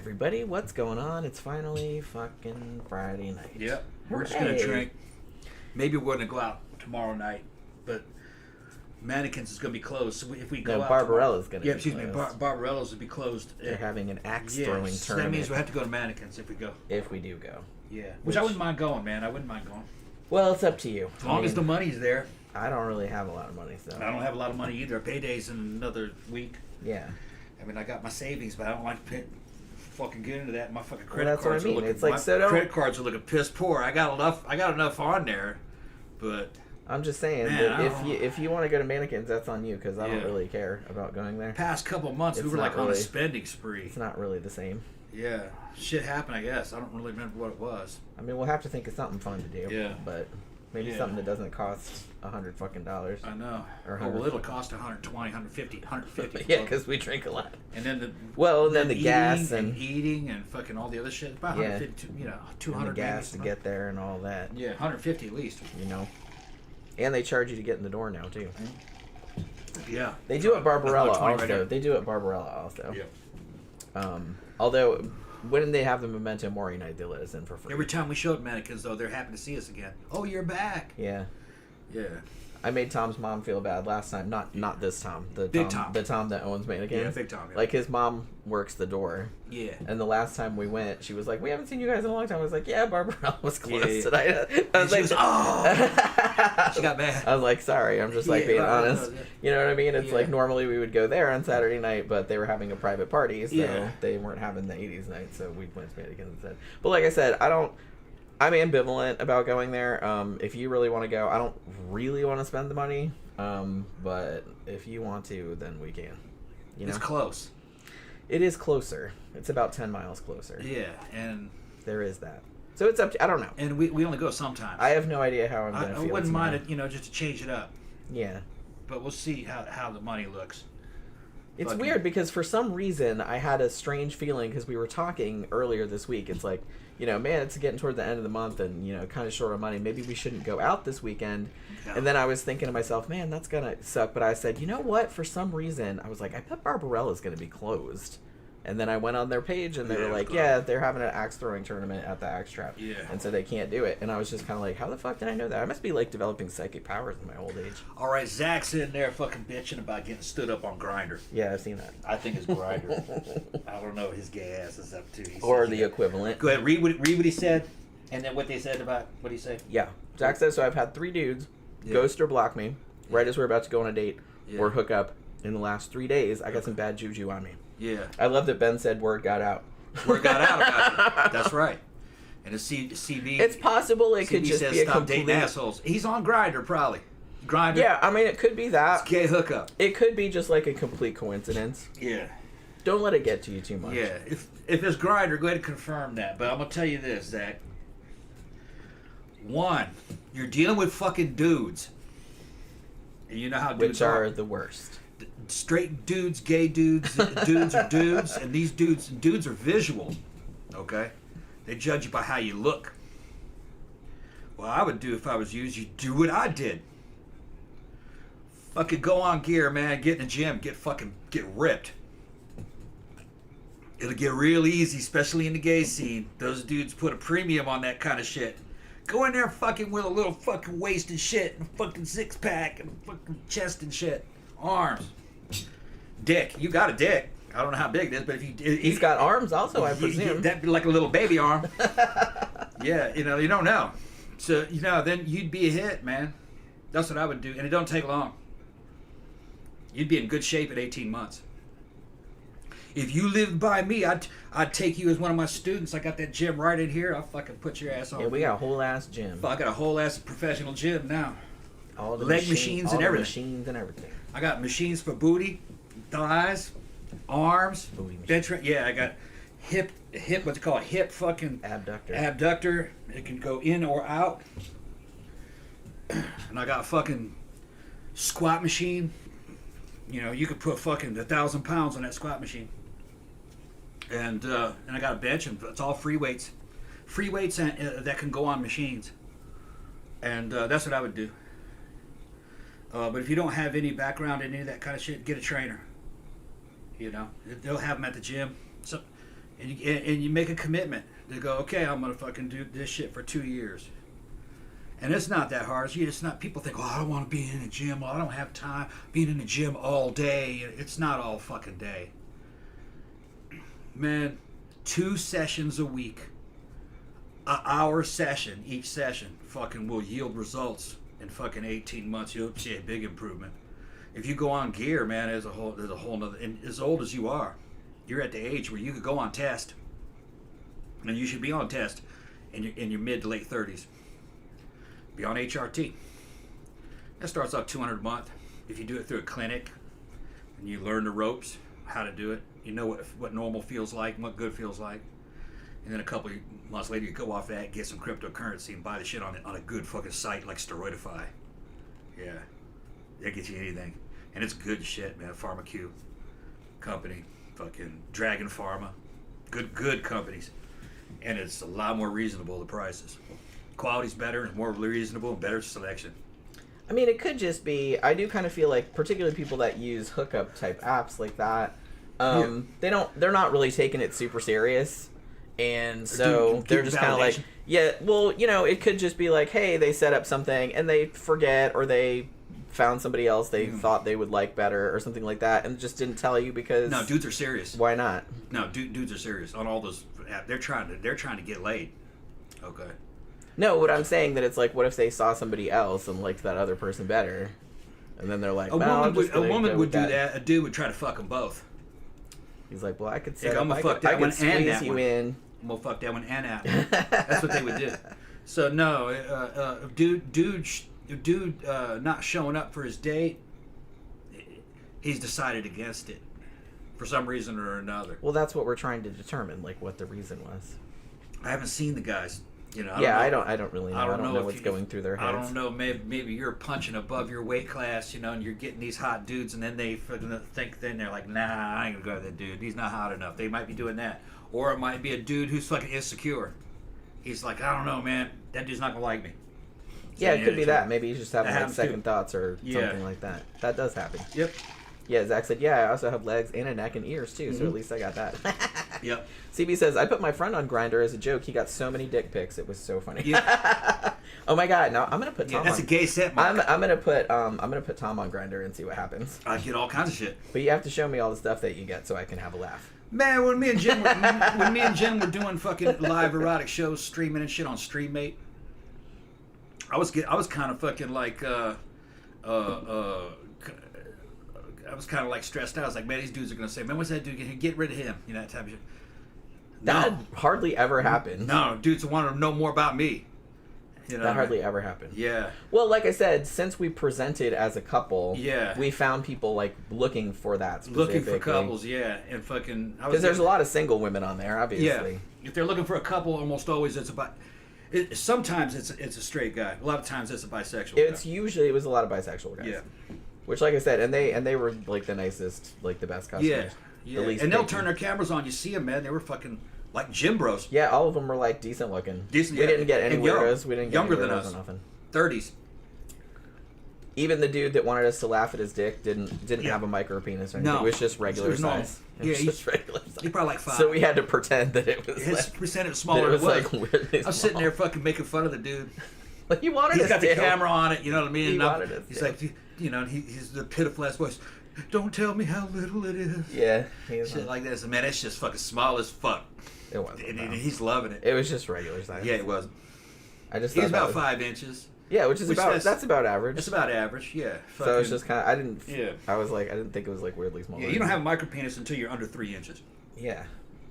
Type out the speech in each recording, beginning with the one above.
everybody, what's going on? It's finally fucking Friday night. Yep. We're just going to drink. Maybe we're going to go out tomorrow night, but Mannequins is going to be closed. So if we go out Barbarella's going to be closed. excuse me. Barbarella's will be closed. They're having an axe throwing tournament. So that means we have to go to Mannequins if we go. If we do go. Yeah. Which I wouldn't mind going, man. I wouldn't mind going. Well, it's up to you. As long as the money's there. I don't really have a lot of money, so. I don't have a lot of money either. Payday's in another week. Yeah. I mean, I got my savings, but I don't like to fucking get into that. My fucking credit cards that's what I mean. are looking. It's like, so credit cards are looking piss poor. I got enough on there, but I'm just saying that if you want to go to Mannequins, that's on you because I don't really care about going there. Past couple of months, we were like on a spending spree. It's not really the same. Yeah, shit happened. I guess I don't really remember what it was. I mean, we'll have to think of something fun to do. Yeah, but. Maybe something that doesn't cost $100 fucking dollars. I know. Well, it'll cost 120, 150, 150. Yeah, because we drink a lot. And then the gas and eating and fucking all the other shit. About 150, 200 and the gas to get there and all that. Yeah, 150 at least. And they charge you to get in the door now too. Yeah. They do at Barbarella also. Yeah. Although. When they have the Memento Mori night, they let us in for free. Every time we show up Mannequins, though, they're happy to see us again. Oh, you're back. Yeah. Yeah. I made Tom's mom feel bad last time. Not this Tom. The Tom that owns Mannequins. Yeah, Big Tom. Yeah. Like his mom works the door. Yeah. And the last time we went, she was like, "We haven't seen you guys in a long time." I was like, "Yeah, Barbarella was closed tonight." I was like, "Oh." She got mad. I was like, "Sorry, I'm just like being honest." You know what I mean? It's like normally we would go there on Saturday night, but they were having a private party, so they weren't having the 80s night, so we went to Mannequins instead. But like I said, I'm ambivalent about going there. If you really want to go, I don't really want to spend the money. But if you want to, then we can. It's close. It is closer. It's about 10 miles closer. Yeah, and there is that. So it's up to, I don't know. And we only go sometimes. I have no idea how I'm going to feel. I wouldn't mind it, just to change it up. Yeah. But we'll see how the money looks. It's weird because for some reason I had a strange feeling because we were talking earlier this week. It's like, man, it's getting toward the end of the month and, kind of short on money. Maybe we shouldn't go out this weekend. Yeah. And then I was thinking to myself, man, that's going to suck. But I said, you know what? For some reason, I was like, I bet Barbarella's going to be closed. And then I went on their page and they were like, they're having an axe throwing tournament at the Axe Trap. Yeah. And so they can't do it. And I was just kind of like, how the fuck did I know that? I must be like developing psychic powers in my old age. All right, Zach's in there fucking bitching about getting stood up on Grindr. Yeah, I've seen that. I think it's Grindr. I don't know what his gay ass is up to. Or the equivalent. Go ahead, read what he said and then what they said about, what did he say? Yeah. Zach says, so I've had 3 dudes ghost or block me right as we're about to go on a date or hook up. In the last 3 days, I got some bad juju on me. Yeah. I love that Ben said word got out. Word got out about you. That's right. And the CB... It's possible it could just says, be a stop complete... dating assholes. He's on Grindr, probably. Grindr. Yeah, I mean, it could be that. It's gay hookup. It could be just like a complete coincidence. Yeah. Don't let it get to you too much. Yeah. If it's Grindr, go ahead and confirm that. But I'm going to tell you this, Zach. 1, you're dealing with fucking dudes. And you know how dudes are the worst. Straight dudes, gay dudes, dudes are dudes, and these dudes are visual, okay? They judge you by how you look. What I would do if I was you is you do what I did. Fucking go on gear, man. Get in the gym. Get ripped. It'll get real easy, especially in the gay scene. Those dudes put a premium on that kind of shit. Go in there fucking with a little fucking waist and shit, and a fucking 6-pack, and fucking chest and shit. Arms. Dick. You got a dick. I don't know how big it is, but if you... He's got arms also, I presume. That'd be like a little baby arm. Yeah, you don't know. So, then you'd be a hit, man. That's what I would do, and it don't take long. You'd be in good shape at 18 months. If you lived by me, I'd take you as one of my students. I got that gym right in here. I'll fucking put your ass on. Yeah, we got a whole ass gym. I got a whole ass professional gym now. All the leg machines and everything. Machines and everything. I got machines for booty, thighs, arms, bench. Yeah, I got hip. What's it called? Hip fucking abductor. It can go in or out. And I got a fucking squat machine. You could put fucking 1,000 pounds on that squat machine. And I got a bench, and it's all free weights. Free weights that can go on machines. And that's what I would do. But if you don't have any background in any of that kind of shit, get a trainer. They'll have them at the gym. So, and you make a commitment to go, okay, I'm gonna fucking do this shit for 2 years. And it's not that hard. It's not. People think, oh, I don't want to be in the gym. I don't have time being in the gym all day. It's not all fucking day. Man, 2 sessions a week, an hour session, each session, fucking will yield results in fucking 18 months. You'll see a big improvement. If you go on gear, man, there's a whole nother. And as old as you are, you're at the age where you could go on test, and you should be on test in your mid to late 30s. Be on HRT. That starts off $200 a month. If you do it through a clinic and you learn the ropes, how to do it, you know what normal feels like, and what good feels like. And then a couple of months later, you go off that, get some cryptocurrency, and buy the shit on a good fucking site like Steroidify. Yeah, that gets you anything, and it's good shit, man. PharmaQ company, fucking Dragon Pharma, good companies, and it's a lot more reasonable, the prices. Quality's better and more reasonable and better selection. I mean, it could just be, I do kind of feel like, particularly people that use hookup type apps like that, they're not really taking it super serious, and so they're just kind of like, yeah, well, you know, it could just be like, hey, they set up something and they forget, or they found somebody else they thought they would like better or something like that, and just didn't tell you because... No, dudes are serious. Why not? No, dudes are serious on all those apps. They're trying to get laid. Okay. No, what I'm saying that it's like, what if they saw somebody else and liked that other person better, and then they're like, a woman would do that. A dude would try to fuck them both. He's like, well, I could say, I'm gonna fuck that one and that one. I'm gonna fuck that one and that one. That's what they would do. So no, dude, not showing up for his date, he's decided against it for some reason or another. Well, that's what we're trying to determine, like what the reason was. I haven't seen the guys. You know, I don't really know. I don't know what's going through their heads. I don't know. Maybe you're punching above your weight class, you know, and you're getting these hot dudes, and then they think, then they're like, nah, I ain't gonna go to that dude. He's not hot enough. They might be doing that, or it might be a dude who's fucking insecure. He's like, I don't know, man. That dude's not gonna like me. So yeah, it could be that. Maybe he's just having like second thoughts or something like that. That does happen. Yep. Yeah, Zach said, yeah, I also have legs and a neck and ears, too, so at least I got that. Yep. CB says, I put my friend on Grindr as a joke. He got so many dick pics. It was so funny. Yeah. Oh, my God. Now, I'm going to put Tom on. That's a gay set, Mark. I'm going to put Tom on Grindr and see what happens. I get all kinds of shit. But you have to show me all the stuff that you get so I can have a laugh. Man, when me and Jen were doing fucking live erotic shows, streaming and shit on StreamMate, I was kind of fucking like, I was kind of like stressed out. I was like, man, these dudes are going to say, man, what's that dude? Get rid of him. You know, that type of shit. That hardly ever happened. No, dudes want to know more about me. You know, that hardly ever happened. Yeah. Well, like I said, since we presented as a couple, yeah, we found people like looking for that specifically. Looking for couples, yeah, and fucking. Because there's a lot of single women on there, obviously. Yeah. If they're looking for a couple, almost always it's about. Sometimes it's a straight guy. A lot of times it's a bisexual. It was a lot of bisexual guys. Yeah. Which, like I said, and they were like the nicest, like the best customers. Yeah. And they'll turn their cameras on. You see them, man. They were fucking like gym bros. Yeah, all of them were like decent looking. We didn't get any weirdos. We didn't get younger any than weirdos us. Or nothing. 30s. Even the dude that wanted us to laugh at his dick didn't have a micro penis or anything. No, it was just regular size. It was just regular size. He probably like 5. So we had to pretend that it was. His percent was smaller than it was. Like weirdly I was sitting there fucking making fun of the dude. Like he wanted. He's got the camera on it. You know what I mean? He's like, you know, he's the pitiful ass voice. Don't tell me how little it is. Yeah, shit like this. Man, it's just fucking small as fuck. It wasn't. And he's loving it. It was just regular size. Yeah, it was. He's about 5 inches. Yeah, that's about average. It's about average, yeah. So it's just kind of, I didn't think it was like weirdly small. Yeah, you don't have a micro penis until you're under 3 inches. Yeah.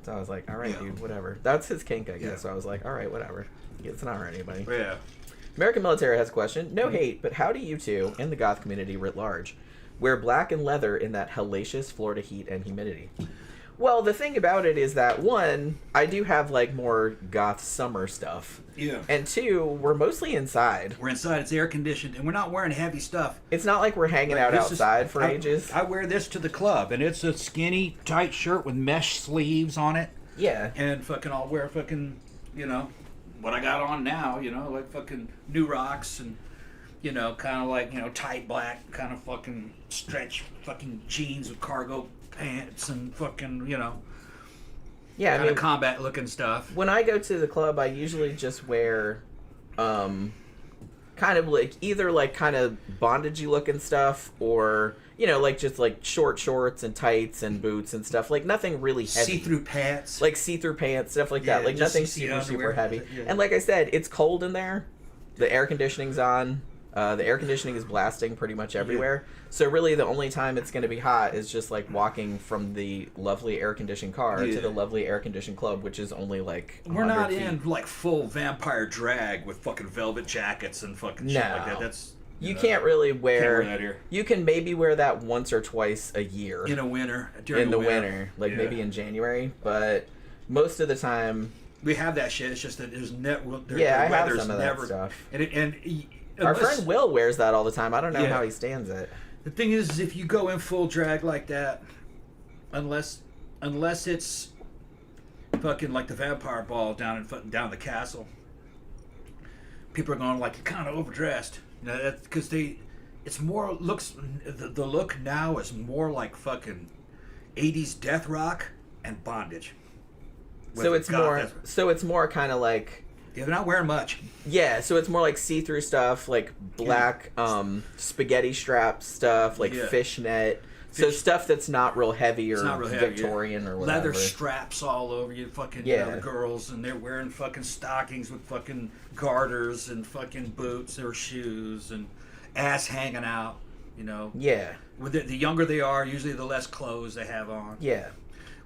So I was like, all right, dude, whatever. That's his kink, I guess. Yeah. So I was like, all right, whatever. It's not hurt anybody. Yeah. American Military has a question. No hate, but how do you two, and the goth community writ large, wear black and leather in that hellacious Florida heat and humidity? Well, the thing about it is that, 1, I do have, like, more goth summer stuff. Yeah. And 2, we're mostly inside. We're inside. It's air-conditioned, and we're not wearing heavy stuff. It's not like we're hanging out outside for ages. I wear this to the club, and it's a skinny, tight shirt with mesh sleeves on it. Yeah. And fucking I'll wear fucking, you know, what I got on now, you know, like fucking New Rocks and, you know, kind of like, you know, tight black, kind of fucking stretch fucking jeans with cargo pants and fucking, you know, Yeah, kind of combat looking stuff. When I go to the club, I usually just wear, kind of like either like kind of bondagey looking stuff, or like just like short shorts and tights and boots and stuff. Like nothing really heavy. See-through pants. Like see-through pants, stuff like that. Like nothing super heavy. Yeah. And like I said, it's cold in there. The air conditioning's on. The air conditioning is blasting pretty much everywhere. Yeah. So really the only time it's going to be hot is just like walking from the lovely air-conditioned car to the lovely air-conditioned club, which is only like 100 We're not feet. in like full vampire drag with fucking velvet jackets and fucking shit like that. That's... You can't really wear... Can't wear that here. You can maybe wear that once or twice a year. In a winter. During the winter. Like maybe in January. But most of the time... We have that shit. It's just that there's I have some of that stuff. Our friend Will wears that all the time. I don't know how he stands it. The thing is, if you go in full drag like that, unless it's fucking like the vampire ball down the castle, people are going like, you're kind of overdressed. That's because it's more looks. The look now is more like fucking 80s death rock and bondage. So it's more kind of like. Yeah, they're not wearing much. Yeah, so it's more like see-through stuff, like black spaghetti strap stuff, like fishnet. So stuff that's not real heavy or Victorian or whatever. Leather straps all over you, fucking the girls, and they're wearing fucking stockings with fucking garters and fucking boots or shoes and ass hanging out, Yeah. With the younger they are, usually the less clothes they have on. Yeah.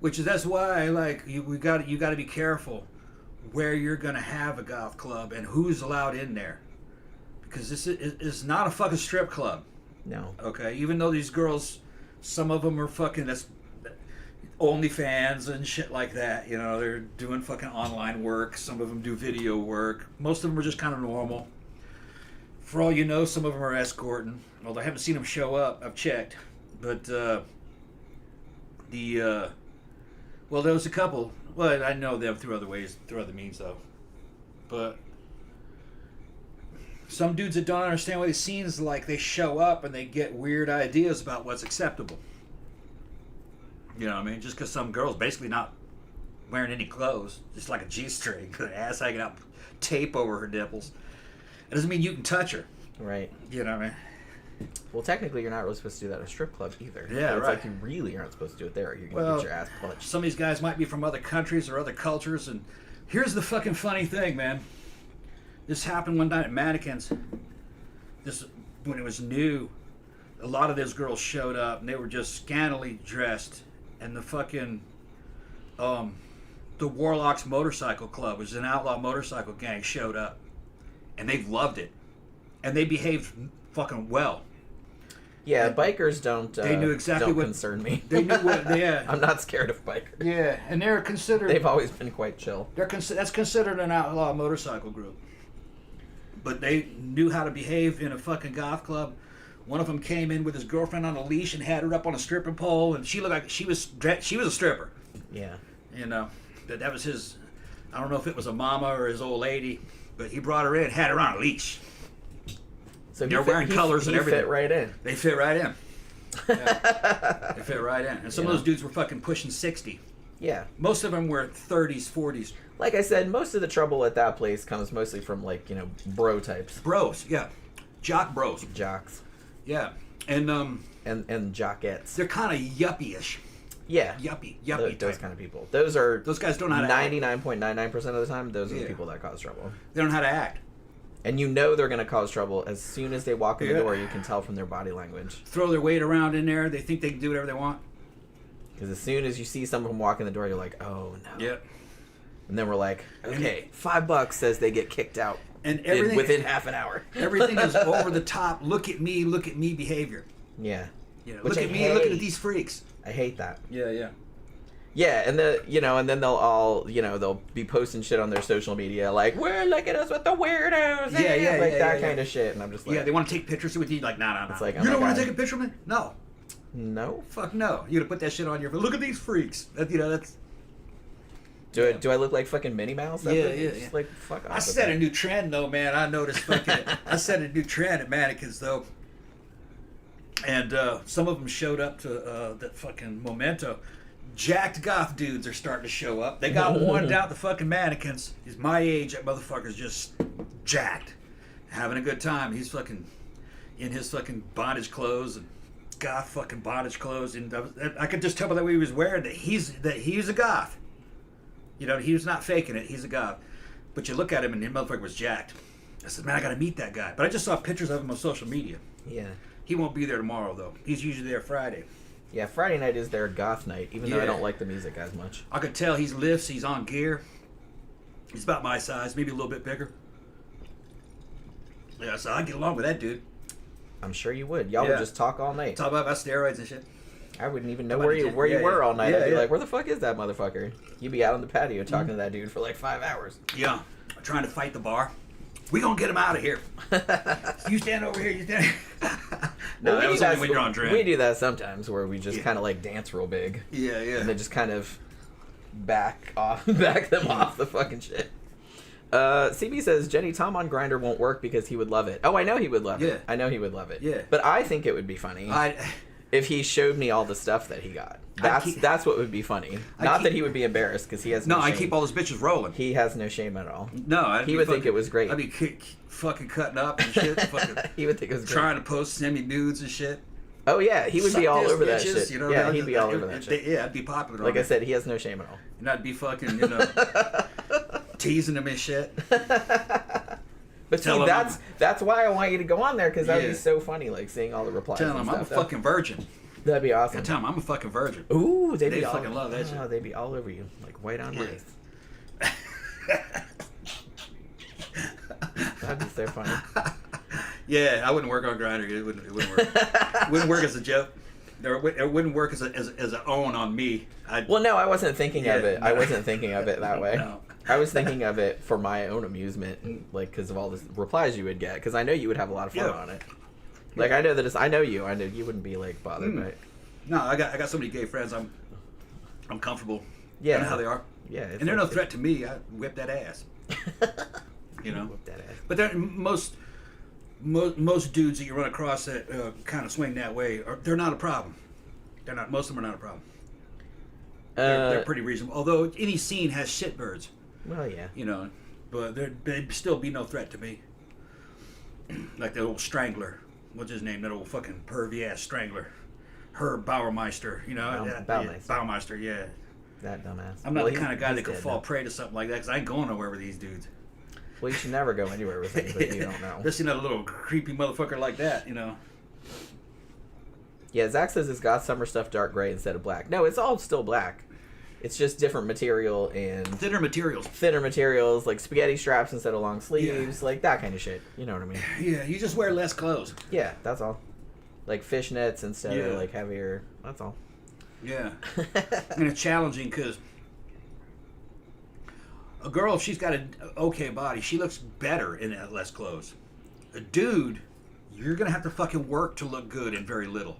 That's why you got to be careful where you're going to have a golf club and who's allowed in there. Because this is not a fucking strip club. No. Okay? Even though these girls, some of them are fucking OnlyFans and shit like that. They're doing fucking online work. Some of them do video work. Most of them are just kind of normal. For all you know, some of them are escorting. Although I haven't seen them show up. I've checked. But well, there was a couple. Well, I know them through other ways, through other means, though. But some dudes that don't understand what it seems like, they show up and they get weird ideas about what's acceptable. You know what I mean? Just because some girl's basically not wearing any clothes, just like a G-string, her ass hanging out, tape over her nipples. It doesn't mean you can touch her. Right. You know what I mean? Well, technically, you're not really supposed to do that at a strip club either. Yeah, it's like you really aren't supposed to do it there. You're going to get your ass punched. Some of these guys might be from other countries or other cultures, and here's the fucking funny thing, man. This happened one night at Mannequins. When it was new, a lot of those girls showed up, and they were just scantily dressed, and the fucking, the Warlocks Motorcycle Club, which is an outlaw motorcycle gang, showed up, and they loved it, and they behaved fucking well. Yeah, bikers don't. They knew exactly don't what concern me. They knew what. Yeah, I'm not scared of bikers. Yeah, and they're considered. They've always been quite chill. That's considered an outlaw motorcycle group. But they knew how to behave in a fucking goth club. One of them came in with his girlfriend on a leash and had her up on a stripping pole, and she looked like she was a stripper. Yeah. That was his. I don't know if it was a mama or his old lady, but he brought her in, had her on a leash. So they're wearing colors and everything. Fit right in. They fit right in. Yeah. They fit right in. And some of those dudes were fucking pushing 60. Yeah. Most of them were 30s, 40s. Like I said, most of the trouble at that place comes mostly from bro types. Bros, yeah. Jock bros. Jocks. Yeah. And jockettes. They're kind of yuppie-ish. Yeah. Yuppie those kind of people. Those guys don't know how to 99.99% of the time, those are the people that cause trouble. They don't know how to act. And they're going to cause trouble as soon as they walk in the door. You can tell from their body language. Throw their weight around in there. They think they can do whatever they want. Because as soon as you see someone walk in the door, you're like, oh no. Yep. And then we're like, okay, $5 says they get kicked out. And everything within half an hour. Everything is over the top. Look at me behavior. Yeah. Look at me. Look at these freaks. I hate that. Yeah. Yeah, and then they'll all, they'll be posting shit on their social media like, we're looking at us with the weirdos. That kind of shit. And I'm just like, yeah, they want to take pictures with you. Like, nah. It's like, you don't want to take a picture of me? No. No. Fuck no. You gotta put that shit on your. Look at these freaks. That's. Do I look like fucking Minnie Mouse? Yeah. Like, fuck off. I set a new trend though, man. I noticed fucking. I set a new trend at Mannequins though. And some of them showed up to that fucking memento. jacked goth dudes are starting to show up. They got one out the fucking mannequins. He's my age. That motherfucker's just jacked, having a good time. He's fucking in his fucking bondage clothes and goth fucking bondage clothes, and I could just tell by the way he was wearing that he's a goth. You know, he was not faking it. He's a goth. But you look at him and the motherfucker was jacked. I said, man, I gotta meet that guy. But I just saw pictures of him on social media. Yeah. He won't be there tomorrow though. He's usually there Friday. Yeah, Friday night is their goth night, even though I don't like the music as much. I could tell he lifts, he's on gear. He's about my size, maybe a little bit bigger. Yeah, so I'd get along with that dude. I'm sure you would. Y'all would just talk all night. Talk about steroids and shit. I wouldn't even know where you were all night. I'd be like, where the fuck is that motherfucker? You'd be out on the patio talking to that dude for like 5 hours. Yeah, trying to fight the bar. We gonna get him out of here. You stand over here. You stand. No, that was only when you're on drink. We do that sometimes where we just kind of like dance real big. Yeah. And then just kind of back them off the fucking shit. CB says Jenny Tom on Grindr won't work because he would love it. Oh, I know he would love it. I know he would love it. Yeah. But I think it would be funny if he showed me all the stuff that he got. That's what would be funny. Not that he would be embarrassed because he has no shame. I keep all those bitches rolling. He has no shame at all. No, he would think it was great. I'd be fucking cutting up and shit. He would think it was great. Trying to post semi-nudes and shit. Oh yeah, he would be all over that shit. You know, yeah, he'd be all over that shit. Yeah, I'd be popular. Like I said, he has no shame at all. And I'd be fucking, teasing him and shit. But see, that's why I want you to go on there, because that would be so funny, like seeing all the replies. Tell him I'm a fucking virgin. That'd be awesome. Tell him I'm a fucking virgin. Ooh, they'd fucking love that shit. Oh, they'd be all over you, like white on rice. That'd be so funny. Yeah, I wouldn't work on Grindr. It wouldn't work. It wouldn't work as a joke. It wouldn't work as an own on me. Well, no, I wasn't thinking of it. I wasn't thinking of it that way. No. I was thinking of it for my own amusement, like because of all the replies you would get. Because I know you would have a lot of fun on it. Like I know that I know you. I know you wouldn't be like bothered by it. No, I got so many gay friends. I'm comfortable. Yeah, I know how they are. Yeah, and they're no threat to me. I whip that ass. Whip that ass. But most dudes that you run across that kind of swing that way, they're not a problem. They're not. Most of them are not a problem. They're pretty reasonable. Although any scene has shitbirds. Well, yeah. But they'd still be no threat to me. Like that old strangler. What's his name? That old fucking pervy ass strangler. Herb Bauermeister. Bauermeister, yeah. That dumbass. I'm not the kind of guy that could fall prey to something like that because I ain't going nowhere with these dudes. Well, you should never go anywhere with anybody you don't know. Especially not a little creepy motherfucker like that, Yeah, Zach says it's got summer stuff dark gray instead of black. No, it's all still black. It's just different material and... Thinner materials, like spaghetti straps instead of long sleeves, like that kind of shit. You know what I mean? Yeah, you just wear less clothes. Yeah, that's all. Like fishnets instead of like heavier. That's all. Yeah. And it's challenging because a girl, if she's got an okay body, she looks better in less clothes. A dude, you're going to have to fucking work to look good in very little.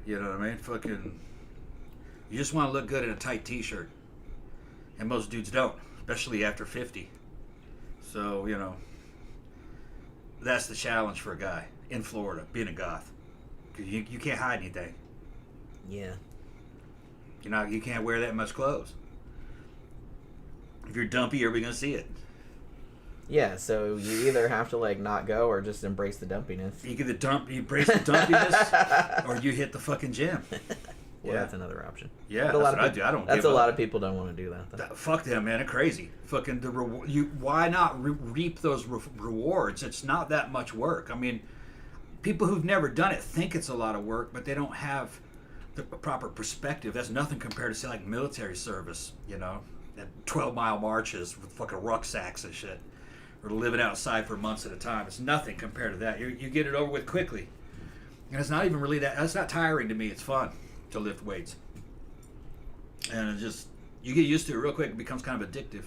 You know what I mean? Fucking... You just want to look good in a tight t-shirt. And most dudes don't, especially after 50. So, that's the challenge for a guy in Florida, being a goth. Because you can't hide anything. Yeah. You can't wear that much clothes. If you're dumpy, everybody's going to see it. Yeah, so you either have to not go or just embrace the dumpiness. You embrace the dumpiness, or you hit the fucking gym. Well, that's another option. Yeah, that's what I do. I don't. That's a lot of people don't want to do that. Fuck them, man. They're crazy. Fucking why not reap those rewards? It's not that much work. I mean, people who've never done it think it's a lot of work, but they don't have the proper perspective. That's nothing compared to say like military service. That 12-mile marches with fucking rucksacks and shit, or living outside for months at a time. It's nothing compared to that. You get it over with quickly, and it's not even really that. It's not tiring to me. It's fun to lift weights, and it just you get used to it real quick. It becomes kind of addictive.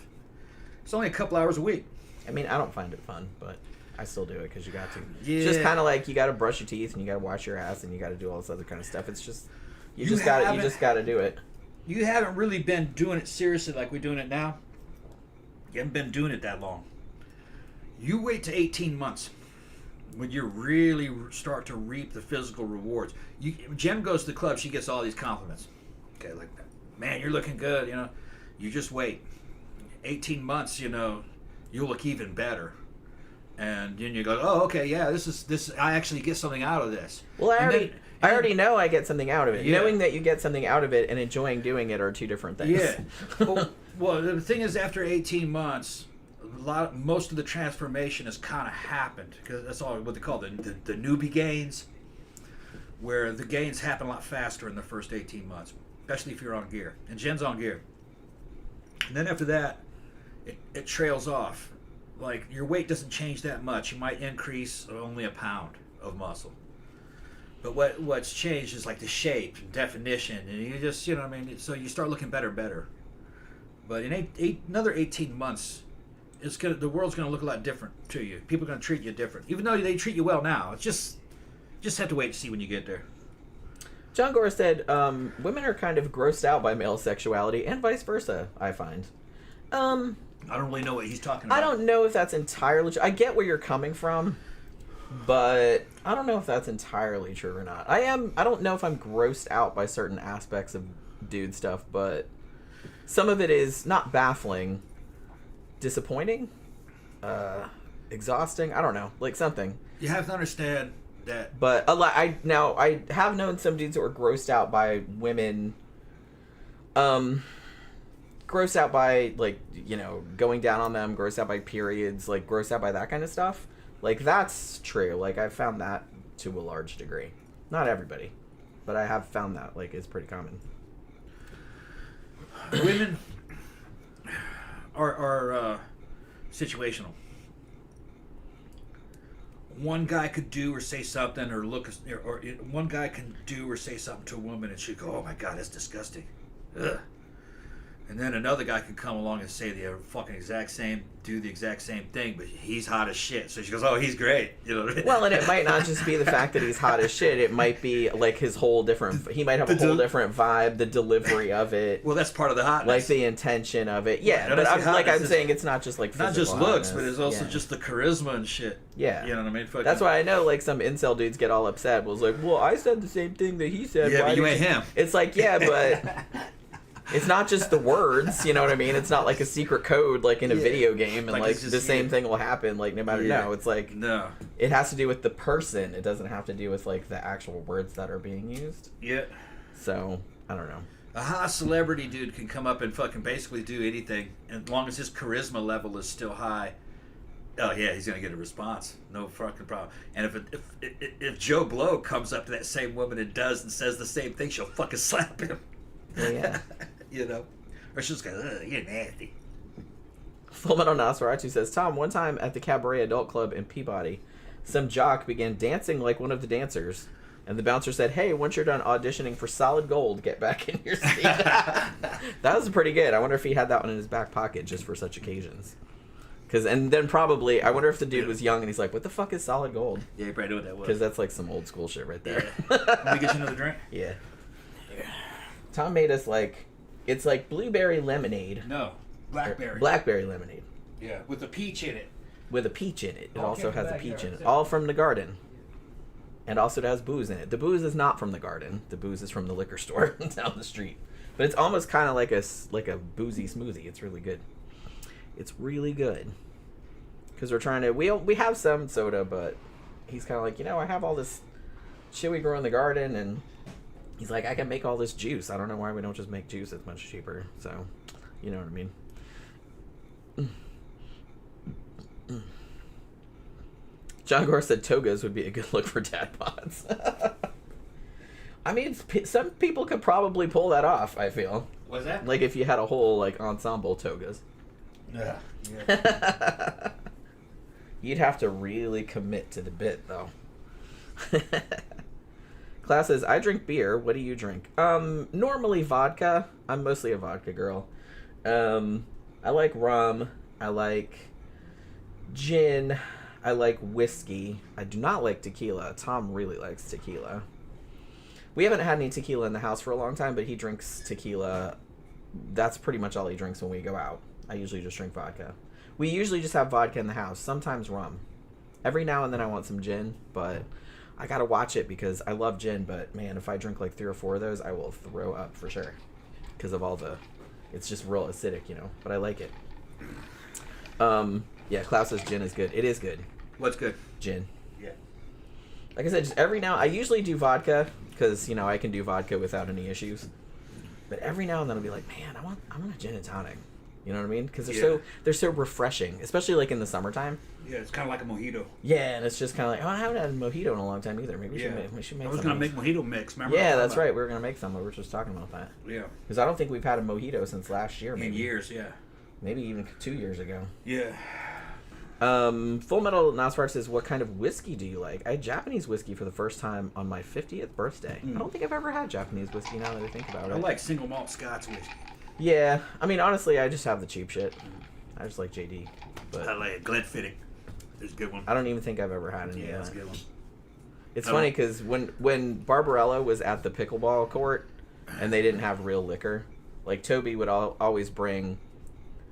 It's only a couple hours a week. I mean, I don't find it fun, but I still do it because you got to. Yeah. It's just kind of like you got to brush your teeth and you got to wash your ass and you got to do all this other kind of stuff. It's just you just got to do it. You haven't really been doing it seriously like we're doing it now. You haven't been doing it that long. You wait to 18 months when you really start to reap the physical rewards. Jen goes to the club, she gets all these compliments. Okay, like man, you're looking good, you know. You just wait. 18 months, you know, you'll look even better. And then you go, oh, okay, yeah, this. I actually get something out of this. Well, I already know I get something out of it. Yeah. Knowing that you get something out of it and enjoying doing it are two different things. Yeah. well, the thing is, after 18 months, most of the transformation has kind of happened, because that's all what they call the newbie gains, where the gains happen a lot faster in the first 18 months, especially if you're on gear. And Jen's on gear. And then after that, it trails off. Like, your weight doesn't change that much. You might increase only a pound of muscle. But what's changed is like the shape and definition, and you just, you know what I mean? So you start looking better. But in another 18 months, the world's going to look a lot different to you. People are going to treat you different. Even though they treat you well now. It's just have to wait to see when you get there. John Gore said, women are kind of grossed out by male sexuality, and vice versa, I find. I don't really know what he's talking about. I don't know if that's entirely true. I get where you're coming from, but I don't know if that's entirely true or not. I don't know if I'm grossed out by certain aspects of dude stuff, but some of it is not baffling, disappointing, exhausting. I don't know, like something. You have to understand that. But I have known some dudes that were grossed out by women. Grossed out by, like, you know, going down on them, grossed out by periods, like, grossed out by that kind of stuff. Like, that's true. Like, I've found that to a large degree. Not everybody, but I have found that, like, it's pretty common. Women are situational. One guy could do or say something or one guy can do or say something to a woman and she'd go, oh my God, that's disgusting. Ugh. And then another guy could come along and say do the exact same thing, but he's hot as shit. So she goes, oh, he's great. You know. Well, and it might not just be the fact that he's hot as shit. It might be like his whole different. He might have a whole different vibe, the delivery of it. Well, that's part of the hotness. Like the intention of it. Yeah, Right, but I'm saying it's not just like not just looks, hotness. but it's also just the charisma and shit. Yeah, you know what I mean. That's why I know like some incel dudes get all upset. Was like, well, I said the same thing that he said. Yeah, but you ain't him. It's like, yeah, but. It's not just the words, you know what I mean? It's not like a secret code like in a video game and like the same thing will happen like no matter it's like no. It has to do with the person. It doesn't have to do with like the actual words that are being used. Yeah. So, I don't know. A hot celebrity dude can come up and fucking basically do anything, and as long as his charisma level is still high. Oh yeah, he's gonna get a response. No fucking problem. And if Joe Blow comes up to that same woman and says the same thing, she'll fucking slap him. Well, yeah. You know, or she'll just go, ugh, you're nasty. Fullmetal Nosferatu says, Tom, one time at the Cabaret Adult Club in Peabody, some jock began dancing like one of the dancers, and the bouncer said, hey, once you're done auditioning for Solid Gold, get back in your seat. That was pretty good. I wonder if he had that one in his back pocket just for such occasions. And then probably, I wonder if the dude was young and he's like, what the fuck is Solid Gold? Yeah, you probably know what that was. Because that's like some old school shit right there. Yeah. Let me get you another drink? Yeah. Tom made us like, it's like blueberry lemonade. No, blackberry. Blackberry lemonade. Yeah, with a peach in it. With a peach in it. It All also came has a back peach here, in it. so- All from the garden. And also it has booze in it. The booze is not from the garden. The booze is from the liquor store down the street. But it's almost kind of like a boozy smoothie. It's really good. It's really good. Because we're trying to... We have some soda, but he's kind of like, I have all this shit we grow in the garden, and... He's like, I can make all this juice. I don't know why we don't just make juice. It's much cheaper. So, you know what I mean. John Gore said togas would be a good look for dad pods. I mean, some people could probably pull that off, I feel. What's that? Like if you had a whole like ensemble togas. Yeah. You'd have to really commit to the bit, though. Class says, I drink beer. What do you drink? Normally vodka. I'm mostly a vodka girl. I like rum. I like gin. I like whiskey. I do not like tequila. Tom really likes tequila. We haven't had any tequila in the house for a long time, but he drinks tequila. That's pretty much all he drinks when we go out. I usually just drink vodka. We usually just have vodka in the house. Sometimes rum. Every now and then I want some gin, but... I gotta watch it because I love gin, but man, if I drink like 3 or 4 of those, I will throw up for sure. because of all the. It's just real acidic, you know. But I like it. Yeah, Klaus says gin is good. It is good. What's good? Gin. Yeah. Like I said, just every now. I usually do vodka because you know I can do vodka without any issues. But every now and then I'll be like, man, I want a gin and tonic. You know what I mean? Because they're so refreshing, especially like in the summertime. Yeah, it's kind of like a mojito. Yeah, and it's just kind of like, I haven't had a mojito in a long time either. Maybe we should make. I was gonna make mojito mix. Remember? Yeah, that's right. We were gonna make some. We were just talking about that. Yeah. Because I don't think we've had a mojito since last year. Maybe. In years, yeah. Maybe even 2 years ago. Yeah. Full Metal Nosfart says, what kind of whiskey do you like? I had Japanese whiskey for the first time on my 50th birthday. I don't think I've ever had Japanese whiskey now that I think about it. I like single malt Scotch whiskey. Yeah. I mean, honestly, I just have the cheap shit. I just like JD. But I like Glenfiddich. There's a good one. I don't even think I've ever had any of that. That's a good one. It's funny because when Barbarella was at the pickleball court and they didn't have real liquor, like Toby would always bring...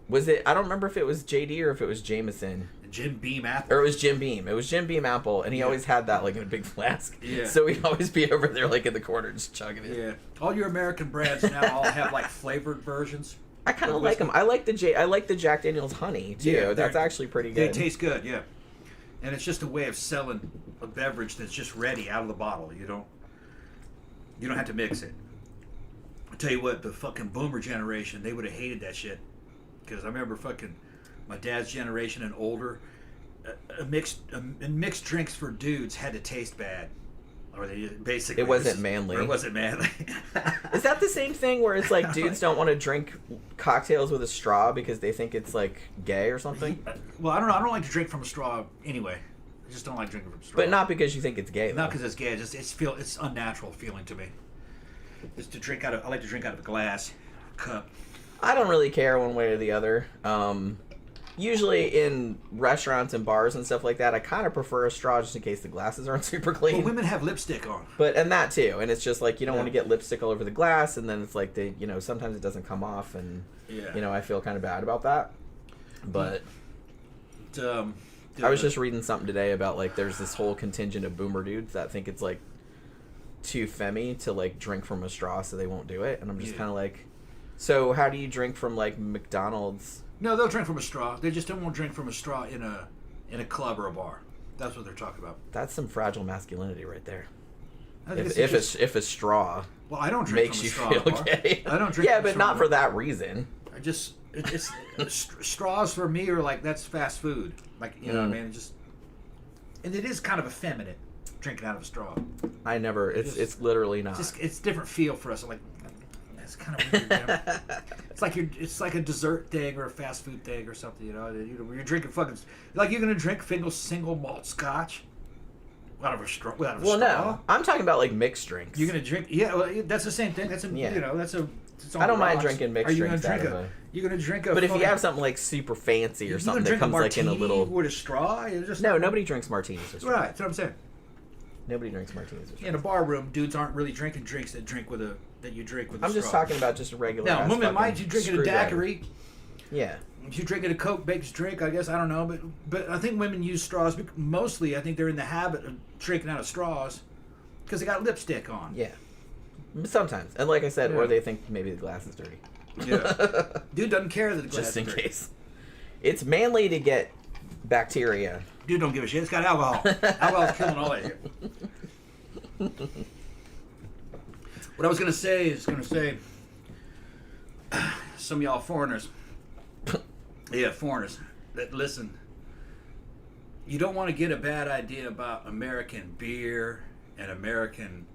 Was it? I don't remember if it was JD or if it was Jameson. Jim Beam apple. Or it was Jim Beam. It was Jim Beam apple, and he always had that like in a big flask. Yeah. So he'd always be over there like in the corner just chugging it. Yeah. All your American brands now all have like flavored versions. I kind of like them. I like the Jack Daniel's honey too. Yeah, that's actually pretty good. They taste good, yeah. And it's just a way of selling a beverage that's just ready out of the bottle. You don't have to mix it. I'll tell you what, the fucking boomer generation, they would have hated that shit. Because I remember fucking my dad's generation and older, mixed drinks for dudes had to taste bad, or they basically it wasn't manly. Or it wasn't manly. Is that the same thing where it's like dudes don't want to drink cocktails with a straw because they think it's like gay or something? Well, I don't know. I don't like to drink from a straw anyway. I just don't like drinking from a straw. But not because you think it's gay. Not because it's gay. It's unnatural feeling to me. Just to drink out of. I like to drink out of a glass cup. I don't really care one way or the other. Usually in restaurants and bars and stuff like that, I kind of prefer a straw just in case the glasses aren't super clean. Well, women have lipstick on. And that too. And it's just like you don't want to get lipstick all over the glass, and then it's like sometimes it doesn't come off, and I feel kind of bad about that. But I was just reading something today about like there's this whole contingent of boomer dudes that think it's like too femmy to like drink from a straw, so they won't do it, and I'm just kind of like. So how do you drink from like McDonald's? No, they'll drink from a straw. They just don't want to drink from a straw in a club or a bar. That's what they're talking about. That's some fragile masculinity right there. If a straw I don't drink makes from a you straw feel gay. I don't drink. Yeah, but not for that reason. It's straws for me are like that's fast food. Like you know what I mean. And it is kind of effeminate drinking out of a straw. I never. It's literally not. It's different feel for us. Like. It's kind of weird. You know? It's like a dessert thing or a fast food thing or something. You're drinking fucking like you're gonna drink single malt Scotch out of a straw. No, I'm talking about like mixed drinks. You're gonna drink? Yeah, well, that's the same thing. That's a. I don't mind drinking mixed drinks. You're gonna drink a. But if you have something like super fancy or something that comes like in a little with a straw, nobody drinks martinis. With straw. Right, that's what I'm saying. Nobody drinks martinis. In a bar room, dudes aren't really drinking drinks that you drink with a straw. I'm just talking about just a regular. Now, women might you drinking a daiquiri. Yeah. If you're drinking a Coke-based drink, I guess, I don't know. But I think women use straws. Mostly, I think they're in the habit of drinking out of straws because they got lipstick on. Yeah. Sometimes. And like I said, or they think maybe the glass is dirty. Yeah. Dude doesn't care that the glass just is dirty. Just in case. It's manly to get bacteria. Dude don't give a shit. It's got alcohol. Alcohol's killing all that shit. What I was going to say is some of y'all foreigners, foreigners that listen, you don't want to get a bad idea about American beer and American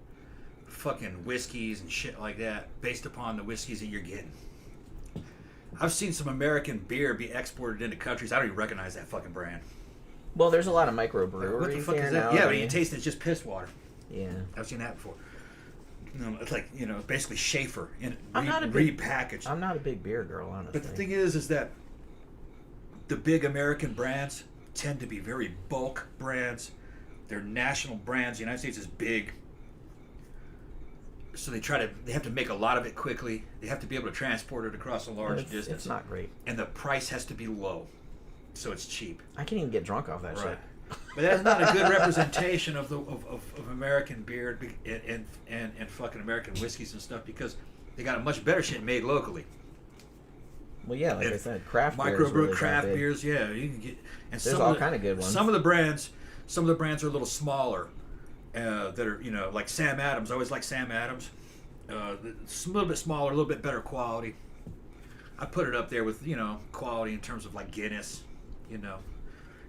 fucking whiskeys and shit like that based upon the whiskeys that you're getting. I've seen some American beer be exported into countries. I don't even recognize that fucking brand. Well, there's a lot of microbreweries. What the fuck is that? Now, yeah, but you taste it's just piss water. Yeah. I've seen that before. It's like, basically Schaefer repackaged. I'm not a big beer girl, honestly. But the thing is that the big American brands tend to be very bulk brands. They're national brands. The United States is big. So they have to make a lot of it quickly. They have to be able to transport it across a large distance. It's not great. And the price has to be low. So it's cheap. I can't even get drunk off that shit. But that's not a good representation of American beer and fucking American whiskeys and stuff because They got a much better shit made locally. Well, yeah, like I said, craft beers. Microbrew really craft beers, yeah. You can get, and there's all kind of good ones. Some of the brands are a little smaller. That are, you know, like Sam Adams. I always like Sam Adams. It's a little bit smaller, a little bit better quality. I put it up there with, you know, quality in terms of like Guinness, you know.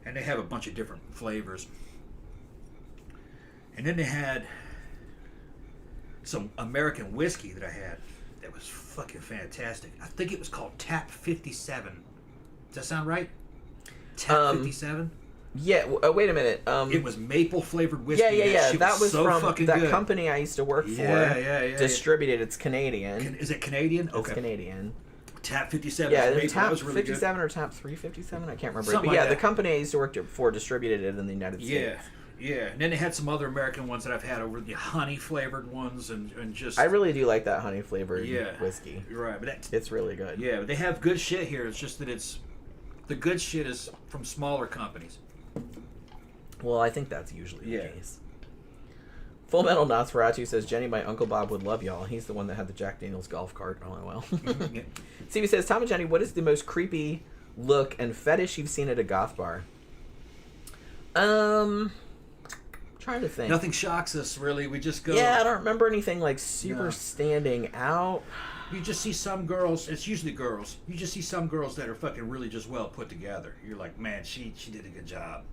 And they have a bunch of different flavors. And then they had some American whiskey that I had that was fucking fantastic. I think it was called Tap 57. Does that sound right? Tap 57? Yeah, wait a minute. It was maple flavored whiskey. Yeah. That was so from that good. company I used to work for. Yeah. Distributed. It's Canadian. Is it Canadian? Okay. It's Canadian. Tap 57. Yeah, Tap really 57 good. Or Tap 357. I can't remember. Something but yeah, like the company I used to work for distributed it in the United States. Yeah. And then they had some other American ones that I've had over the honey flavored ones and just. I really do like that honey flavored whiskey. Right, but it's really good. Yeah, but they have good shit here. It's just that the good shit is from smaller companies. Well, I think that's usually the case. Full Metal Nosferatu says, Jenny, my Uncle Bob would love y'all. He's the one that had the Jack Daniels golf cart. Oh, well. Stevie says, Tom and Jenny, what is the most creepy look and fetish you've seen at a goth bar? Trying to think. Nothing shocks us, really. We just go... Yeah, I don't remember anything, like, super standing out. You just see some girls, it's usually girls, you just see some girls that are fucking really just well put together. You're like, man, she did a good job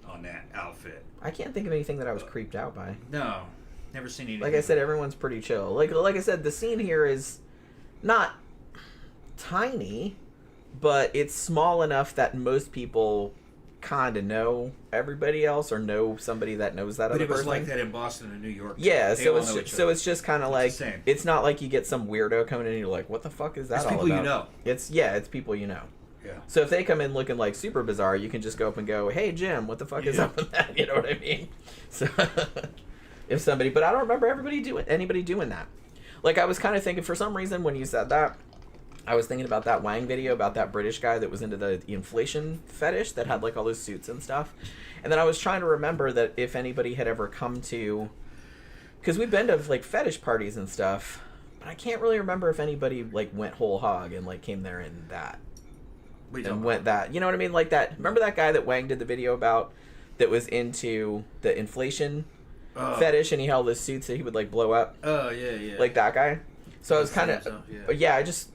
on that outfit. I can't think of anything that I was creeped out by. No, never seen anything. Like I said, everyone's pretty chill. Like I said, the scene here is not tiny, but it's small enough that most people kind of know everybody else or know somebody that knows that other person. But it was like that in Boston and New York. Yeah, so it's just kind of like, it's not like you get some weirdo coming in and you're like, what the fuck is that all about? It's people you know. It's people you know. Yeah. So if they come in looking like super bizarre, you can just go up and go, hey, Jim, what the fuck is up with that? You know what I mean? So if somebody... But I don't remember anybody doing that. Like, I was kind of thinking, for some reason, when you said that, I was thinking about that Wang video about that British guy that was into the inflation fetish that had, like, all those suits and stuff. And then I was trying to remember that if anybody had ever come to... Because we've been to, like, fetish parties and stuff, but I can't really remember if anybody, like, went whole hog and, like, came there in that. And went that, you know what I mean? Like that. Remember that guy that Wang did the video about that was into the inflation fetish, and he held his suits that he would like blow up. Oh yeah. Like that guy. So I was kind of, I just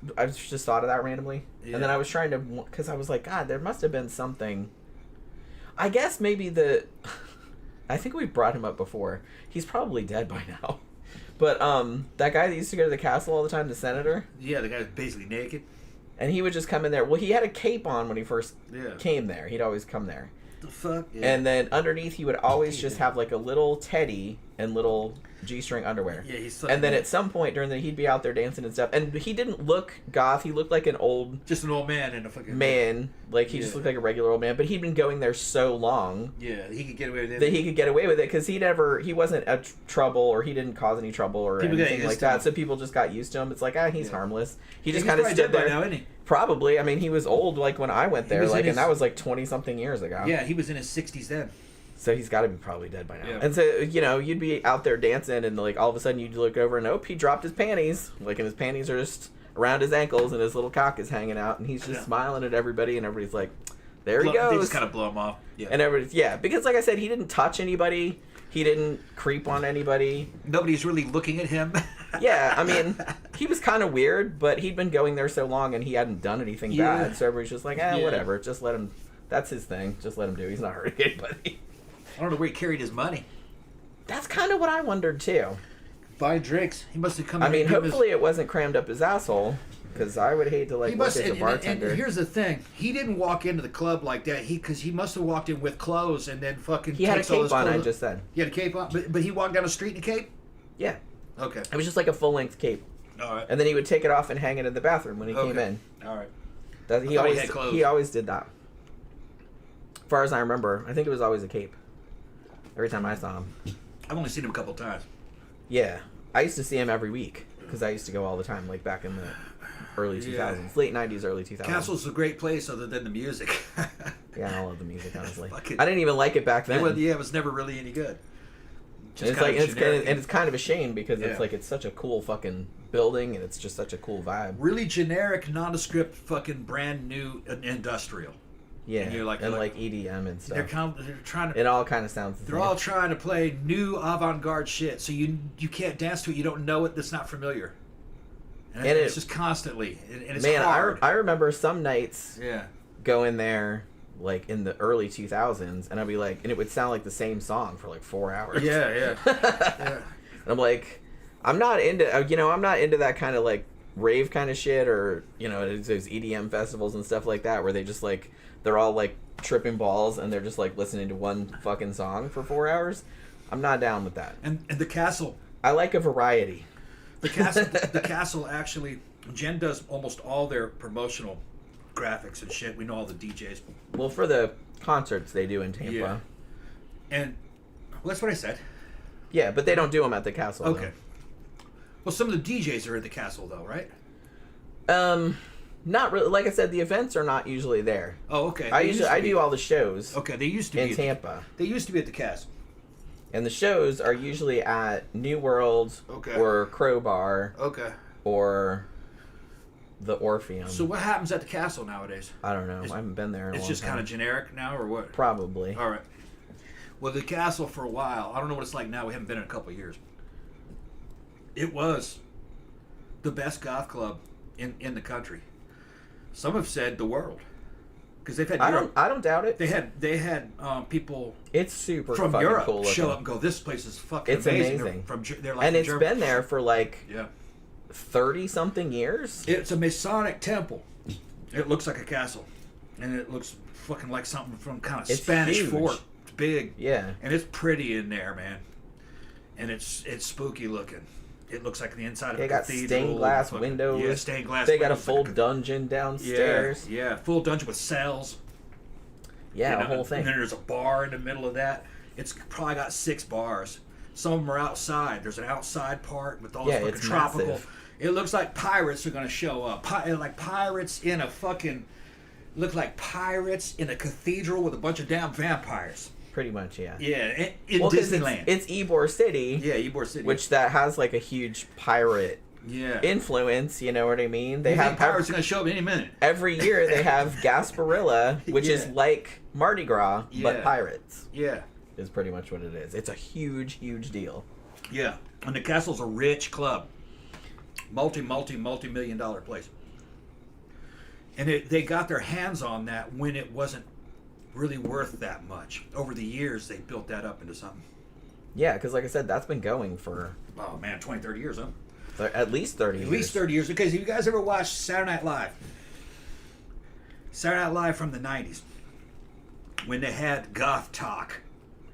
thought of that randomly, and then I was trying to, because I was like, God, there must have been something. I guess maybe I think we brought him up before. He's probably dead by now. But that guy that used to go to the castle all the time, the senator. Yeah, the guy was basically naked. And he would just come in there. Well, he had a cape on when he first came there. He'd always come there. The fuck? Yeah. And then underneath, he would always just have like a little teddy and little G-string underwear. Yeah, he's. And then at some point during he'd be out there dancing and stuff. And he didn't look goth. He looked like an old man in a fucking man. Like he just looked like a regular old man. But he'd been going there so long. Yeah, he could get away with it. That he could get away with it because he wasn't a trouble, or he didn't cause any trouble or anything like that. So people just got used to him. It's like, he's harmless. He just kind of stood there. Now, isn't he? Probably. I mean, he was old like when I went there, and that was like 20-something years ago. Yeah, he was in his 60s then. So he's got to be probably dead by now. Yeah. And so, you'd be out there dancing, and like all of a sudden you'd look over and he dropped his panties. Like, and his panties are just around his ankles, and his little cock is hanging out, and he's just smiling at everybody, and everybody's like, there he goes. They just kind of blow him off. Yeah. And everybody's, because like I said, he didn't touch anybody. He didn't creep on anybody. Nobody's really looking at him. Yeah, I mean, he was kind of weird, but he'd been going there so long and he hadn't done anything bad. So everybody's just like, whatever. Just let him. That's his thing. Just let him do. He's not hurting anybody. I don't know where he carried his money. That's kind of what I wondered too. Buy drinks. He must have come. I mean, hopefully it wasn't crammed up his asshole. Because I would hate to work as a bartender. And here's the thing: he didn't walk into the club like that. Because he must have walked in with clothes and then fucking. He had a cape on. I just said. He had a cape on, but he walked down the street in a cape. Yeah. Okay. It was just like a full length cape. All right. And then he would take it off and hang it in the bathroom when he came in. All right. He always did that. As far as I remember, I think it was always a cape. Every time I saw him. I've only seen him a couple times. Yeah, I used to see him every week because I used to go all the time, like back in the early 2000s, late 90s, early 2000s. Castle's a great place other than the music. Yeah, I love the music, honestly. I didn't even like it back then. It was never really any good. And it's kind of a shame because it's like it's such a cool fucking building and it's just such a cool vibe. Really generic, nondescript, fucking brand new industrial. Yeah, and like EDM and stuff. They're trying to. It all kind of sounds. They're all trying to play new avant-garde shit, so you can't dance to it. You don't know it. That's not familiar. And it's just constantly. And it's hard. I remember some nights. Yeah. Going there like in the early 2000s, and I'd be like, and it would sound like the same song for like 4 hours. Yeah. And I'm like, I'm not into that kind of like rave kind of shit, or those EDM festivals and stuff like that where they just like. They're all like tripping balls and they're just like listening to one fucking song for 4 hours. I'm not down with that. And the castle. I like a variety. The castle actually, Jen does almost all their promotional graphics and shit. We know all the DJs. Well, for the concerts they do in Tampa. Yeah. And that's what I said. Yeah, but they don't do them at the castle. Okay. Though. Well, some of the DJs are at the castle though, right? Not really. Like I said, the events are not usually there. Oh, okay. I do all the shows. Okay, they used to be in Tampa. They used to be at the castle. And the shows are usually at New World, or Crowbar, or the Orpheum. So what happens at the castle nowadays? I don't know. I haven't been there in a long time. It's just kind of generic now, or what? Probably. All right. Well, the castle for a while. I don't know what it's like now. We haven't been in a couple of years. It was the best goth club in the country. Some have said the world, because they've had. I don't doubt it. They had people. It's super from fucking Europe cool show up and go. This place is fucking amazing. They're like, and it's been there for like 30-something years. It's a Masonic temple. It looks like a castle, and it looks fucking like something from kind of Spanish fort. It's big. Yeah. And it's pretty in there, man. And it's spooky looking. It looks like the inside of a cathedral. They got stained glass windows. Yeah, stained glass windows. They got a full dungeon downstairs. Yeah, full dungeon with cells. Yeah, the whole thing. And then there's a bar in the middle of that. It's probably got 6 bars. Some of them are outside. There's an outside part with all this fucking tropical. Massive. It looks like pirates are going to show up. Like pirates in a fucking... Look like pirates in a cathedral with a bunch of damn vampires. Pretty much, yeah. Yeah, in Disneyland. It's Ybor City. Yeah, Ybor City. Which that has like a huge pirate influence, you know what I mean? They have pirates are going to show up any minute. Every year they have Gasparilla, which is like Mardi Gras, but pirates. Yeah. Is pretty much what it is. It's a huge, huge deal. Yeah. And the castle's a rich club. Multi-million-dollar place. And they got their hands on that when it wasn't really worth that much. Over the years, they built that up into something. Yeah, because like I said, that's been going for... Oh, man, 20, 30 years, huh? At least 30 years. At least 30 years. Because have you guys ever watched Saturday Night Live? Saturday Night Live from the 90s. When they had Goth Talk.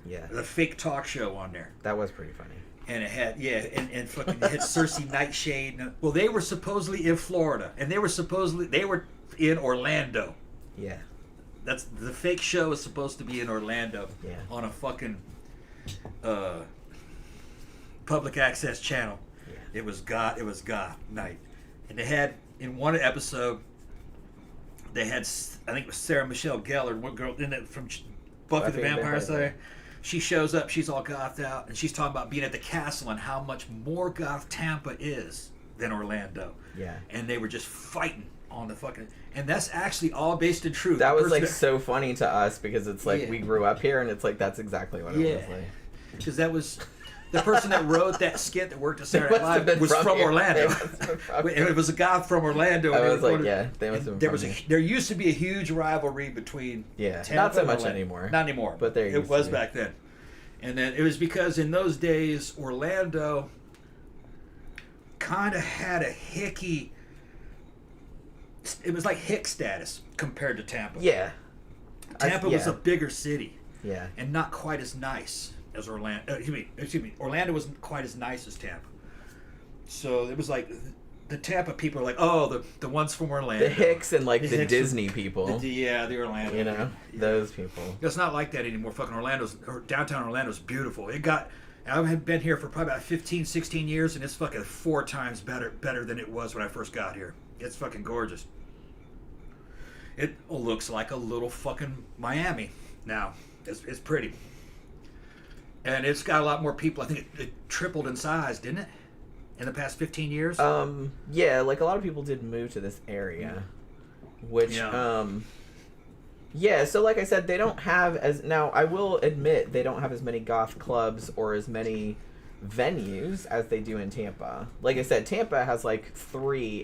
Yeah. The fake talk show on there. That was pretty funny. And it had, and fucking it had Cersei Nightshade. Well, they were supposedly in Florida. And they were in Orlando. Yeah. That's the fake show is supposed to be in Orlando on a fucking public access channel. Yeah. It was goth night, and they had in one episode they had I think it was Sarah Michelle Gellar, one girl in it from Buffy the Vampire Slayer. She shows up, she's all gothed out, and she's talking about being at the castle and how much more goth Tampa is than Orlando. Yeah, and they were just fighting on the fucking, and that's actually all based in truth. That was like so funny to us because it's like we grew up here and it's like that's exactly what it was like. Because that was the person that wrote that skit that worked at Saturday Night Live was from Orlando. And it was a guy from Orlando. I was like, they must have been there used to be a huge rivalry between Tampa not so much anymore. Not anymore. But it was back then. And then it was because in those days Orlando kind of had a hicky. It was like hick status compared to Tampa. Yeah. Tampa was a bigger city. Yeah. And not quite as nice as Orlando. Excuse me. Orlando wasn't quite as nice as Tampa. So it was like the Tampa people are like, oh, the ones from Orlando. The hicks and like the Disney people. The Orlando. You know, those people. It's not like that anymore. Fucking downtown Orlando's beautiful. I've been here for probably about 15, 16 years, and it's fucking 4 times better than it was when I first got here. It's fucking gorgeous. It looks like a little fucking Miami now. It's pretty. And it's got a lot more people. I think it tripled in size, didn't it? In the past 15 years? Yeah, like a lot of people did move to this area. Which, yeah, so like I said, they don't have as... Now, I will admit, they don't have as many goth clubs or as many venues as they do in Tampa. Like I said, Tampa has like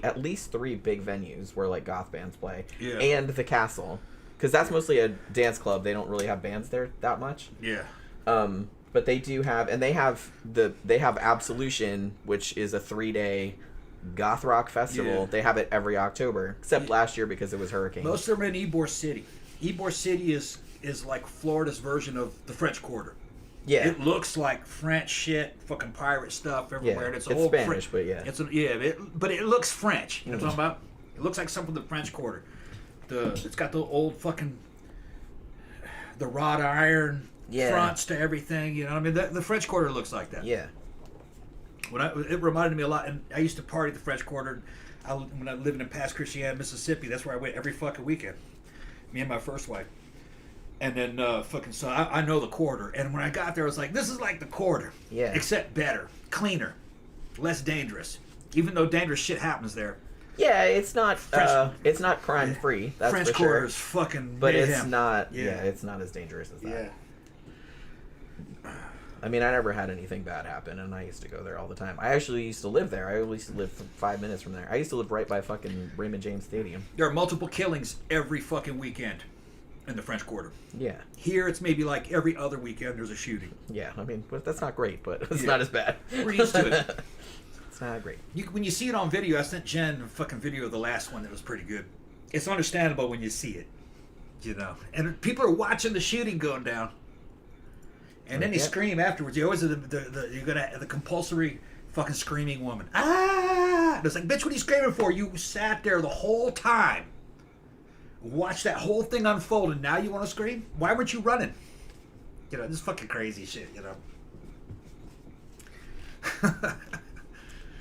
at least three big venues where like goth bands play. Yeah. And the Castle. Because that's mostly a dance club. They don't really have bands there that much. Yeah. But they do have, and they have Absolution, which is a 3-day goth rock festival. Yeah. They have it every October, except last year because it was hurricane. Most of them are in Ybor City. Ybor City is like Florida's version of the French Quarter. Yeah. It looks like French shit, fucking pirate stuff everywhere. Yeah. It's Spanish, but yeah. But it looks French. You know what I'm talking about? It looks like something from the French Quarter. It's got the old fucking the wrought iron fronts to everything. You know what I mean? The French Quarter looks like that. Yeah. It reminded me a lot, and I used to party at the French Quarter. When I lived in Pass Christian, Mississippi, that's where I went every fucking weekend. Me and my first wife. And then so I know the Quarter. And when I got there, I was like, this is like the Quarter. Yeah. Except better, cleaner, less dangerous. Even though dangerous shit happens there. Yeah, it's not crime free. That's French for Quarter sure. is fucking But mayhem. it's not. Yeah, it's not as dangerous as that. Yeah. I mean, I never had anything bad happen, and I used to go there all the time. I actually used to live there. I used to live 5 minutes from there. I used to live right by fucking Raymond James Stadium. There are multiple killings every fucking weekend in the French Quarter. Yeah. Here, it's maybe like every other weekend there's a shooting. Yeah, I mean, but that's not great, but it's not as bad. We're used to it. It's not great. When you see it on video, I sent Jen a fucking video of the last one that was pretty good. It's understandable when you see it, you know. And people are watching the shooting going down. And then they scream afterwards. You always have the compulsory fucking screaming woman. Ah! And it's like, bitch, what are you screaming for? You sat there the whole time, watched that whole thing unfold, and now you want to scream? Why weren't you running? You know, this fucking crazy shit, you know.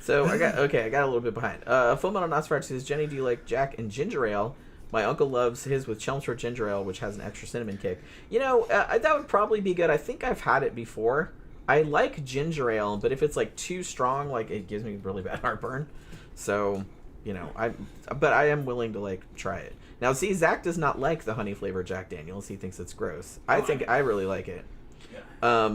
So I got a little bit behind. Full Metal Nosferatu says, Jenny, do you like Jack and ginger ale? My uncle loves his with Chelmsford ginger ale, which has an extra cinnamon kick. You know, that would probably be good. I think I've had it before. I like ginger ale, but if it's like too strong, like it gives me really bad heartburn. So, you know, I am willing to like try it. Now, see, Zach does not like the honey flavored Jack Daniels. He thinks it's gross. I really like it. Yeah.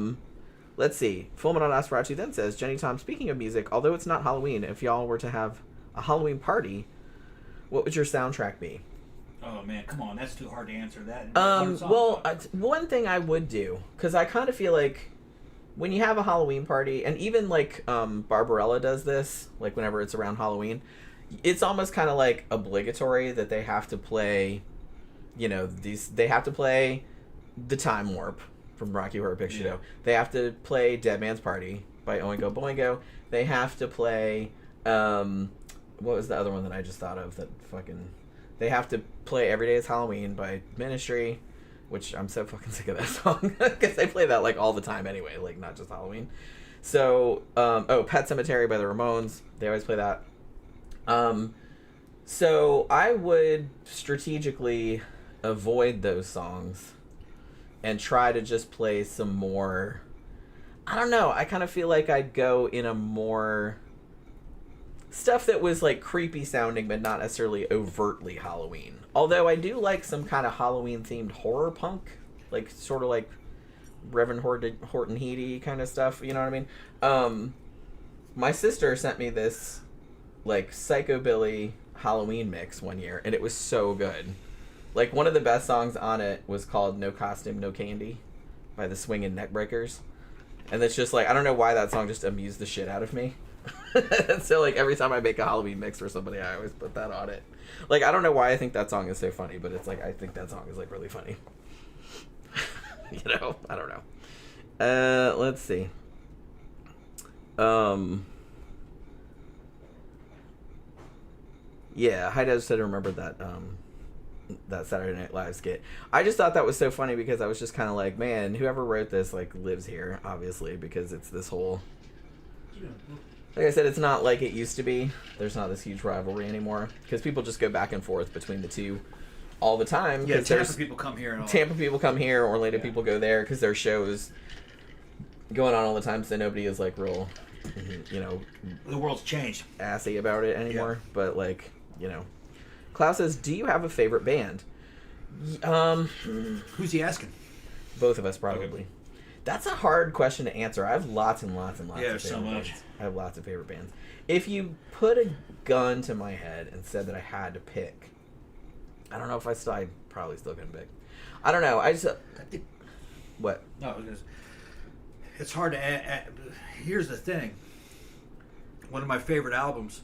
Let's see. Full Metal Nosferatu then says, Jenny Tom, speaking of music, although it's not Halloween, if y'all were to have a Halloween party, what would your soundtrack be? Oh man, come on, that's too hard to answer that. One thing I would do, because I kind of feel like when you have a Halloween party, and even like Barbarella does this, like whenever it's around Halloween, it's almost kind of like obligatory that they have to play, you know, they have to play The Time Warp from Rocky Horror Picture Show. They have to play Dead Man's Party by Oingo Boingo. They have to play, what was the other one that I just thought of that fucking... They have to play Every Day is Halloween by Ministry, which I'm so fucking sick of that song because they play that like all the time anyway, like not just Halloween. So, Pet Cemetery by the Ramones. They always play that. So I would strategically avoid those songs and try to just play some more. I don't know. I kind of feel like I'd go in a more stuff that was like creepy sounding but not necessarily overtly Halloween. Although I do like some kind of Halloween themed horror punk, like sort of like Reverend Horton Heady kind of stuff, you know what I mean? My sister sent me this like Psychobilly Halloween mix one year, and it was so good. Like one of the best songs on it was called No Costume, No Candy by the Swingin' Neckbreakers. And it's just like, I don't know why that song just amused the shit out of me. So like every time I make a Halloween mix for somebody, I always put that on it. Like I don't know why I think that song is so funny, but it's like I think that song is like really funny. You know, I don't know. Let's see. Yeah, Hideout said I remembered that Saturday Night Live skit. I just thought that was so funny because I was just kind of like, man, whoever wrote this like lives here, obviously, because it's this whole. Like I said, it's not like it used to be. There's not this huge rivalry anymore because people just go back and forth between the two all the time. Yeah, Tampa people come here. Tampa people come here, Orlando people go there because their shows going on all the time, so nobody is like real, you know, the world's changed, assy about it anymore. Yeah. But like, you know, Klaus says, "Do you have a favorite band?" Who's he asking? Both of us probably. Okay. That's a hard question to answer. I have lots and lots and lots of favorite so much. bands. I have lots of favorite bands. If you put a gun to my head and said that I had to pick, I don't know if I'd probably still gonna pick. I don't know. I think. What? No, it's hard to. Here's the thing. One of my favorite albums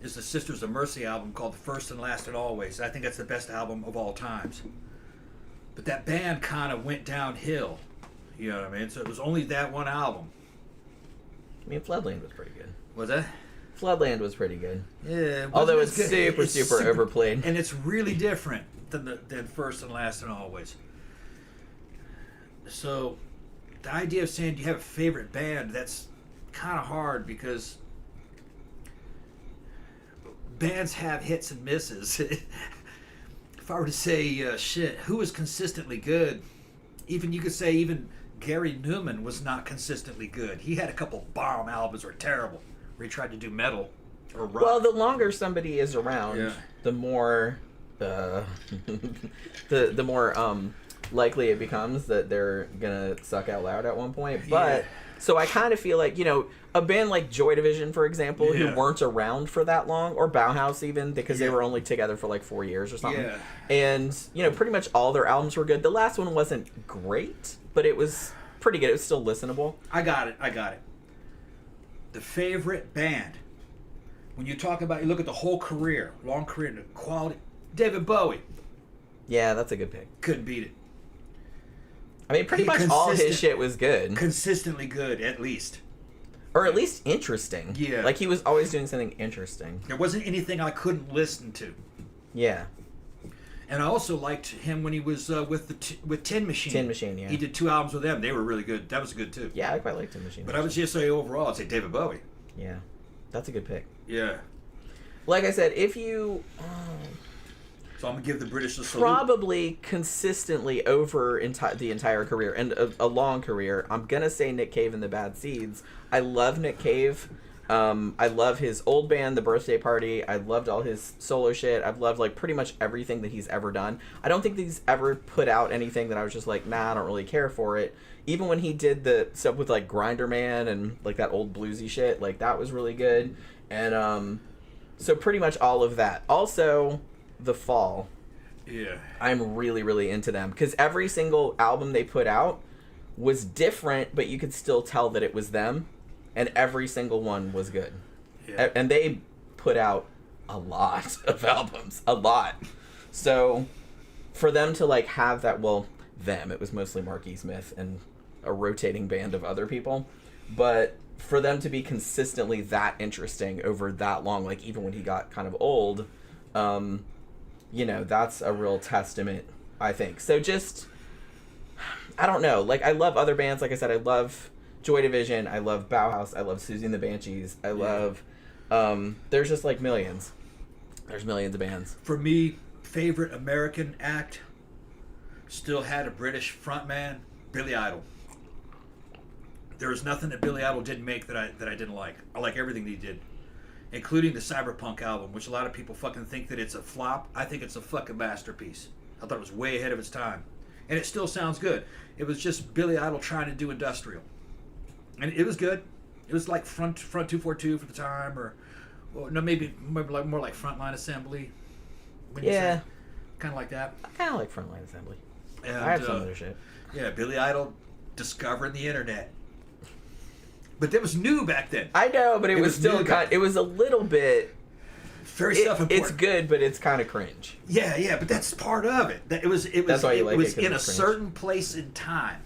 is the Sisters of Mercy album called The First and Last and Always. I think that's the best album of all times. But that band kind of went downhill. You know what I mean? So it was only that one album. I mean, Floodland was pretty good. Was that? Floodland was pretty good. Yeah. Although it's super overplayed. And it's really different than First and Last and Always. So the idea of saying, do you have a favorite band, that's kind of hard because bands have hits and misses. If I were to say, who was consistently good? You could say even Gary Newman was not consistently good. He had a couple bomb albums that were terrible, where he tried to do metal or rock. Well, the longer somebody is around, the more, the more likely it becomes that they're gonna suck out loud at one point. But so I kind of feel like, you know, a band like Joy Division, for example, who weren't around for that long, or Bauhaus even, because they were only together for like 4 years or something. Yeah. And, you know, pretty much all their albums were good. The last one wasn't great, but it was pretty good. It was still listenable. I got it. The favorite band, when you talk about, you look at the whole career, long career, the quality, David Bowie. Yeah, that's a good pick. Couldn't beat it. I mean, pretty much all his shit was good. Consistently good, at least. Or at least interesting. Yeah. Like, he was always doing something interesting. There wasn't anything I couldn't listen to. Yeah. And I also liked him when he was with Tin Machine. Tin Machine, yeah. He did 2 albums with them. They were really good. That was good, too. Yeah, I quite liked Tin Machine. But I would just say overall, I'd say David Bowie. Yeah. That's a good pick. Yeah. Like I said, if you... So I'm going to give the British a salute. Probably consistently over the entire career, and a long career, I'm going to say Nick Cave and the Bad Seeds. I love Nick Cave. I love his old band, The Birthday Party. I loved all his solo shit. I've loved like pretty much everything that he's ever done. I don't think that he's ever put out anything that I was just like, nah, I don't really care for it. Even when he did the stuff with like Grinder Man and like that old bluesy shit, like that was really good. And so pretty much all of that. Also, The Fall. Yeah. I'm really, really into them because every single album they put out was different, but you could still tell that it was them. And every single one was good. Yeah. And they put out a lot of albums. A lot. So for them to like have that, well, it was mostly Mark E. Smith and a rotating band of other people. But for them to be consistently that interesting over that long, like even when he got kind of old, you know, that's a real testament, I think. So just, I don't know. Like, I love other bands. Like I said, I love Joy Division. I love Bauhaus. I love Susie and the Banshees. I love, there's just like millions. There's millions of bands. For me, favorite American act still had a British frontman, Billy Idol. There was nothing that Billy Idol didn't make that I didn't like. I like everything that he did, including the Cyberpunk album, which a lot of people fucking think that it's a flop. I think it's a fucking masterpiece. I thought it was way ahead of its time. And it still sounds good. It was just Billy Idol trying to do industrial. And it was good. It was like Front 242 for the time, or well, no, maybe like more like Frontline Assembly. Yeah. Kind of like that. I kind of like Frontline Assembly. And, I have some of their shit. Yeah, Billy Idol discovering the internet. But that was new back then. I know, but it was still it was a little bit very self-important. It's good, but it's kind of cringe. Yeah, but that's part of it. It was that's why you like it, in a cringe. certain place in time.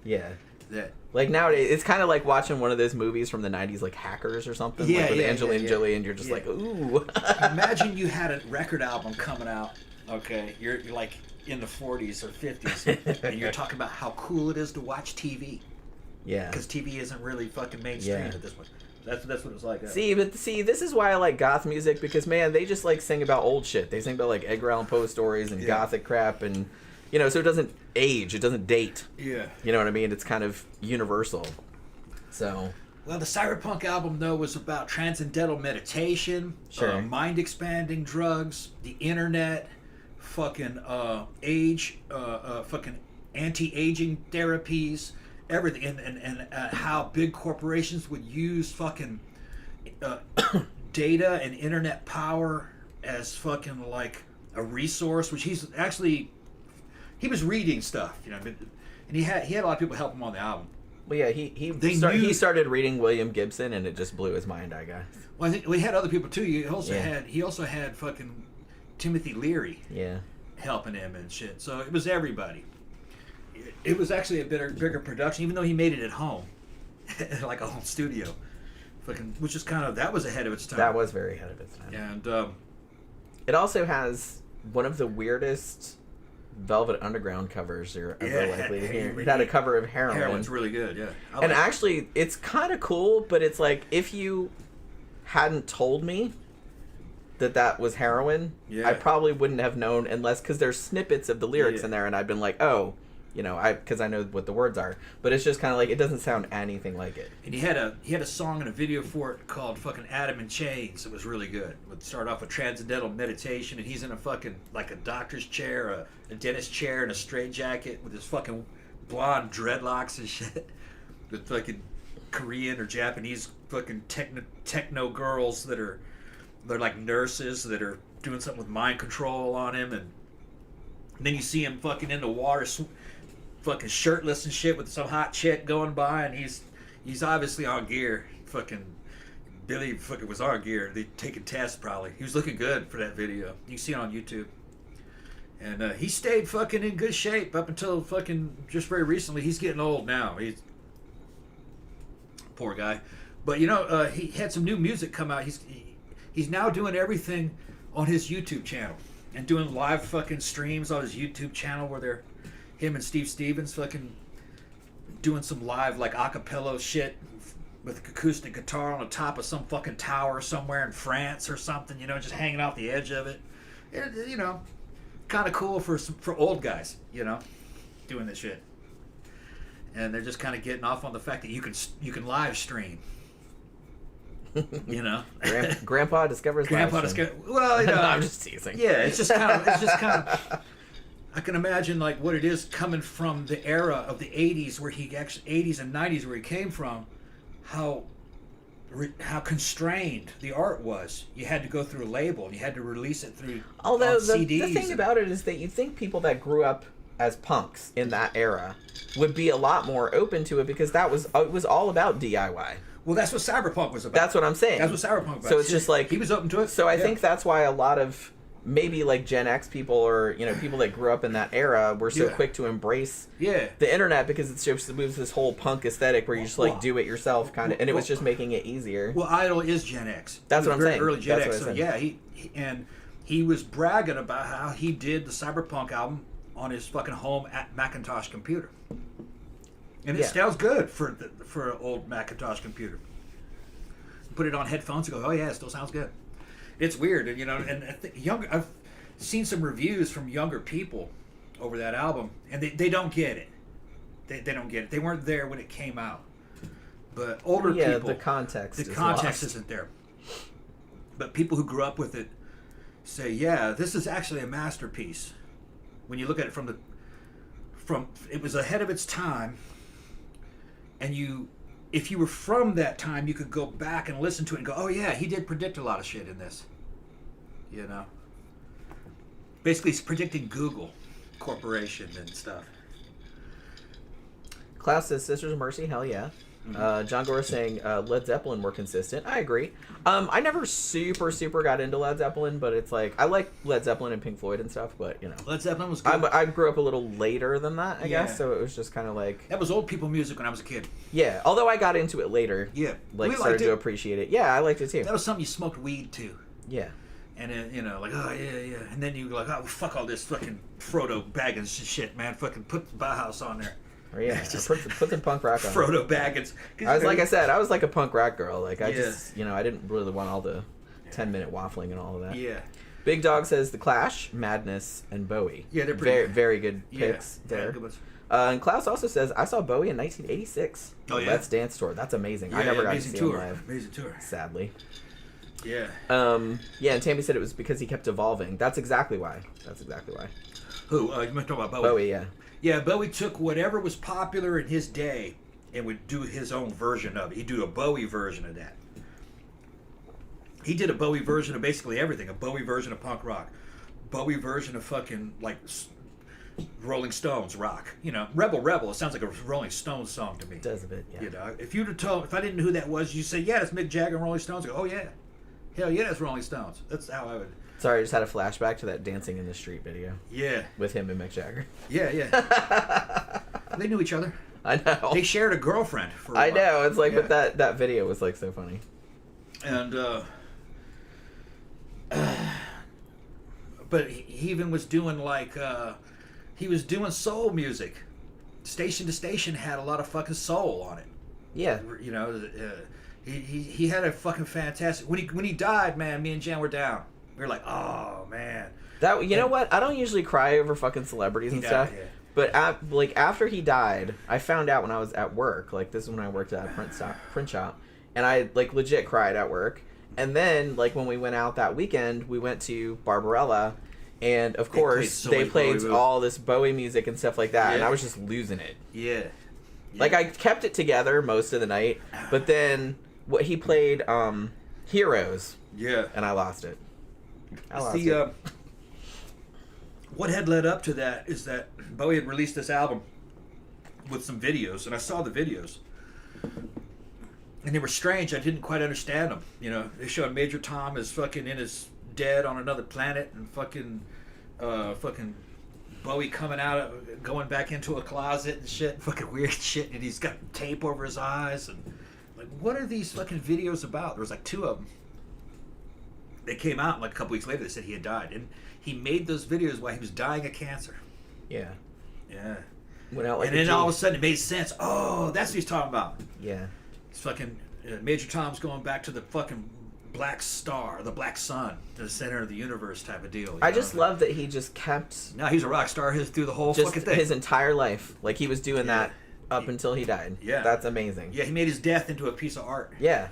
Yeah. That like nowadays, it's kind of like watching one of those movies from the 90s, like Hackers or something, like with Angelina Jolie, and you're just like, ooh. Imagine you had a record album coming out, okay, you're like in the 40s or 50s, and you're talking about how cool it is to watch TV. Yeah. Because TV isn't really fucking mainstream at this point. That's what it's like. See, this is why I like goth music, because, man, they just, like, sing about old shit. They sing about, like, Edgar Allan Poe stories and gothic crap, and, You know, so it doesn't age. It doesn't date. Yeah. You know what I mean? It's kind of universal. So... Well, the Cyberpunk album, though, was about transcendental meditation, Sure. mind-expanding drugs, the internet, fucking fucking anti-aging therapies, everything, and how big corporations would use fucking data and internet power as fucking like a resource, which he was reading stuff, you know, and he had a lot of people help him on the album. Well, yeah, he started reading William Gibson, and it just blew his mind, I guess. Well, I think we had other people too. He also had fucking Timothy Leary. Yeah. Helping him and shit. So it was everybody. It was actually a bigger production, even though he made it at home, like a home studio. Fucking, which is that was ahead of its time. That was very ahead of its time. And it also has one of the weirdest Velvet Underground covers you're ever likely to hear. It had a cover of Heroin. Heroin's really good, yeah. And actually, it's kind of cool, but it's like, if you hadn't told me that was Heroin, I probably wouldn't have known unless, because there's snippets of the lyrics in there, and I've been like, oh, you know, because I know what the words are. But it's just kind of like, it doesn't sound anything like it. And he had a song and a video for it called fucking Adam in Chains. It was really good. It would start off with transcendental meditation, and he's in a fucking, like a doctor's chair, a dentist chair, and a straitjacket with his fucking blonde dreadlocks and shit. With fucking Korean or Japanese fucking techno girls they're like nurses that are doing something with mind control on him, and then you see him fucking in the water, fucking shirtless and shit with some hot chick going by, and he's obviously on gear. Fucking Billy fucking was on gear. They taking tests probably. He was looking good for that video. You can see it on YouTube. And he stayed fucking in good shape up until fucking just very recently. He's getting old now. He's poor guy. But you know, he had some new music come out. He's now doing everything on his YouTube channel and doing live fucking streams on his YouTube channel where they're him and Steve Stevens fucking doing some live like acapella shit with acoustic guitar on the top of some fucking tower somewhere in France or something, you know, just hanging off the edge of it. You know, kind of cool for old guys, you know, doing this shit. And they're just kind of getting off on the fact that you can live stream. You know, Grandpa discovers. Well, you know, no, I'm just teasing. Yeah, it's just kind of. I can imagine like what it is coming from the era of the '80s, where he actually '80s and '90s, where he came from, how constrained the art was. You had to go through a label, and you had to release it through. Although the CDs thing about it is that you think people that grew up as punks in that era would be a lot more open to it, because it was all about DIY. Well, that's what Cyberpunk was about. That's what I'm saying. That's what Cyberpunk was about. So it's just like... He was open to it. So I think that's why a lot of maybe like Gen X people, or, you know, people that grew up in that era were so quick to embrace the internet, because it's just moves this whole punk aesthetic where you just like do it yourself kind of, and it was just making it easier. Well, Idol is Gen X. That's what I'm saying. Early Gen X. So yeah, he was bragging about how he did the Cyberpunk album on his fucking home Macintosh computer. And it sounds good for an old Macintosh computer. Put it on headphones and go, oh yeah, it still sounds good. It's weird, and you know, and I think I've seen some reviews from younger people over that album, and they don't get it. They don't get it. They weren't there when it came out. But older people, the context isn't there. But people who grew up with it say, yeah, this is actually a masterpiece. When you look at it from it was ahead of its time, and if you were from that time, you could go back and listen to it and go, oh yeah, he did predict a lot of shit in this. You know? Basically, he's predicting Google Corporation and stuff. Klaus says, Sisters of Mercy, hell yeah. John Gore is saying Led Zeppelin were consistent. I agree. I never super got into Led Zeppelin, but it's like, I like Led Zeppelin and Pink Floyd and stuff, but you know. Led Zeppelin was good. I grew up a little later than that, I guess, so it was just kind of like... That was old people music when I was a kid. Yeah, although I got into it later. Yeah. Like, started to appreciate it. Yeah, I liked it too. That was something you smoked weed to. Yeah. And then, you know, like, oh, yeah. And then you go like, oh, fuck all this fucking Frodo Baggins shit, man. Fucking put the Bauhaus on there. Oh, yeah, just put the punk rock on. Frodo Baggins. Like I said, I was like a punk rock girl. Like, I just, you know, I didn't really want all the 10-minute waffling and all of that. Yeah. Big Dog says The Clash, Madness, and Bowie. Yeah, they're pretty very, very good picks there. Yeah, good ones. And Klaus also says, I saw Bowie in 1986. Oh, yeah? Let's Dance Tour. That's amazing. Yeah, I never got to see him tour. live. Amazing tour. Sadly. Yeah. Yeah, and Tammy said it was because he kept evolving. That's exactly why. Who? You might talk about Bowie. Bowie, yeah. Yeah, Bowie took whatever was popular in his day and would do his own version of it. He'd do a Bowie version of that. He did a Bowie version of basically everything. A Bowie version of punk rock. Bowie version of fucking, like, Rolling Stones rock. You know, Rebel Rebel. It sounds like a Rolling Stones song to me. It does a bit, yeah. You know, if you'd have told, if I didn't know who that was, you'd say, yeah, that's Mick Jagger and Rolling Stones. I go, oh, yeah. Hell yeah, that's Rolling Stones. That's how I would. Sorry, I just had a flashback to that Dancing in the Street video. Yeah. With him and Mick Jagger. Yeah. They knew each other. I know. They shared a girlfriend for a while. I know. It's like, but that video was like so funny. And, but he even was doing like, he was doing soul music. Station to Station had a lot of fucking soul on it. Yeah. You know, he had a fucking fantastic. When he died, man, me and Jen were down. We were like, oh man. That know what? I don't usually cry over fucking celebrities and stuff. Yeah. But after he died, I found out when I was at work. Like, this is when I worked at a print shop, and I like legit cried at work. And then like when we went out that weekend, we went to Barbarella, and of course they played all this Bowie music and stuff like that, and I was just losing it. Yeah. Like, I kept it together most of the night, but then what he played, Heroes. Yeah. And I lost it. What had led up to that is that Bowie had released this album with some videos, and I saw the videos, and they were strange. I didn't quite understand them. You know, they showed Major Tom as fucking in his dead on another planet, and fucking Bowie coming out, going back into a closet and shit, fucking weird shit, and he's got tape over his eyes, and like, what are these fucking videos about? There was like 2 of them. They came out, and like a couple weeks later they said he had died, and he made those videos while he was dying of cancer. Yeah. Yeah. Went out like and then all of a sudden it made sense. Oh, that's what he's talking about. Yeah. It's fucking Major Tom's going back to the fucking black star, the black sun, to the center of the universe type of deal. I just love that he just kept. No, he's a rock star through the whole fucking thing. His entire life, like he was doing that up until he died. Yeah, that's amazing. Yeah, he made his death into a piece of art. Yeah.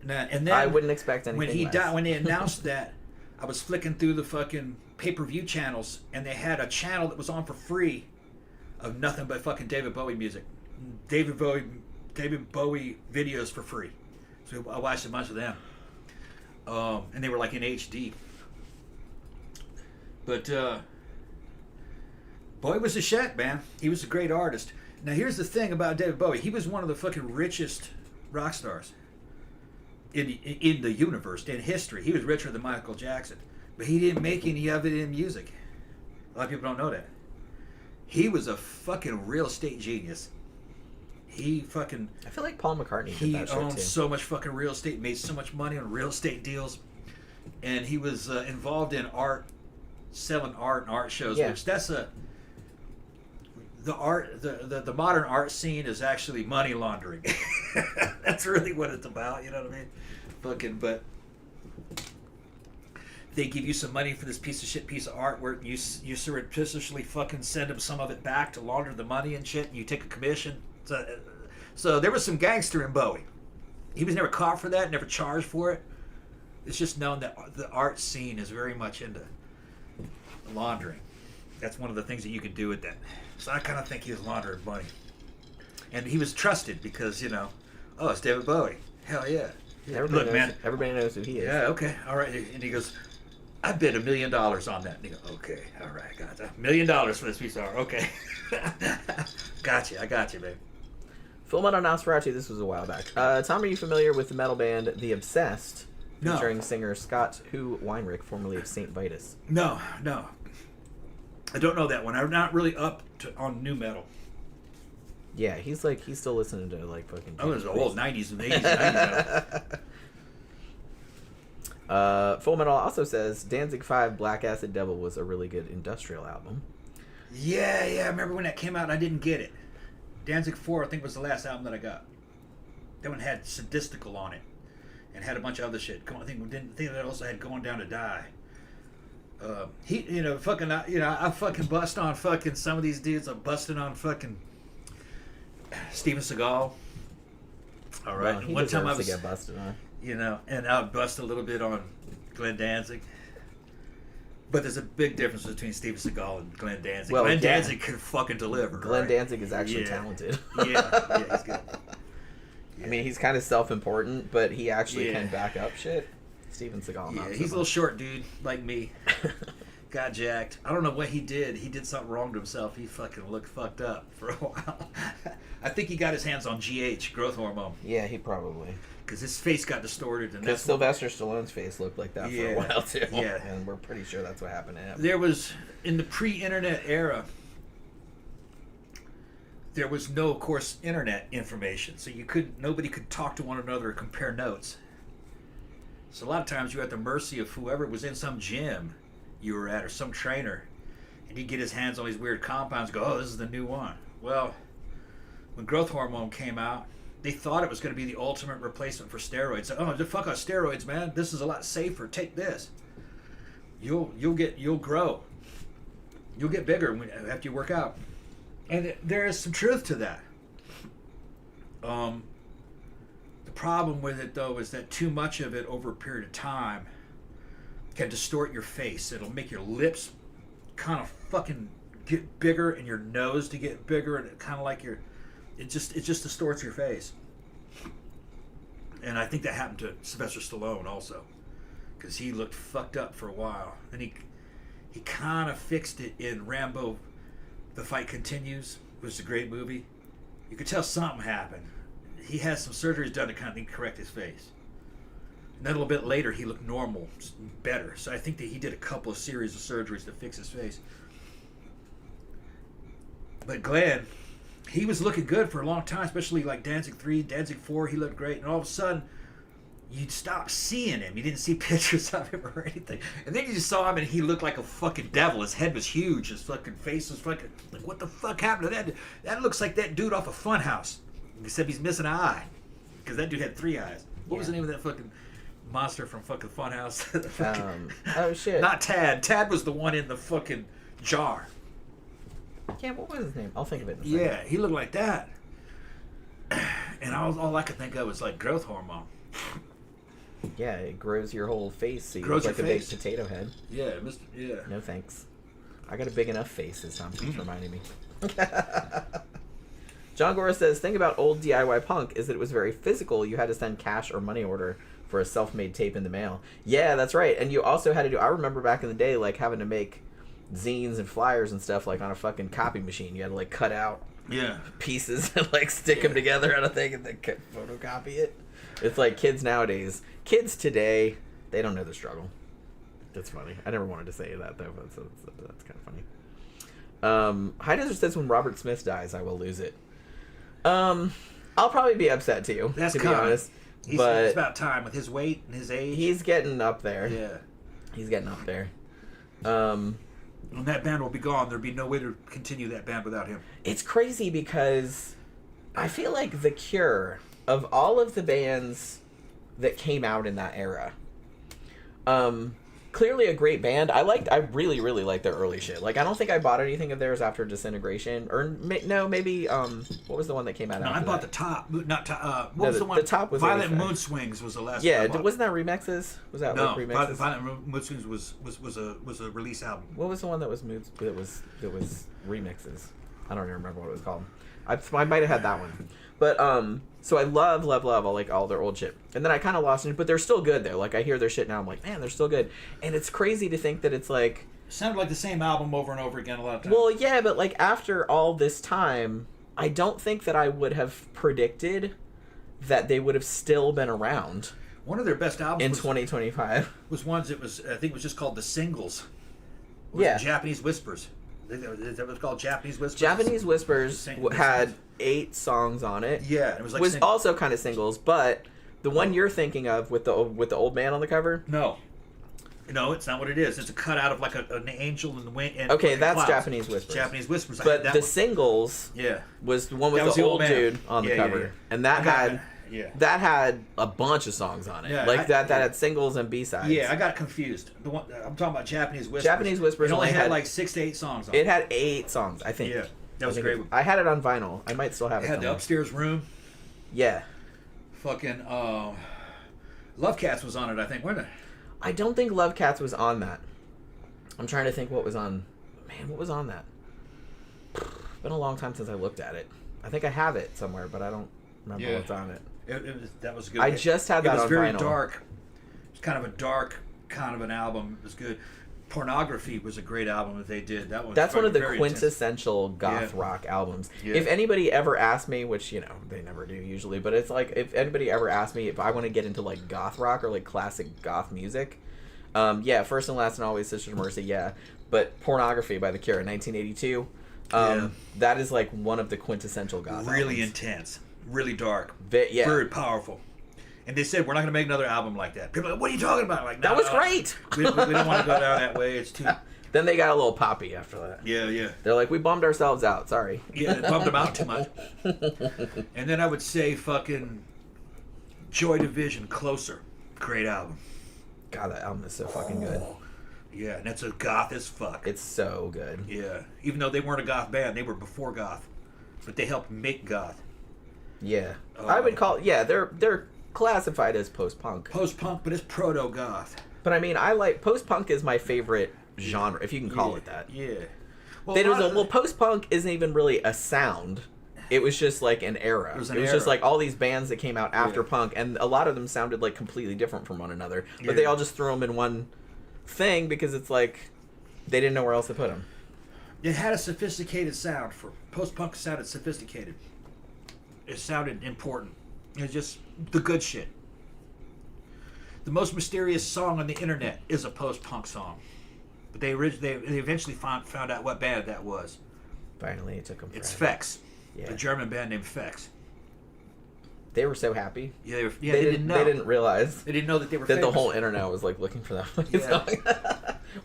And then I wouldn't expect anything when he less. died, when they announced that, I was flicking through the fucking pay-per-view channels, and they had a channel that was on for free of nothing but fucking David Bowie music, David Bowie videos for free. So I watched a bunch of them, and they were like in HD. But Bowie was a shit, man. He was a great artist. Now here's the thing about David Bowie: he was one of the fucking richest rock stars in the universe, in history. He was richer than Michael Jackson, but he didn't make any of it in music. A lot of people don't know that. He was a fucking real estate genius. He fucking... I feel like Paul McCartney did that shit too. He owned so much fucking real estate, made so much money on real estate deals, and he was involved in art, selling art and art shows, which that's a... The modern art scene is actually money laundering. That's really what it's about, you know what I mean? Fucking, but they give you some money for this piece of shit piece of artwork, and you surreptitiously fucking send them some of it back to launder the money and shit, and you take a commission. So there was some gangster in Bowie. He was never caught for that, never charged for it. It's just known that the art scene is very much into laundering. That's one of the things that you can do with that. So I kind of think he was laundering money. And he was trusted because, you know, oh, it's David Bowie. Hell yeah. Everybody knows who he is. Yeah, okay, all right. And he goes, I bid $1 million on that. And he goes, okay, all right, got $1 million for this piece of art. Okay. I got you, babe. Full Metal Nosferatu, this was a while back. Tom, are you familiar with the metal band The Obsessed? No. Featuring singer Scott Hu Weinrich, formerly of St. Vitus. No. I don't know that one. I'm not really up on new metal. Yeah, he's still listening to like fucking... Oh, it was the old 90s and 80s and 90s metal. Full Metal also says Danzig 5 Black Acid Devil was a really good industrial album. Yeah, I remember when that came out and I didn't get it. Danzig 4, I think, was the last album that I got. That one had Sadistical on it and had a bunch of other shit. I think it also had Going Down to Die. I fucking bust on fucking some of these dudes. I'm busting on fucking Steven Seagal. All right. Well, he one time I was to get busted on. And I bust a little bit on Glenn Danzig. But there's a big difference between Steven Seagal and Glenn Danzig. Well, Glenn Danzig can fucking deliver. Glenn Danzig is actually talented. Yeah, he's good. I mean, he's kind of self-important, but he actually can back up shit. Steven Seagal. Yeah, he's a little short dude like me. Got jacked. I don't know what he did. He did something wrong to himself. He fucking looked fucked up for a while. I think he got his hands on GH, growth hormone. Yeah, he probably. Because his face got distorted. Because Sylvester Stallone's face looked like that for a while, too. Yeah. And we're pretty sure that's what happened to him. There was, in the pre-internet era, there was no, of course, internet information. So nobody could talk to one another or compare notes. So a lot of times you were at the mercy of whoever was in some gym you were at or some trainer. And he'd get his hands on these weird compounds and go, oh, this is the new one. Well, when growth hormone came out, they thought it was going to be the ultimate replacement for steroids. Oh, fuck off steroids, man. This is a lot safer. Take this. You'll grow. You'll get bigger after you work out. And there is some truth to that. The problem with it, though, is that too much of it over a period of time can distort your face. It'll make your lips kind of fucking get bigger and your nose to get bigger, and it kind of like it just distorts your face. And I think that happened to Sylvester Stallone also, because he looked fucked up for a while. And he kind of fixed it in Rambo: The Fight Continues, which is a great movie. You could tell something happened. He had some surgeries done to kind of correct his face. And then a little bit later, he looked normal, better. So I think that he did a couple of series of surgeries to fix his face. But Glenn, he was looking good for a long time, especially like Danzig 3, Danzig 4, he looked great. And all of a sudden, you'd stop seeing him. You didn't see pictures of him or anything. And then you just saw him and he looked like a fucking devil. His head was huge. His fucking face was fucking... Like, what the fuck happened to that? That looks like that dude off of Funhouse. Except he's missing an eye. Because that dude had 3 eyes. What was the name of that fucking monster from fucking Funhouse? Oh, shit. Not Tad. Tad was the one in the fucking jar. Yeah, what was his name? I'll think of it in a second. Yeah, he looked like that. And all I could think of was like growth hormone. Yeah, it grows your whole face so you Grows look like your a big face. potato head. Yeah, yeah. No thanks. I got a big enough face, as Tom keeps reminding me. John Gora says, thing about old DIY punk is that it was very physical. You had to send cash or money order for a self-made tape in the mail. Yeah, that's right. And you also had to do... I remember back in the day, like, having to make zines and flyers and stuff, like, on a fucking copy machine. You had to, like, cut out pieces and, like, stick them together on a thing and then photocopy it. It's like kids nowadays. Kids today, they don't know the struggle. That's funny. I never wanted to say that, though, but that's kind of funny. High Desert says, when Robert Smith dies, I will lose it. I'll probably be upset too. That's to be honest. It's about time with his weight and his age. He's getting up there. Yeah, he's getting up there. When that band will be gone, there'll be no way to continue that band without him. It's crazy because I feel like The Cure, of all of the bands that came out in that era, clearly a great band. I really, really liked their early shit. Like, I don't think I bought anything of theirs after Disintegration. Or, no, maybe, what was the one that came out after I bought that? the top. What was the one? The top was Violent 85. Mood Swings was the last Yeah, one I bought. wasn't that remixes? Was that like remixes? Violent Mood Swings was a release album. What was the one that was remixes? I don't even remember what it was called. I might have had that one. But, so I love all their old shit. And then I kind of lost it, but they're still good, though. Like, I hear their shit now, I'm like, man, they're still good. And it's crazy to think that it's like... It sounded like the same album over and over again a lot of times. Well, yeah, but, like, after all this time, I don't think that I would have predicted that they would have still been around. One of their best albums in 2025 was ones that was, I think it was just called The Singles. Japanese Whispers. That was called Japanese Whispers. Japanese Whispers had 8 songs on it. Yeah, it was like was also kind of singles, but the one you're thinking of with the old man on the cover. No, it's not what it is. It's a cutout of like an angel in the wind. Okay, that's clouds. Japanese Whispers. Japanese Whispers. But the singles, was the one with the old dude on the cover, and that had Yeah. That had a bunch of songs on it. Yeah, that had singles and B-sides. Yeah, I got confused. The one I'm talking about, Japanese Whispers. Japanese Whispers it only had like 6 to 8 songs on it. It had 8 songs, I think. Yeah, that was a great one. I had it on vinyl. I might still have it. It had the upstairs room. Yeah. Fucking Love Cats was on it, I think, wasn't it? I don't think Love Cats was on that. I'm trying to think what was on. Man, what was on that? It's been a long time since I looked at it. I think I have it somewhere, but I don't remember what's on it. That was good. I just had that on vinyl. It was very dark. It was kind of a dark kind of an album. It was good. Pornography was a great album that they did. That's one of the quintessential goth rock albums. Yeah. If anybody ever asked me, which they never do usually, but it's like if anybody ever asked me if I want to get into like goth rock or like classic goth music, First and Last and Always, Sisters of Mercy, but Pornography by The Cure in 1982, that is like one of the quintessential goth really albums. Intense, really dark, yeah, very powerful. And they said, we're not going to make another album like that. People are like, what are you talking about? Like, that was great. We don't want to go down that way. It's too... Then they got a little poppy after that. Yeah. They're like, we bummed ourselves out. Sorry. Yeah, they bummed them out too much. And then I would say fucking Joy Division, Closer. Great album. God, that album is so fucking good. Yeah, and that's a goth as fuck. It's so good. Yeah. Even though they weren't a goth band, they were before goth. But they helped make goth. Yeah. I would call... Yeah, they're classified as post-punk. Post-punk, but it's proto-goth. But I mean, I like... Post-punk is my favorite genre, if you can call it that. Yeah. Well, post-punk isn't even really a sound. It was just like an era. It was just like all these bands that came out after punk, and a lot of them sounded like completely different from one another. But they all just threw them in one thing because it's like they didn't know where else to put them. It had a sophisticated sound. For post-punk sounded sophisticated. It sounded important. It was just the good shit. The most mysterious song on the internet is a post-punk song. But they eventually found out what band that was. Finally, it took them forever. It's Fex. Yeah. A German band named Fex. They were so happy. Yeah, they didn't know. They didn't realize. They didn't know that they were that famous. The whole internet was like looking for that fucking song.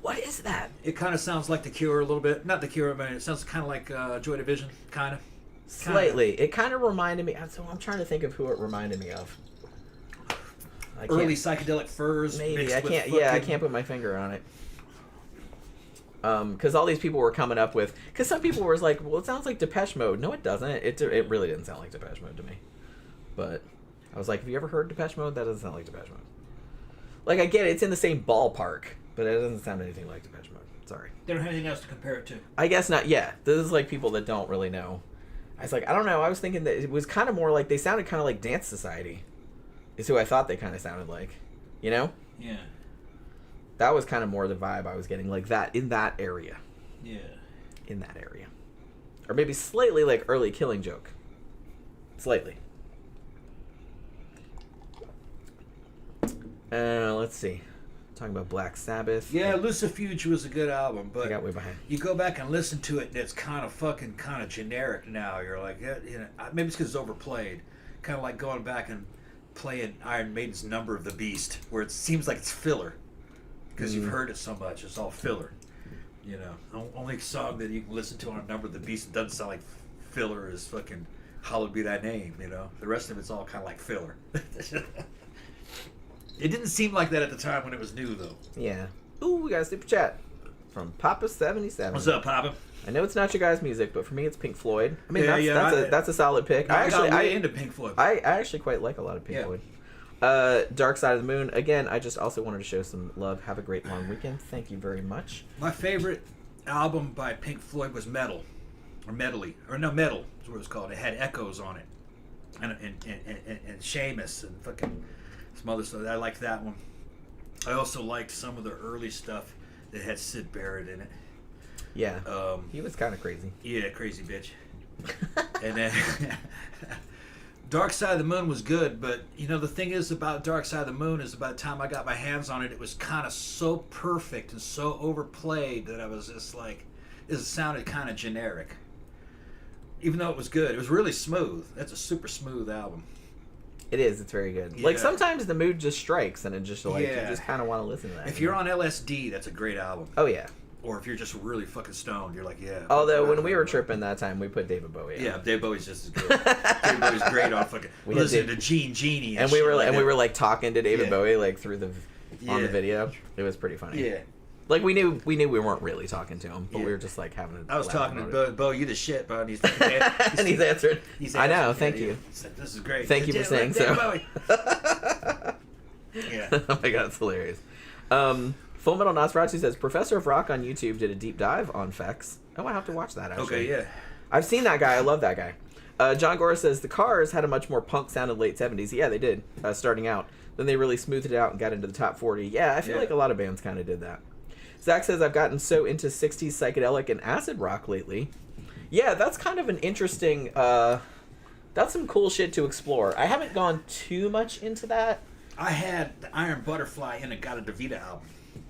What is that? It kind of sounds like The Cure a little bit. Not The Cure, but it sounds kind of like Joy Division, kind of. Slightly. It kind of reminded me. So I'm trying to think of who it reminded me of. Early Psychedelic Furs. Maybe I can't. I can't put my finger on it. Because all these people were coming up with. Because some people were like, "Well, it sounds like Depeche Mode." No, it doesn't. It really didn't sound like Depeche Mode to me. But I was like, "Have you ever heard Depeche Mode? That doesn't sound like Depeche Mode." Like I get it. It's in the same ballpark, but it doesn't sound anything like Depeche Mode. Sorry. They don't have anything else to compare it to. I guess not. Yeah, this is like people that don't really know. I was like, I don't know. I was thinking that it was kind of more like they sounded kind of like Dance Society. Is who I thought they kind of sounded like, you know? Yeah. That was kind of more the vibe I was getting, like that in that area. Yeah. In that area, or maybe slightly like early Killing Joke. Slightly. Let's see. Talking about Black Sabbath. Yeah, Lucifuge was a good album, but I got way behind. You go back and listen to it, and it's kind of generic now. You're like, maybe it's because it's overplayed. Kind of like going back and playing Iron Maiden's Number of the Beast, where it seems like it's filler because you've heard it so much. It's all filler. You know, only song that you can listen to on Number of the Beast that doesn't sound like filler is fucking Hallowed Be Thy Name. You know, the rest of it's all kind of like filler. It didn't seem like that at the time when it was new, though. Yeah. Ooh, we got a super chat from Papa77. What's up, Papa? I know it's not your guys' music, but for me, it's Pink Floyd. I mean, Yeah, that's a solid pick. I got into Pink Floyd. I actually quite like a lot of Pink Floyd. Dark Side of the Moon. Again, I just also wanted to show some love. Have a great long weekend. Thank you very much. My favorite album by Pink Floyd was Metal. Or Medley. Or no, Metal is what it was called. It had echoes on it. And Seamus and fucking some other stuff. I liked that one. I also liked some of the early stuff that had Syd Barrett in it. Yeah. He was kind of crazy. Yeah, crazy bitch. And then Dark Side of the Moon was good, but you know the thing is about Dark Side of the Moon is by the time I got my hands on it, it was kind of so perfect and so overplayed that I was just like, it sounded kind of generic. Even though it was good, it was really smooth. That's a super smooth album. It is. It's very good. Yeah. Like sometimes the mood just strikes, and it just like you just kind of want to listen to that. If you're on LSD, that's a great album. Oh yeah. Or if you're just really fucking stoned, you're like, yeah. Although when we were tripping that time, we put David Bowie. Yeah, David Bowie's just as good. David Bowie's great on fucking listening to Genie and we were like talking to David Bowie like through the on the video. It was pretty funny. Yeah. Like we knew we weren't really talking to him, but we were just like having. I was talking to Bo, you the shit, bro, and he's answered. I know. Thank you. He said, "This is great." Thank you for saying so. Yeah. Oh my god, it's hilarious. Full Metal Nosferatu says Professor of Rock on YouTube did a deep dive on Fex. Oh, I have to watch that. Actually. Okay, yeah. I've seen that guy. I love that guy. John Gora says the Cars had a much more punk sounded late 70s. Yeah, they did. Starting out, then they really smoothed it out and got into the top 40. Yeah, I feel like a lot of bands kind of did that. Zach says, I've gotten so into 60s psychedelic and acid rock lately. Yeah, that's kind of an interesting... that's some cool shit to explore. I haven't gone too much into that. I had the Iron Butterfly and it got a DeVita album.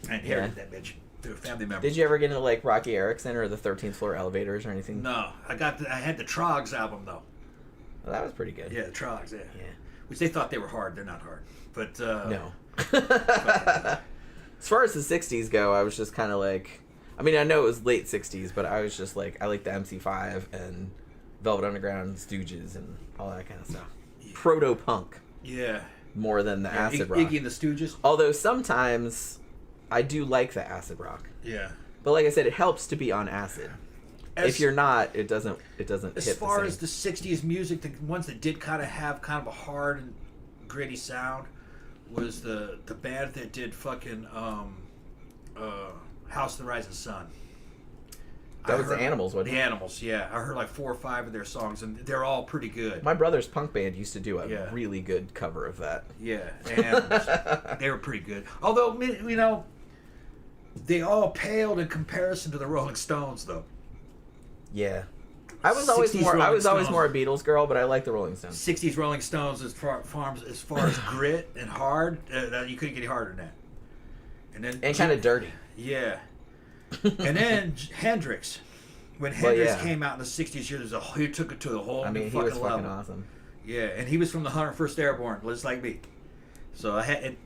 I inherited that bitch through a family member. Did you ever get into, like, Rocky Erickson or the 13th Floor Elevators or anything? No. I had the Trogs album, though. Well, that was pretty good. Yeah, the Trogs, yeah. Which they thought they were hard. They're not hard. But, no. As far as the 60s go, I was just kind of like... I mean, I know it was late 60s, but I was just like... I like the MC5 and Velvet Underground, Stooges, and all that kind of stuff. Yeah. Proto-punk. Yeah. More than the acid rock. Iggy and the Stooges. Although sometimes I do like the acid rock. Yeah. But like I said, it helps to be on acid. If you're not, it doesn't hit the same. As far as the 60s music, the ones that did kind of have kind of a hard and gritty sound was the band that did fucking House of the Rising Sun. That was the Animals, wasn't it? The Animals, yeah. I heard like 4 or 5 of their songs, and they're all pretty good. My brother's punk band used to do a really good cover of that. Yeah, the Animals. They were pretty good. Although, you know, they all paled in comparison to the Rolling Stones, though. Yeah. I was always more a Beatles girl, but I like the Rolling Stones. 60s Rolling Stones as far as grit and hard, you couldn't get any harder than that. And kind of dirty. Yeah. And then Hendrix. When Hendrix came out in the 60s, he took it to the whole new fucking level. He was fucking awesome. Yeah, and he was from the 101st Airborne, just like me. So I had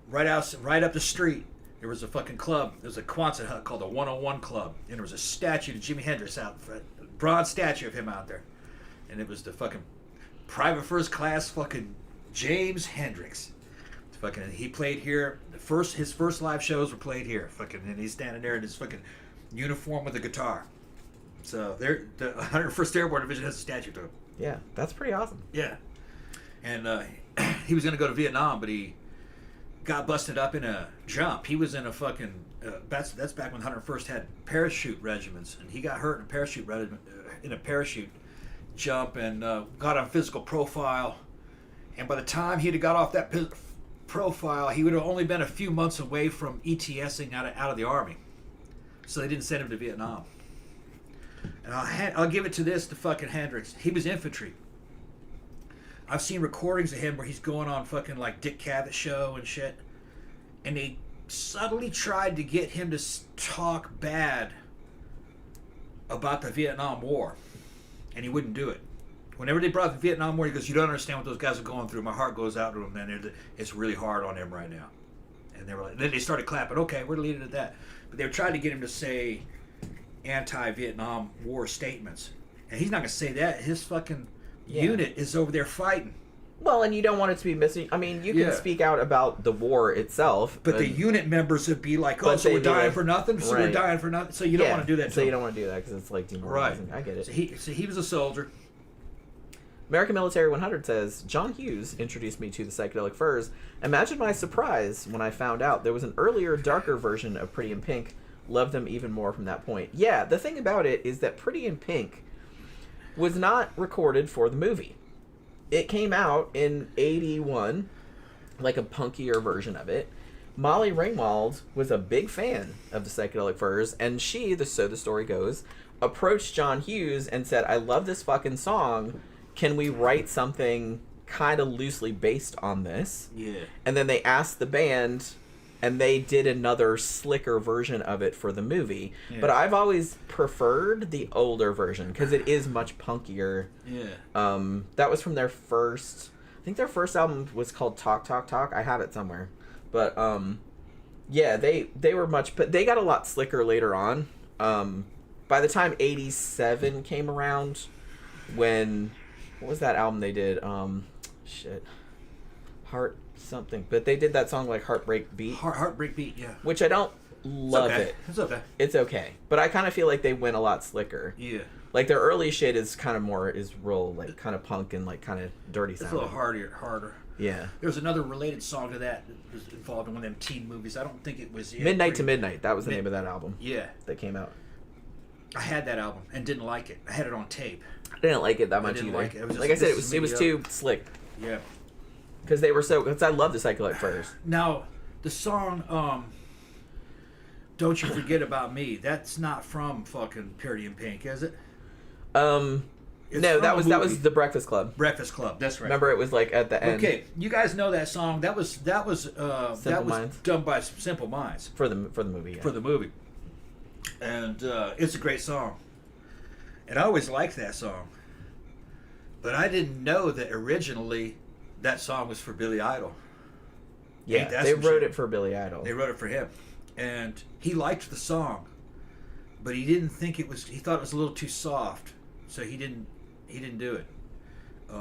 right up the street, there was a fucking club. There was a Quonset hut called the 101 Club, and there was a statue of Jimi Hendrix out front, a bronze statue of him out there, and it was the fucking private first class fucking James Hendrix. Fucking, he played here. His first live shows were played here. Fucking, and he's standing there in his fucking uniform with a guitar. So the 101st Airborne Division has a statue to him. Yeah, that's pretty awesome. Yeah, and he was gonna go to Vietnam, but he got busted up in a jump. He was in a fucking that's back when 101st had parachute regiments, and he got hurt in a parachute regiment in a parachute jump and got on physical profile. And by the time he'd have got off that profile, he would have only been a few months away from ETSing out of the Army. So they didn't send him to Vietnam. And I'll give it to fucking Hendrix. He was infantry. I've seen recordings of him where he's going on fucking like Dick Cavett show and shit. And they subtly tried to get him to talk bad about the Vietnam War. And he wouldn't do it. Whenever they brought the Vietnam War, he goes, "You don't understand what those guys are going through. My heart goes out to them, man. It's really hard on them right now." And they were like, then they started clapping. Okay, we're leaving it at that. But they were trying to get him to say anti-Vietnam War statements, and he's not gonna say that. His fucking unit is over there fighting. Well, and you don't want it to be missing. I mean, you can speak out about the war itself, but the unit members would be like, "Oh, so we're dying for nothing. So we're dying for nothing." So you don't want to do that. So you don't want to do that because it's like demoralizing. Right. I get it. So he was a soldier. American Military 100 says, John Hughes introduced me to the Psychedelic Furs. Imagine my surprise when I found out there was an earlier, darker version of Pretty in Pink. Loved them even more from that point. Yeah, the thing about it is that Pretty in Pink was not recorded for the movie. It came out in 81, like a punkier version of it. Molly Ringwald was a big fan of the Psychedelic Furs, and she, so the story goes, approached John Hughes and said, I love this fucking song. Can we write something kind of loosely based on this? Yeah. And then they asked the band, and they did another slicker version of it for the movie. Yeah. But I've always preferred the older version because it is much punkier. Yeah. That was from their first... I think their first album was called Talk, Talk, Talk. I have it somewhere. But Yeah, they were much, but they got a lot slicker later on. By the time 87 came around, what was that album they did? Heart something. But they did that song like Heartbreak Beat. Heartbreak Beat, yeah. Which I don't love it. It's okay. It's okay. But I kind of feel like they went a lot slicker. Yeah. Like their early shit is kind of more, is real, like kind of punk and like kind of dirty sounding. It's a little harder. Yeah. There's another related song to that was involved in one of them teen movies. I don't think it was... Midnight to Midnight. That was the name of that album. Yeah. That came out. I had that album and didn't like it. I had it on tape. I didn't like it that much either. Like it. Like I said, it was too slick. Yeah. Because they were because I love the Psychedelic Furs. Now, the song, Don't You Forget About Me, that's not from fucking Purity and Pink, is it? No, that was the Breakfast Club. Breakfast Club, that's right. Remember, it was like at the end. Okay, you guys know that song. That was Minds? done by Simple Minds For the movie, yeah. for the movie, and it's a great song. And I always liked that song, but I didn't know that originally that song was for Billy Idol. Yeah, they wrote it for Billy Idol. They wrote it for him, and he liked the song, but he didn't think it was. He thought it was a little too soft, so he didn't do it.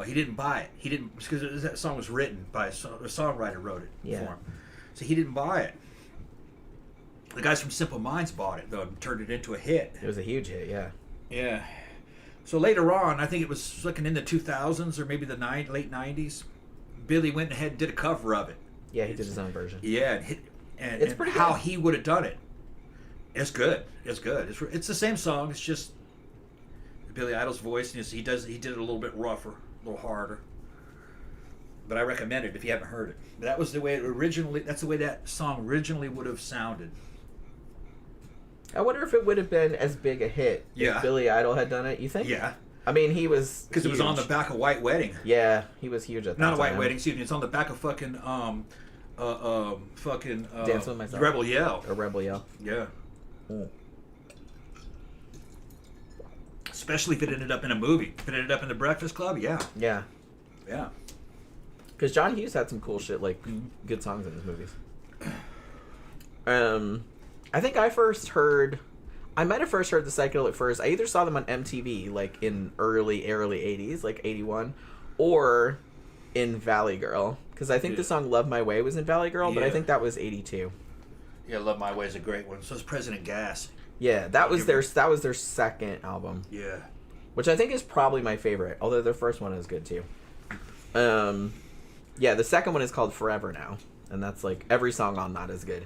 He didn't buy it. He didn't, because that song was written by a songwriter wrote it for him, so he didn't buy it. The guys from Simple Minds bought it though and turned it into a hit. It was a huge hit, yeah. Yeah. So later on, I think it was looking in the 2000s or maybe the late 90s. Billy went ahead and did a cover of it. Yeah, he did his own version. Yeah, and it's pretty how good. he would have done it. It's good. It's good. It's the same song. It's just Billy Idol's voice, and he did it a little bit rougher, a little harder. But I recommend it if you haven't heard it. That was the way it originally. That's the way that song originally would have sounded. I wonder if it would have been as big a hit if Billy Idol had done it. You think? Yeah. I mean, he was because it was on the back of White Wedding. Yeah, he was huge at that Not time. a White Wedding, excuse me. It's on the back of fucking Dance with Myself. Rebel Yell. A Rebel Yell. Yeah. Especially if it ended up in a movie. If it ended up in the Breakfast Club, yeah. Yeah. Yeah. Because John Hughes had some cool shit, like good songs in his movies. I think I might have first heard the Psychedelic Furs. I either saw them on MTV, like in early 80s, like 81, or in Valley Girl. Because I think the song Love My Way was in Valley Girl, but I think that was 82. Yeah, Love My Way is a great one. So is President Gas. Yeah, that was their second album. Yeah. Which I think is probably my favorite, although their first one is good too. Yeah, the second one is called Forever Now, and that's like every song on that is good.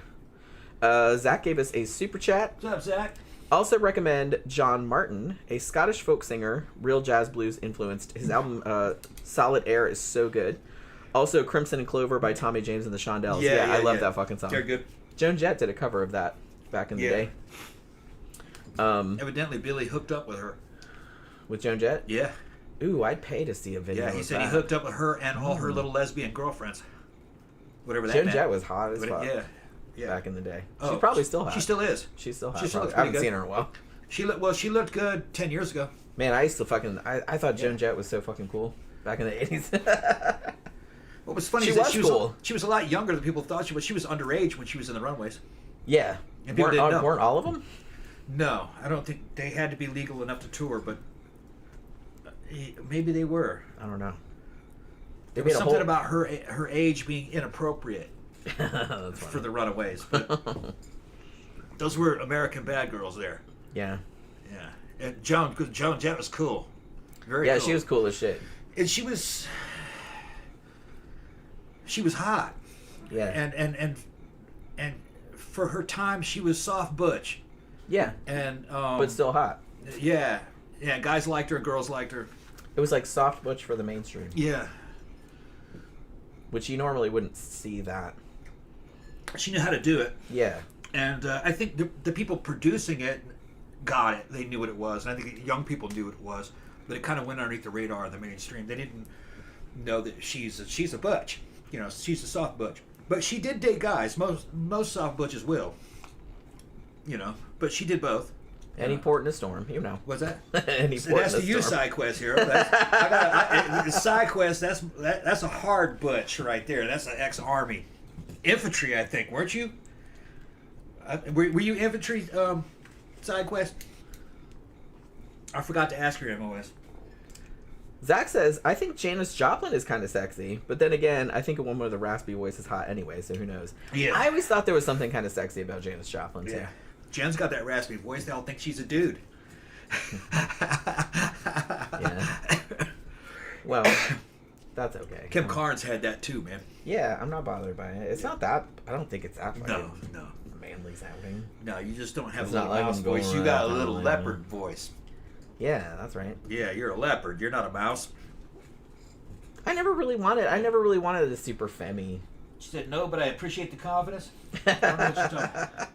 Zach gave us a super chat. What's up, Zach? Also recommend John Martin, a Scottish folk singer, real jazz blues influenced. His album Solid Air is so good. Also Crimson and Clover by Tommy James and the Shondells. Yeah, I love that fucking song. They're good. Joan Jett did a cover of that back in the day. Evidently Billy hooked up with her. With Joan Jett? Yeah. Ooh, I'd pay to see a video. Yeah, he of said that. he hooked up with her and all her little lesbian girlfriends. Whatever that Joan meant. Jett was hot as fuck. Yeah. Back in the day. Oh, She's probably still hot. She still is. She's still hot. She still looks I haven't pretty seen good. her in a while. She looked good 10 years ago. Man, I used to fucking... I thought Joan Jett was so fucking cool back in the 80s. What was funny is that she was a lot younger than people thought she was. She was underage when she was in the runways. Yeah. And people didn't know. Weren't all of them? No, I don't think they had to be legal enough to tour, but maybe they were. I don't know. There was something about her age being inappropriate for the Runaways, but those were American Bad Girls there. Yeah. Yeah, and Joan Jett was cool. Very cool. Cool. She was cool as shit. And she was hot. Yeah. And for her time, she was soft butch. Yeah. And but still hot. Yeah. Yeah, guys liked her, girls liked her. It was like soft butch for the mainstream. Yeah. Which you normally wouldn't see that. She knew how to do it. Yeah. And I think the people producing it got it. They knew what it was. And I think young people knew what it was. But it kind of went underneath the radar of the mainstream. They didn't know that she's a butch. You know, she's a soft butch. But she did date guys. Most soft butches will. You know, but she did both. Any port in a storm, you know. What's that? Any port That's in a the storm. SideQuest here. SideQuest, that's a hard butch right there. That's an ex-army infantry, I think, weren't you? Were you infantry side quest? I forgot to ask your MOS. Zach says, I think Janis Joplin is kind of sexy, but then again, I think a woman with a raspy voice is hot anyway, so who knows? Yeah. I always thought there was something kind of sexy about Janis Joplin, too. Yeah. Jen's got that raspy voice. They all think she's a dude. Yeah. Well, that's okay. Kim Carnes had that too, man. Yeah, I'm not bothered by it. It's not that... I don't think it's that No. manly sounding. No, you just don't have It's a little not like mouse I'm voice. going You got a around little like leopard voice. Yeah, that's right. Yeah, you're a leopard. You're not a mouse. I never really wanted a super femmy. She said, no, but I appreciate the confidence. I don't know what you're talking about.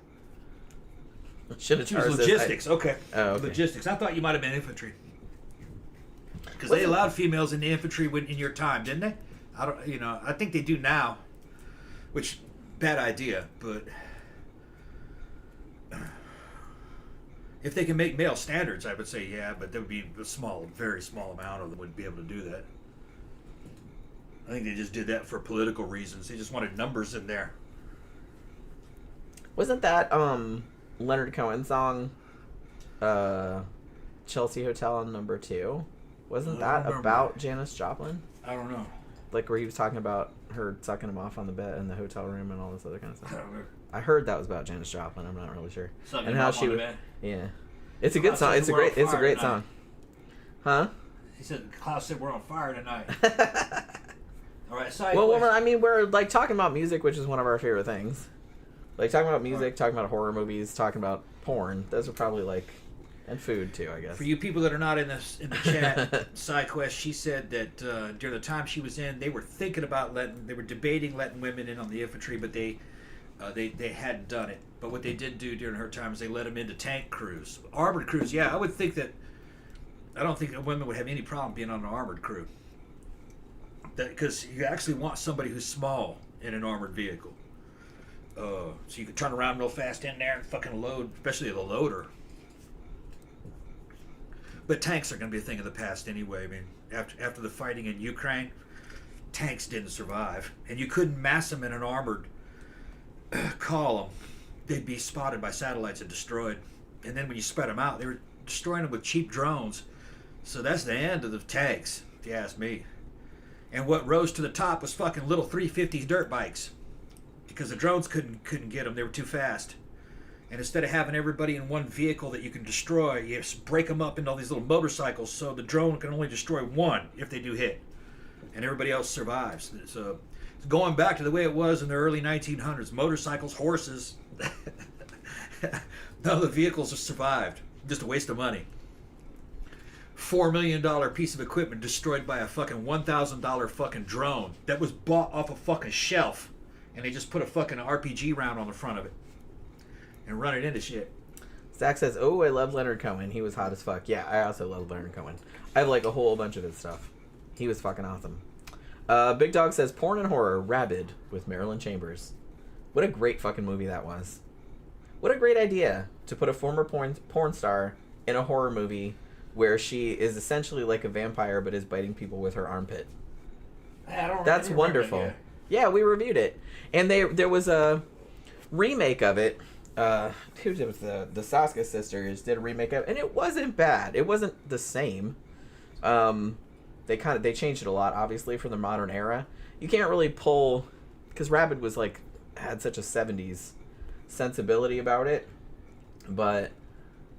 She was logistics. Okay. Oh, okay. Logistics. I thought you might have been infantry. Because they allowed females in the infantry in your time, didn't they? I don't. I think they do now. Which, bad idea. But if they can make male standards, I would say yeah. But there would be a very small amount of them would be able to do that. I think they just did that for political reasons. They just wanted numbers in there. Wasn't that Leonard Cohen song, Chelsea Hotel on Number 2? Wasn't that about Janis Joplin? I don't know. Like where he was talking about her sucking him off on the bed in the hotel room and all this other kind of stuff. I don't remember. I heard that was about Janis Joplin. I'm not really sure. Sucking and him how off she on the was. bed? Yeah, it's a good song. It's a great song. Huh? He said Klaus said we're on fire tonight. All right, we're like talking about music, which is one of our favorite things. Like talking about music, talking about horror movies, talking about porn. Those are probably like, and food too, I guess. For you people that are not in the chat, SideQuest, she said that during the time she was in, they were thinking about they were debating letting women in on the infantry, but they hadn't done it. But what they did do during her time is they let them into tank crews, armored crews. Yeah, I would think that. I don't think that women would have any problem being on an armored crew. Because you actually want somebody who's small in an armored vehicle. So you can turn around real fast in there and fucking load, especially the loader. But tanks are going to be a thing of the past anyway. I mean, after the fighting in Ukraine, tanks didn't survive. And you couldn't mass them in an armored column. They'd be spotted by satellites and destroyed. And then when you spread them out, they were destroying them with cheap drones. So that's the end of the tanks, if you ask me. And what rose to the top was fucking little 350 dirt bikes, because the drones couldn't get them; they were too fast. And instead of having everybody in one vehicle that you can destroy, you just break them up into all these little motorcycles, so the drone can only destroy one if they do hit, and everybody else survives. So it's going back to the way it was in the early 1900s: motorcycles, horses. None of the vehicles have survived. Just a waste of money. $4 million piece of equipment destroyed by a fucking $1,000 fucking drone that was bought off a fucking shelf, and they just put a fucking RPG round on the front of it and run it into shit. Zach says, "Oh, I love Leonard Cohen. He was hot as fuck." Yeah, I also love Leonard Cohen. I have like a whole bunch of his stuff. He was fucking awesome. Big Dog says, "Porn and horror, Rabid with Marilyn Chambers." What a great fucking movie that was. What a great idea to put a former porn star in a horror movie where she is essentially like a vampire but is biting people with her armpit. That's wonderful. Yeah, we reviewed it. And there was a remake of it. Who did it? The Saska sisters did a remake of it, and it wasn't bad. It wasn't the same. They changed it a lot, obviously, for the modern era. You can't really pull, because Rabid was like had such a 70s sensibility about it. But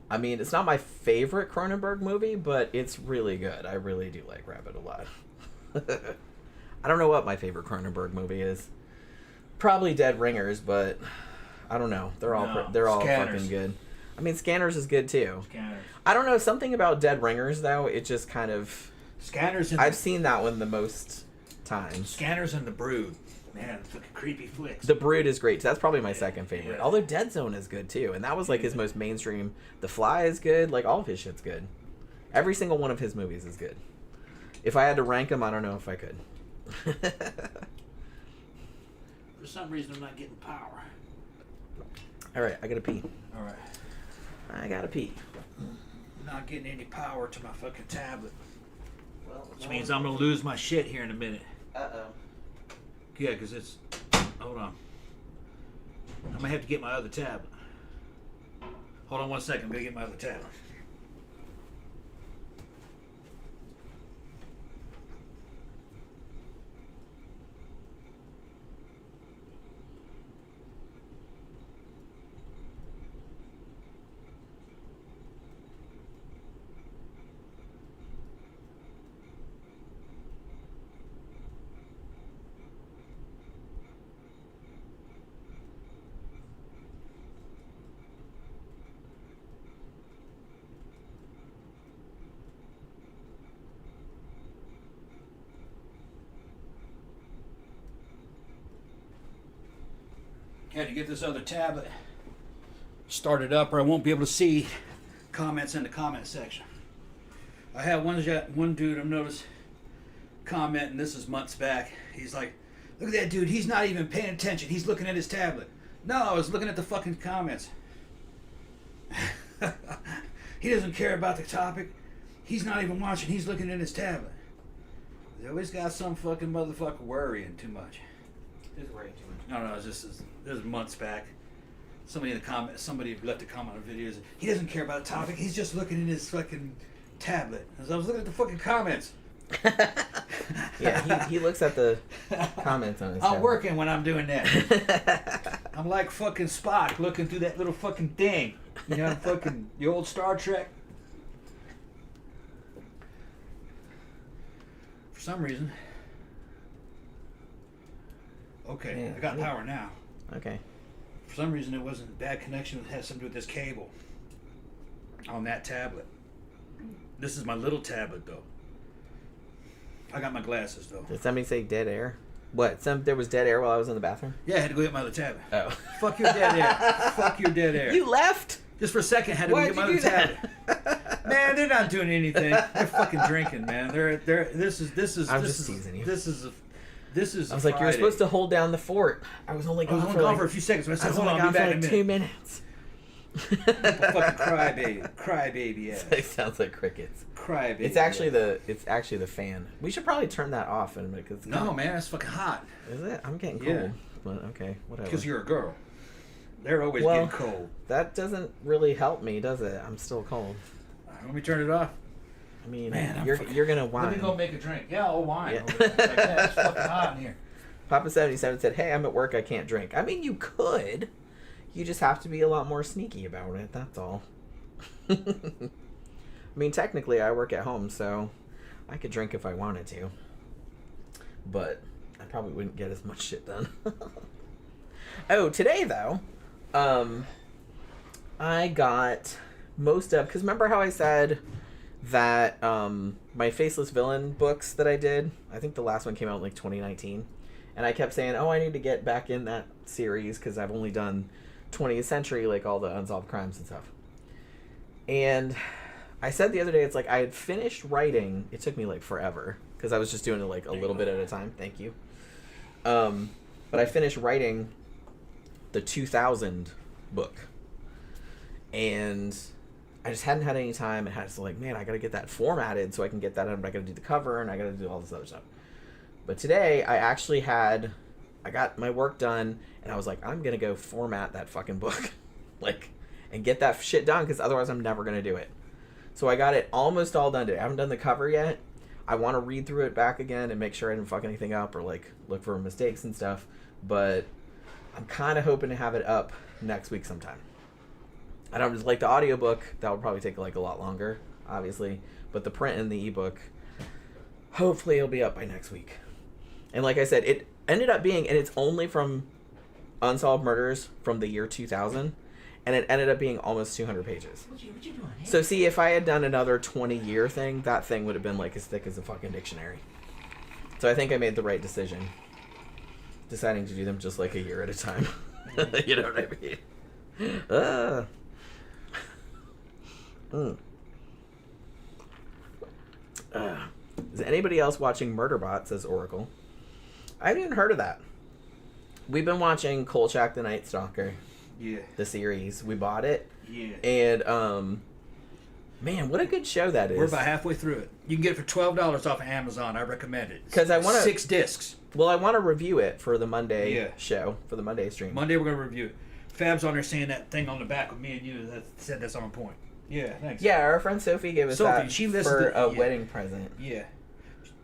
I mean, it's not my favorite Cronenberg movie, but it's really good. I really do like Rabid a lot. I don't know what my favorite Cronenberg movie is. Probably Dead Ringers, but I don't know. They're all fucking good. I mean, Scanners is good too. Scanners. I don't know, something about Dead Ringers though. It just kind of Scanners. I've seen that one the most times. Scanners and The Brood. Man, fucking creepy flicks. The Brood is great. That's probably my second favorite. Yeah. Although Dead Zone is good too, and that was like his most mainstream. The Fly is good. Like all of his shit's good. Every single one of his movies is good. If I had to rank them, I don't know if I could. For some reason, I'm not getting power. All right, I gotta pee. All right. I gotta pee. Not getting any power to my fucking tablet. Well, which means I'm gonna lose my shit here in a minute. Uh-oh. Yeah, because it's... Hold on. I'm gonna have to get my other tablet. Hold on 1 second. I'm going to get my other tablet. Had to get this other tablet started up, or I won't be able to see comments in the comment section. I had one dude I've noticed commenting. This is months back. He's like, "Look at that dude. He's not even paying attention. He's looking at his tablet." No, I was looking at the fucking comments. He doesn't care about the topic. He's not even watching. He's looking at his tablet. They always got some fucking motherfucker worrying too much. Who's worrying too much? No, this is months back. Somebody in the comment, somebody left a comment on videos. He doesn't care about the topic. He's just looking at his fucking tablet. As I was looking at the fucking comments. Yeah, he looks at the comments on his tablet. I'm working when I'm doing that. I'm like fucking Spock looking through that little fucking thing. You know, fucking the old Star Trek. For some reason. Okay, Yeah, I got power now. Okay. For some reason, it wasn't a bad connection. It had something to do with this cable on that tablet. This is my little tablet, though. I got my glasses, though. Did somebody say dead air? What? There was dead air while I was in the bathroom? Yeah, I had to go get my other tablet. Oh. Fuck your dead air. Fuck your dead air. You left? Just for a second, I had to go get my other tablet. Man, they're not doing anything. They're fucking drinking, man. This is. I'm just teasing you. This is I was like, you're supposed to hold down the fort. I was only gone for a few seconds. But I said, was hold only on, gone I'll be for back like in a minute. 2 minutes. Fucking crybaby ass. It sounds like crickets. Crybaby. It's actually the fan. We should probably turn that off in a minute. Cause No, man, it's fucking hot. Is it? I'm getting cold. Yeah. But okay, whatever. Because you're a girl. They're always getting cold. That doesn't really help me, does it? I'm still cold. Let me turn it off. I mean, Man, you're gonna whine. Let me go make a drink. Yeah, I'll whine. Yeah. Like that. It's fucking hot in here. Papa77 said, "Hey, I'm at work. I can't drink." I mean, you could. You just have to be a lot more sneaky about it. That's all. I mean, technically, I work at home, so I could drink if I wanted to. But I probably wouldn't get as much shit done. Oh, today though, I got most of, because remember how I said that my Faceless Villain books that I did, I think the last one came out in like 2019, and I kept saying, oh, I need to get back in that series because I've only done 20th Century, like all the unsolved crimes and stuff. And I said the other day, it's like I had finished writing, it took me like forever because I was just doing it like a little bit at a time. Thank you. But I finished writing the 2000 book, and I just hadn't had any time, and I was like, man, I gotta get that formatted so I can get that out. I gotta do the cover, and I gotta do all this other stuff. But today I actually I got my work done, and I was like, I'm gonna go format that fucking book, like, and get that shit done, because otherwise I'm never gonna do it. So I got it almost all done today. I haven't done the cover yet. I want to read through it back again and make sure I didn't fuck anything up or like look for mistakes and stuff. But I'm kind of hoping to have it up next week sometime. I don't just like the audiobook. That would probably take like a lot longer, obviously. But the print and the ebook, hopefully it'll be up by next week. And like I said, it ended up being, and it's only from Unsolved Murders from the year 2000. And it ended up being almost 200 pages. What you doing? Hey? So see, if I had done another 20-year thing, that thing would have been like as thick as a fucking dictionary. So I think I made the right decision, deciding to do them just like a year at a time. You know what I mean? Is anybody else watching Murderbot, says Oracle? I haven't even heard of that. We've been watching Kolchak the Night Stalker. Yeah. The series. We bought it. Yeah. And, man, what a good show that is. We're about halfway through it. You can get it for $12 off of Amazon. I recommend it. Because I want to... 6 discs. Well, I want to review it for the Monday show, for the Monday stream. Monday we're going to review it. Fab's on there saying that thing on the back with me and you that said that's on point. Yeah, thanks. Yeah, our friend Sophie gave us that for a wedding present. Yeah.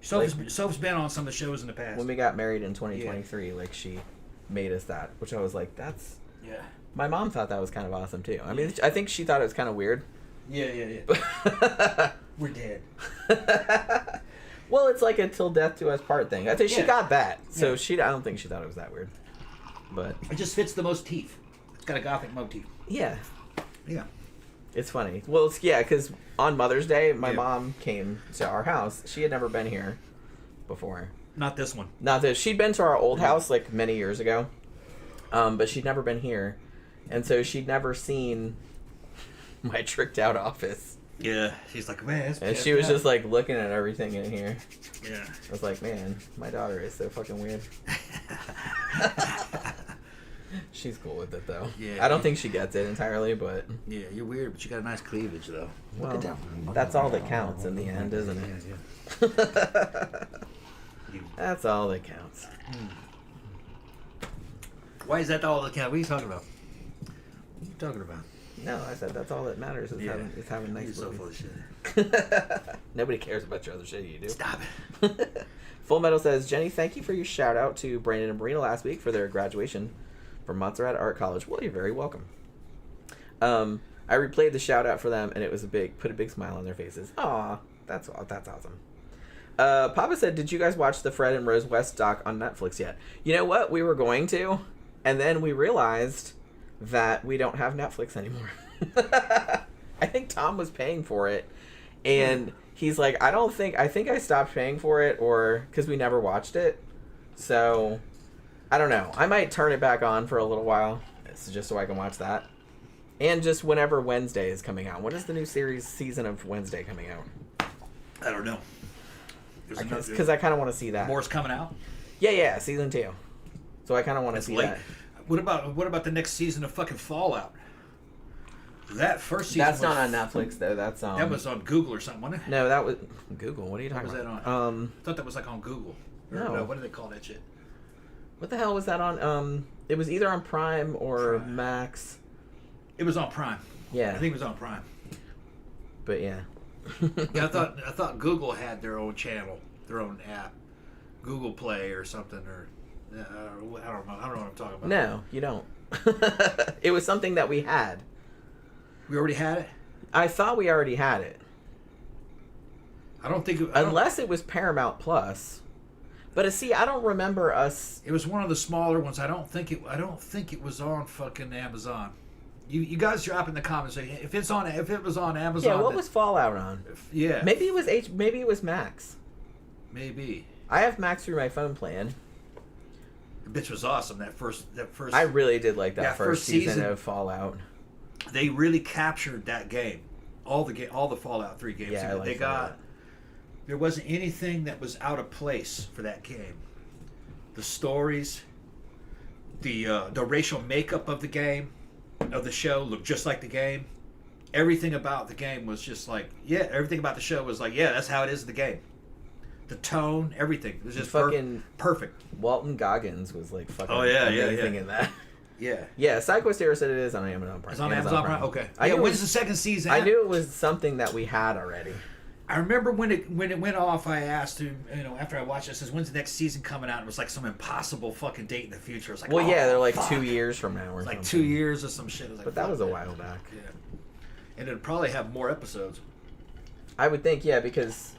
Soph's been on some of the shows in the past. When we got married in 2023, like, she made us that, which I was like, that's... Yeah. My mom thought that was kind of awesome, too. I mean, I think she thought it was kind of weird. Yeah. We're dead. Well, it's like a till death do us part thing. I think she got that, so I don't think she thought it was that weird. But it just fits the motif. It's got a gothic motif. Yeah. Yeah. It's funny. Well, because on Mother's Day, my mom came to our house. She had never been here before. Not this one. Not this. She'd been to our old house like many years ago, but she'd never been here, and so she'd never seen my tricked out office. Yeah, she's like, man. And she was just like looking at everything in here. Yeah. I was like, man, my daughter is so fucking weird. She's cool with it though. Yeah. I don't think she gets it entirely, but yeah, you're weird, but you got a nice cleavage though. Well, look at that. That's all that counts in the end, isn't it? Yeah. That's all that counts. Why is that all that counts? What are you talking about? What are you talking about? No, I said that's all that matters is having nice. You're so full of shit. Nobody cares about your other shit you do. Stop it. Full Metal says, Jenny, thank you for your shout out to Brandon and Marina last week for their graduation from Montserrat Art College. Well, you're very welcome. I replayed the shout out for them, and it was put a big smile on their faces. Aw, that's awesome. Papa said, did you guys watch the Fred and Rose West doc on Netflix yet? You know what? We were going to, and then we realized that we don't have Netflix anymore. I think Tom was paying for it, and he's like, I think I stopped paying for it, or because we never watched it. So I don't know. I might turn it back on for a little while, just so I can watch that. And just whenever Wednesday is coming out. When is the new season of Wednesday coming out? I don't know. Because I kind of want to see that. More's coming out? Yeah, season 2. So I kind of want to see late. that. What about the next season of fucking Fallout? That first season That's not on Netflix, though. That was on Google or something, wasn't it? No, that was... Google? What are you talking about? What was that on? I thought that was like on Google. No. What do they call that shit? What the hell was that on? It was either on Prime or Max. It was on Prime. Yeah. I think it was on Prime. But yeah. Yeah, I thought Google had their own channel, their own app, Google Play or something, or I don't know. I don't know what I'm talking about. No, you don't. It was something that we had. We already had it? I thought we already had it. Unless it was Paramount Plus. But see, I don't remember us. It was one of the smaller ones. I don't think it was on fucking Amazon. You guys drop in the comments if it was on Amazon. Yeah, what was Fallout on? Yeah. Maybe it was Max. Maybe. I have Max through my phone plan. The bitch was awesome. That first. I really did like that first season of Fallout. They really captured that game. All the Fallout 3 games. Yeah, they got. There wasn't anything that was out of place for that game. The stories, the racial makeup of the game, of the show looked just like the game. Everything about the game was just like, everything about the show was like, that's how it is in the game. The tone, everything. It was just fucking perfect. Walton Goggins was like fucking amazing in that. Yeah. Yeah, SideQuest Era said it is on Amazon Prime. It's on Amazon Prime? Okay. When's the second season? I knew it was something that we had already. I remember when it went off, I asked him, after I watched it, I says, when's the next season coming out? It was like some impossible fucking date in the future. It was like, they're like 2 years from now or something. Like 2 years or some shit. But that was a while back. Yeah. And it'd probably have more episodes. I would think, because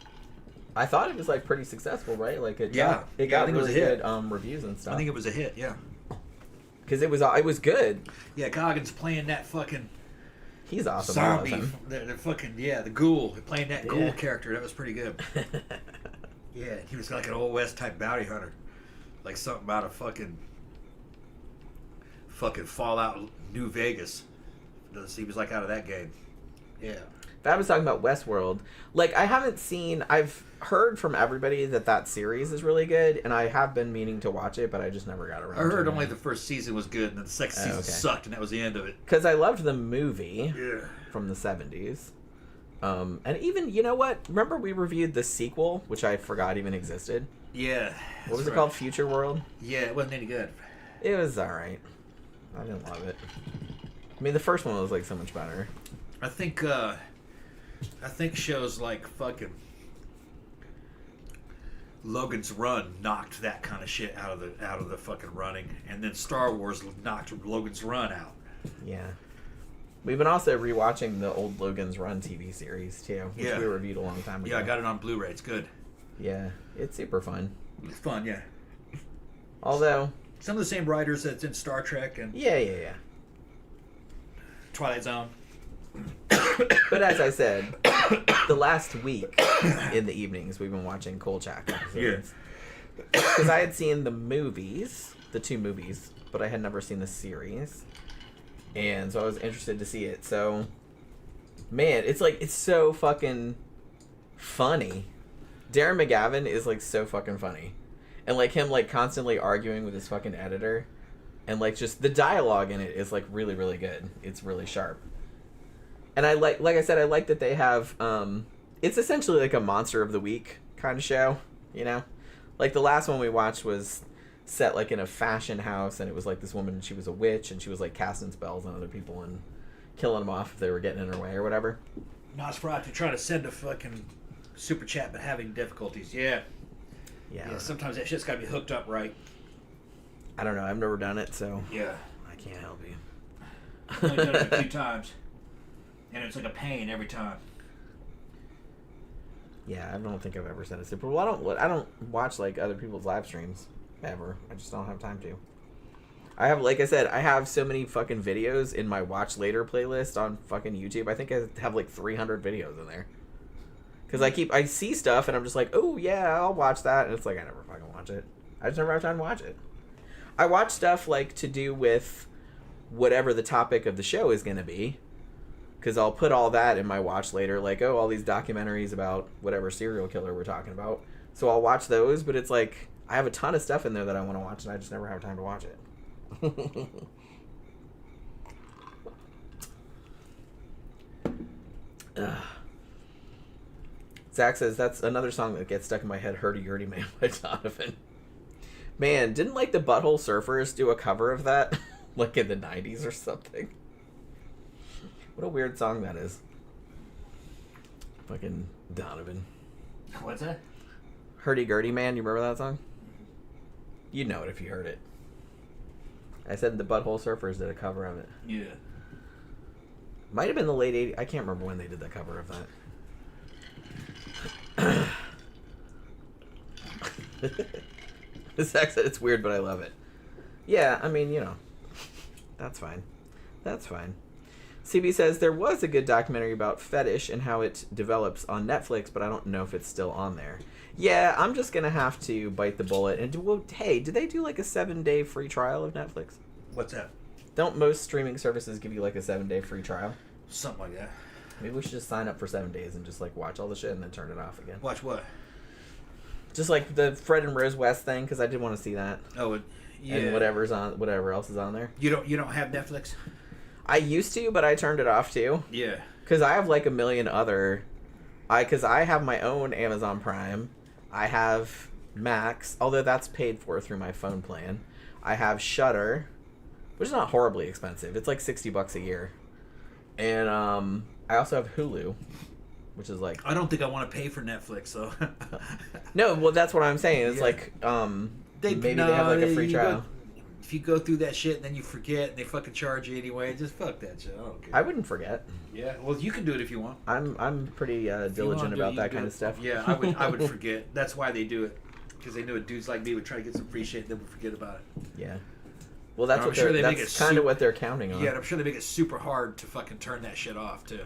I thought it was like pretty successful, right? Like it got really good reviews and stuff. I think it was a hit, yeah. Because it was good. Yeah, Goggins playing that fucking... He's awesome. Zombie. The fucking, the ghoul. Playing that ghoul character. That was pretty good. Yeah, he was like an Old West type bounty hunter. Like something out of fucking Fallout New Vegas. He was like out of that game. Yeah. But I was talking about Westworld. Like, I've heard from everybody that series is really good, and I have been meaning to watch it, but I just never got around to it. I heard only the first season was good, and then the second season sucked, and that was the end of it. Because I loved the movie from the 70s. And even, you know what? Remember we reviewed the sequel, which I forgot even existed? Yeah. What was it called? Future World? Yeah, it wasn't any good. It was alright. I didn't love it. I mean, the first one was like so much better. I think shows like fucking Logan's Run knocked that kind of shit out of the fucking running, and then Star Wars knocked Logan's Run out. Yeah. We've been also rewatching the old Logan's Run TV series too, which we reviewed a long time ago. Yeah, I got it on Blu-ray. It's good. Yeah, it's super fun. It's fun, yeah. Although some of the same writers that's in Star Trek and yeah. Twilight Zone. But as I said, the last week in the evenings we've been watching Kolchak episodes. Because I had seen the two movies, but I had never seen the series. And so I was interested to see it. So, man, it's so fucking funny. Darren McGavin is like so fucking funny. And like him like constantly arguing with his fucking editor. And like just the dialogue in it is like really, really good. It's really sharp. And I like I said, I like that they have, it's essentially like a Monster of the Week kind of show, you know? Like the last one we watched was set like in a fashion house, and it was like this woman, she was a witch, and she was like casting spells on other people and killing them off if they were getting in her way or whatever. Nosferatu trying to send a fucking super chat but having difficulties. Yeah, sometimes that shit's gotta be hooked up right. I don't know, I've never done it, so yeah, I can't help you. I've only done it a few times, and it's like a pain every time. Yeah, I don't think I've ever sent a super. Well, I don't watch like other people's live streams ever. I just don't have time to. I have, like I said, I have so many fucking videos in my watch later playlist on fucking YouTube. I think I have like 300 videos in there. Because I see stuff and I'm just like, oh yeah, I'll watch that, and it's like I never fucking watch it. I just never have time to watch it. I watch stuff like to do with whatever the topic of the show is going to be. Because I'll put all that in my watch later, like, oh, all these documentaries about whatever serial killer we're talking about. So I'll watch those, but it's like, I have a ton of stuff in there that I want to watch, and I just never have time to watch it. Zach says, that's another song that gets stuck in my head, Hurdy Gurdy Man by Donovan. Man, didn't like the Butthole Surfers do a cover of that? Like in the 90s or something? What a weird song that is. Fucking Donovan. What's that? Hurdy Gurdy Man, you remember that song? You'd know it if you heard it. I said the Butthole Surfers did a cover of it. Yeah. Might have been the late 80s. I can't remember when they did that cover of that. Zach said it's weird, but I love it. Yeah, I mean, you know. That's fine. That's fine. CB says there was a good documentary about fetish and how it develops on Netflix, but I don't know if it's still on there. Yeah, I'm just going to have to bite the bullet. And hey, did they do like a 7-day free trial of Netflix? What's that? Don't most streaming services give you like a 7-day free trial? Something like that. Maybe we should just sign up for 7 days and just like watch all the shit and then turn it off again. Watch what? Just like the Fred and Rose West thing, because I did want to see that. Oh, yeah. And whatever else is on there. You don't have Netflix? I used to, but I turned it off too. Yeah. Because I have like a million other... Because I have my own Amazon Prime. I have Max, although that's paid for through my phone plan. I have Shudder, which is not horribly expensive. It's like $60 a year. And I also have Hulu, which is like... I don't think I want to pay for Netflix, though. No, well, that's what I'm saying. It's like, maybe they have like a free trial. If you go through that shit and then you forget and they fucking charge you anyway, just fuck that shit. I don't care. I wouldn't forget. Yeah, well, you can do it if you want. I'm pretty diligent about that kind of stuff. Yeah, I would forget. That's why they do it, because they knew dudes like me would try to get some free shit and then would forget about it. Yeah. Well, that's that's kind of what they're counting on. Yeah, I'm sure they make it super hard to fucking turn that shit off too.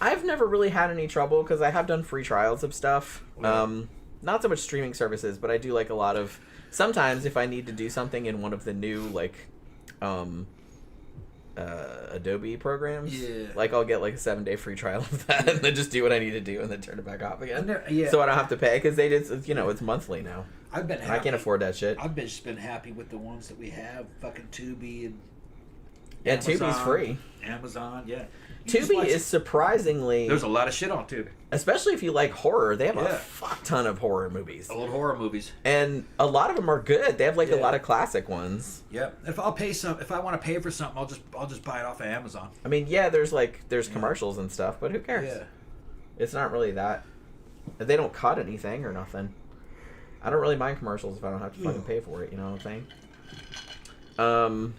I've never really had any trouble because I have done free trials of stuff. Yeah. Not so much streaming services, but I do like a lot of... Sometimes if I need to do something in one of the new, like, Adobe programs, like I'll get like a 7-day free trial of that and then just do what I need to do and then turn it back off again. So I don't have to pay, because they just, it's monthly now. I've been happy. I can't afford that shit. I've just been happy with the ones that we have, fucking Tubi and And Tubi's free. Amazon, yeah. Tubi is surprisingly... There's a lot of shit on Tubi. Especially if you like horror. They have a fuck ton of horror movies. Old horror movies. And a lot of them are good. They have a lot of classic ones. Yep. If I want to pay for something, I'll just buy it off of Amazon. I mean, there's commercials and stuff, but who cares? Yeah. It's not really that... They don't cut anything or nothing. I don't really mind commercials if I don't have to fucking pay for it, you know what I'm saying?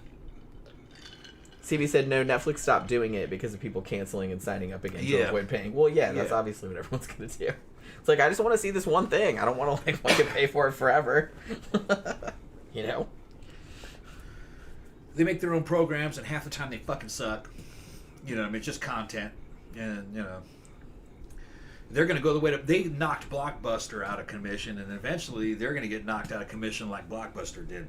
CB said, no, Netflix stopped doing it because of people canceling and signing up again to avoid paying. Well, that's obviously what everyone's going to do. It's like, I just want to see this one thing. I don't want to fucking pay for it forever. You know? They make their own programs, and half the time they fucking suck. You know, I mean, it's just content. And, you know, they're going to go the way they knocked Blockbuster out of commission, and eventually they're going to get knocked out of commission like Blockbuster did.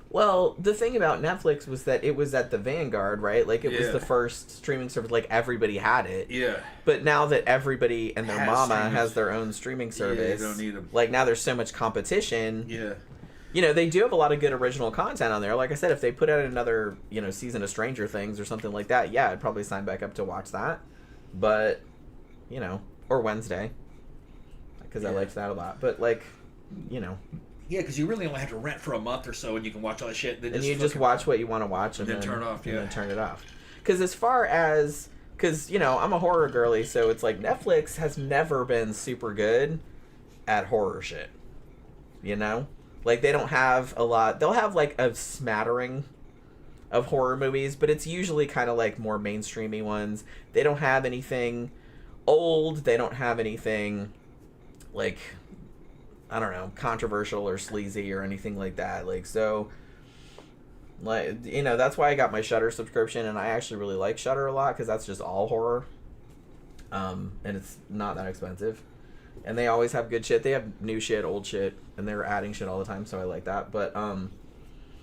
Well, the thing about Netflix was that it was at the vanguard, right? Like, it was the first streaming service. Like, everybody had it. Yeah. But now that everybody and their mama has their own streaming service, you don't need them. Like, now there's so much competition. Yeah. You know, they do have a lot of good original content on there. Like I said, if they put out another, season of Stranger Things or something like that, I'd probably sign back up to watch that. But, or Wednesday. Because I liked that a lot. But, Yeah, because you really only have to rent for a month or so, and you can watch all that shit. And you just watch what you want to watch, and then turn it off. And then turn it off. Because as far as, I'm a horror girly, so it's like Netflix has never been super good at horror shit. Like, they don't have a lot. They'll have a smattering of horror movies, but it's usually kind of more mainstreamy ones. They don't have anything old. They don't have anything I don't know, controversial or sleazy or anything like that. That's why I got my Shudder subscription, and I actually really like Shudder a lot because that's just all horror. And it's not that expensive. And they always have good shit. They have new shit, old shit, and they're adding shit all the time, so I like that. But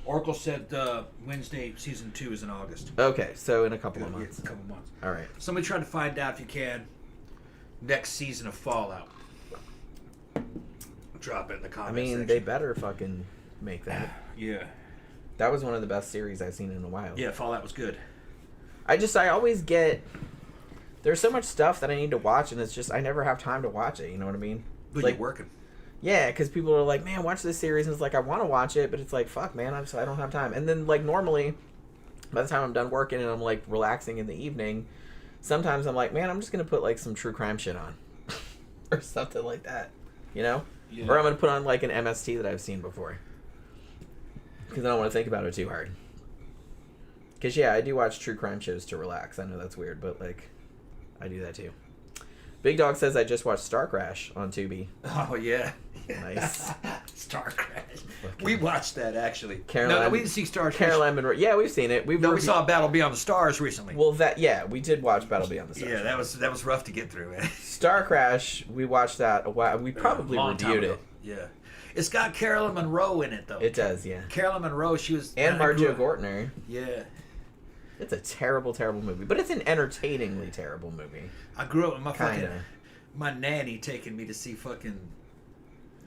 Oracle said Wednesday season 2 is in August. Okay, so in a couple of months. A couple months. All right. Somebody try to find out if you can next season of Fallout. Drop it in the comments section. They better fucking make that. Yeah. That was one of the best series I've seen in a while. Yeah, Fallout was good. I always get... There's so much stuff that I need to watch, and it's just, I never have time to watch it, you know what I mean? But you're working. Yeah, because people are like, man, watch this series, and it's like, I want to watch it, but it's like, fuck, man, I don't have time. And then, normally, by the time I'm done working and I'm, relaxing in the evening, sometimes I'm like, man, I'm just going to put, some true crime shit on. Or something like that, Yeah. Or I'm going to put on, an MST that I've seen before. Because I don't want to think about it too hard. Because, I do watch true crime shows to relax. I know that's weird, but, I do that too. Big Dog says I just watched Star Crash on Tubi. Oh, yeah. Nice. Star Crash. We watched that, actually. Caroline, no, we didn't see Star Crash. Caroline Monroe. Yeah, we've seen it. We saw Battle Beyond the Stars recently. Well, we did watch Battle Beyond the Stars. Yeah, that was rough to get through, man. Star Crash, we watched that a while. We probably reviewed it. Yeah. It's got Caroline Monroe in it, though. It does, yeah. Caroline Monroe, she was... And Marjo Gortner. Yeah. It's a terrible, terrible movie. But it's an entertainingly terrible movie. I grew up with my nanny taking me to see fucking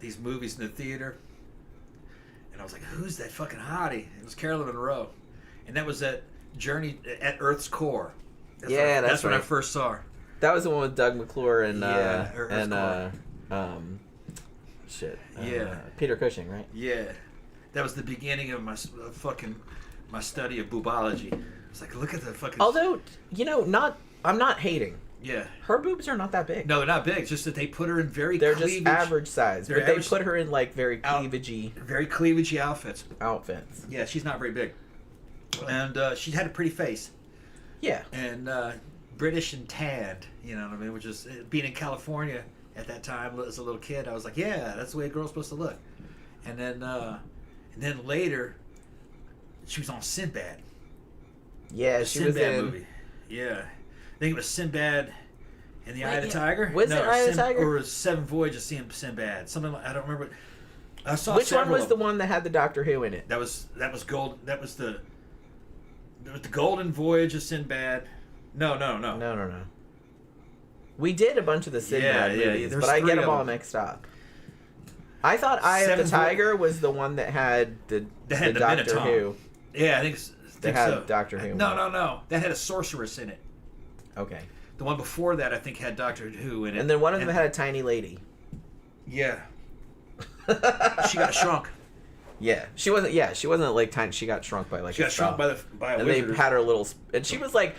these movies in the theater. And I was like, who's that fucking hottie? It was Caroline Monroe. And that was that Journey at Earth's Core. That's when I first saw her. That was the one with Doug McClure and Peter Cushing, right? Yeah. That was the beginning of my study of boobology. It's like, look at the fucking... Although, I'm not hating. Yeah. Her boobs are not that big. No, they're not big. It's just that they put her in They're just average size. But they put her in, very cleavagey... Very cleavagey outfits. Yeah, she's not very big. And she had a pretty face. Yeah. And British and tanned, you know what I mean? Which is... Being in California at that time as a little kid, I was like, yeah, that's the way a girl's supposed to look. And then later, she was on Sinbad. Yeah, she was in... movie. Yeah. I think it was Sinbad and the Eye of the Tiger. Was it Eye of the Tiger? Or Seven Voyages of Sinbad. Something like... I don't remember. I saw Which one was the one that had the Doctor Who in it? That was Gold... That was the Golden Voyage of Sinbad. No. No. We did a bunch of the Sinbad movies, but I get them all mixed up. I thought Eye of the Tiger was the one that had the Doctor Who. Yeah, I think They had Doctor Who. No. That had a sorceress in it. Okay. The one before that, I think, had Doctor Who in it. And then one of them had a tiny lady. Yeah. She got shrunk. Yeah, she wasn't like tiny. She got shrunk by like. She got shrunk by a and wizard. they had her little, and she was like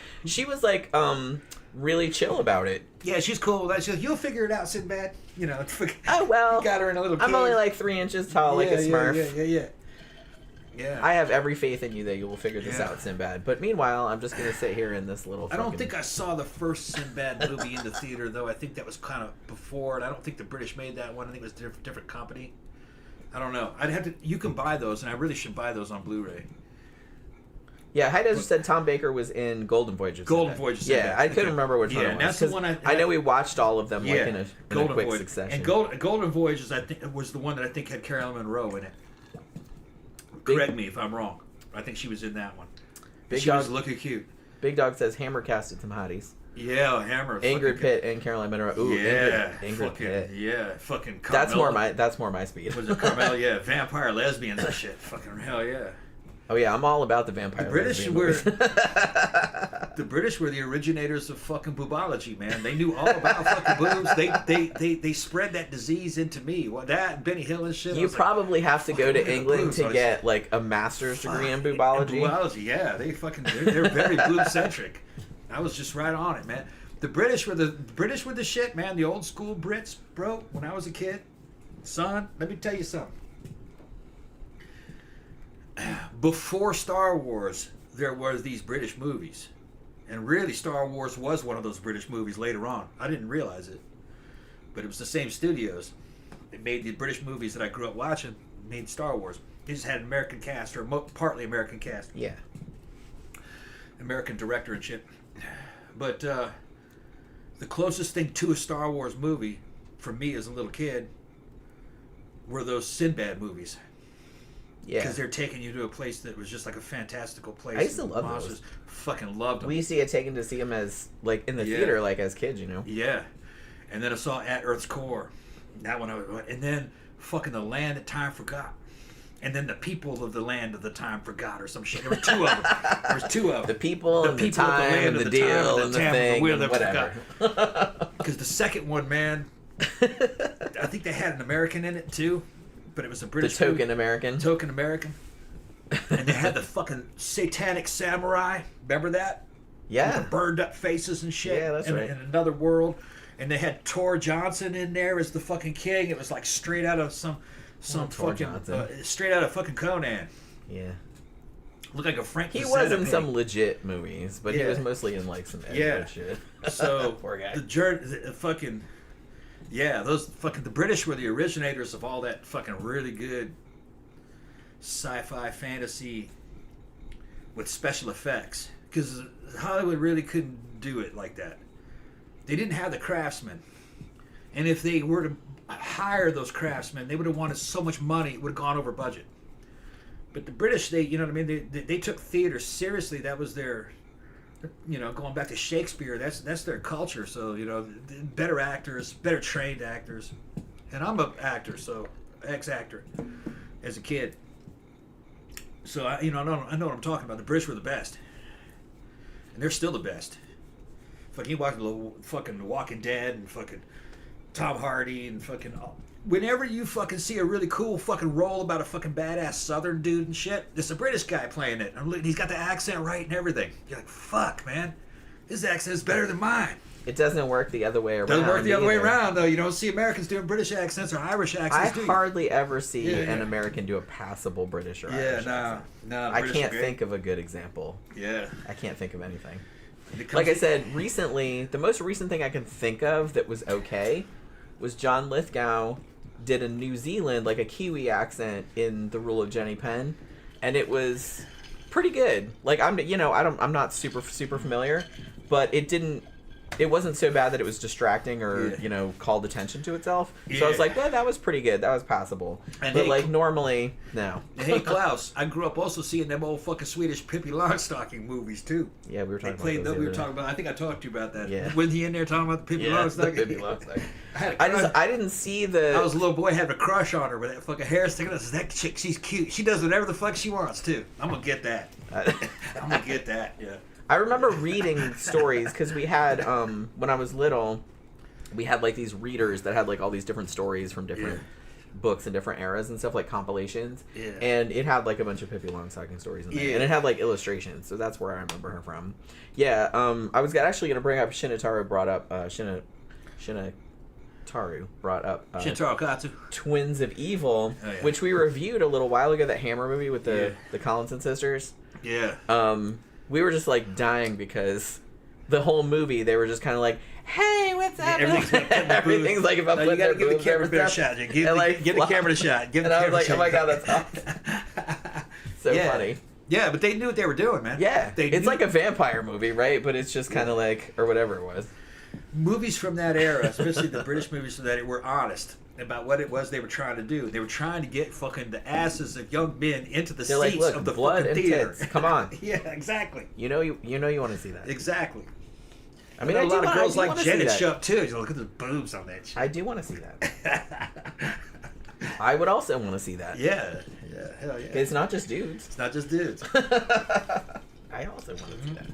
really chill about it. Yeah, she's cool. She's like, you'll figure it out, Sinbad. You know. Oh well. You got her in a little cave. I'm only like 3 inches tall, like a Smurf. Yeah. I have every faith in you that you will figure this out, Sinbad. But meanwhile, I'm just gonna sit here in this little. I don't think I saw the first Sinbad movie in the theater, though. I think that was kind of before, and I don't think the British made that one. I think it was a different company. I don't know. I'd have to. You can buy those, and I really should buy those on Blu-ray. Yeah, Heidezer said Tom Baker was in Golden Voyage. Yeah, I couldn't remember which one it was. That's the one I know we watched all of them like in a quick succession. And Golden Voyage was the one that I think had Carolyn Monroe in it. Correct me if I'm wrong. I think she was in that one. She was looking cute. Big Dog says Hammer casted some hotties. Yeah, Hammer. Ingrid Pitt and Caroline Monroe. Ooh, yeah, Ingrid Pitt. Yeah, fucking Carmella. That's more my speed. Was it Carmella? Yeah, vampire lesbians and shit. Fucking hell yeah. Oh yeah, I'm all about the vampire. The British were the originators of fucking boobology, man. They knew all about fucking boobs. They spread that disease into me. Well, that and Benny Hill and shit. You probably have to go to England to get like a master's degree in boobology. Boobology, yeah. They're very boob centric. I was just right on it, man. The British were the shit, man. The old school Brits, bro. When I was a kid, son, let me tell you something. Before Star Wars, there were these British movies. And really, Star Wars was one of those British movies later on. I didn't realize it. But it was the same studios. They made the British movies that I grew up watching, made Star Wars. They just had an American cast, or partly American cast. Yeah. American director and shit. But the closest thing to a Star Wars movie, for me as a little kid, were those Sinbad movies. Yeah. Because they're taking you to a place that was just like a fantastical place. I used to love those. Fucking loved them. We used to get taken to see them as, like, in the theater, like, as kids, you know? Yeah. And then I saw At Earth's Core. That one, and then fucking The Land That Time Forgot. And then The People of the Land of the Time Forgot, or some shit. There were two of them. There was two of them. The people and the time and the deal and the thing and whatever. Because the second one, man, I think they had an American in it, too. But it was a British The Token movie. American. Token American. And they had the fucking satanic samurai. Remember that? Yeah. With the burned up faces and shit. Yeah, that's right. In another world. And they had Tor Johnson in there as the fucking king. It was like straight out of some fucking straight out of fucking Conan. Yeah. Looked like a Frank. He was in some legit movies, but he was mostly in like some edited shit. So poor guy. the fucking. Yeah, those fucking the British were the originators of all that fucking really good sci-fi fantasy with special effects, because Hollywood really couldn't do it like that. They didn't have the craftsmen, and if they were to hire those craftsmen, they would have wanted so much money it would have gone over budget. But the British, you know what I mean? They took theater seriously. That was their. Going back to Shakespeare, that's their culture. So, better actors, better trained actors. And I'm an actor, so ex-actor as a kid. So, I know what I'm talking about. The British were the best. And they're still the best. Fucking you watch fucking Walking Dead and fucking Tom Hardy and fucking... Whenever you fucking see a really cool fucking role about a fucking badass Southern dude and shit, it's a British guy playing it. He's got the accent right and everything. You're like, fuck, man. His accent's better than mine. It doesn't work the other way around. Doesn't work the other way around, though. You don't see Americans doing British accents or Irish accents, I hardly ever see an American do a passable British or Irish accent. No. I can't think of a good example. Yeah. I can't think of anything. Like I said, recently, the most recent thing I can think of that was okay was John Lithgow did a New Zealand, like a Kiwi accent in The Rule of Jenny Penn, and it was pretty good. Like I'm not super familiar, but it didn't it wasn't so bad that it was distracting or called attention to itself. So I was like, that was pretty good. That was passable. And but like normally, no. Hey Klaus, I grew up also seeing them old fucking Swedish Pippi Longstocking movies too. Yeah, we were talking about those. We were talking about. I think I talked to you about that. Yeah. Wasn't he in there talking about the Pippi Longstocking? The Pippi Longstocking. I didn't see the. I was a little boy having a crush on her with that fucking hair sticking out. That chick, she's cute. She does whatever the fuck she wants to. I'm gonna get that. I'm gonna get that. Yeah. I remember reading stories because we had when I was little, we had like these readers that had like all these different stories from different books and different eras and stuff, like compilations. Yeah. And it had like a bunch of Pippi Longstocking stories in there. Yeah. And it had like illustrations, so that's where I remember her from. Yeah. I was actually gonna bring up Shintaro brought up Shintaro brought up Shintaro Katsu Twins of Evil, which we reviewed a little while ago. That Hammer movie with the Collinson sisters. Yeah. We were just like dying because the whole movie they were just kind of like, "Hey, what's up?" Everything's like about you gotta give the camera a better shot. Give the camera a shot. And I was like, "Oh my god, that's awesome!" So funny. Yeah, but they knew what they were doing, man. Yeah, it's like a vampire movie, right? But it's just kind of like, or whatever it was. Movies from that era, especially the British movies from that era, were honest about what it was they were trying to do. They were trying to get fucking the asses of young men into the seats of the blood fucking theater. Tits. Come on. Yeah, exactly. You know you want to see that. Exactly. I mean, a lot of girls like Janet show up too. You look at the boobs on that shit. I do want to see that. I would also want to see that. Yeah, hell yeah. It's not just dudes. It's not just dudes. I also want to see that.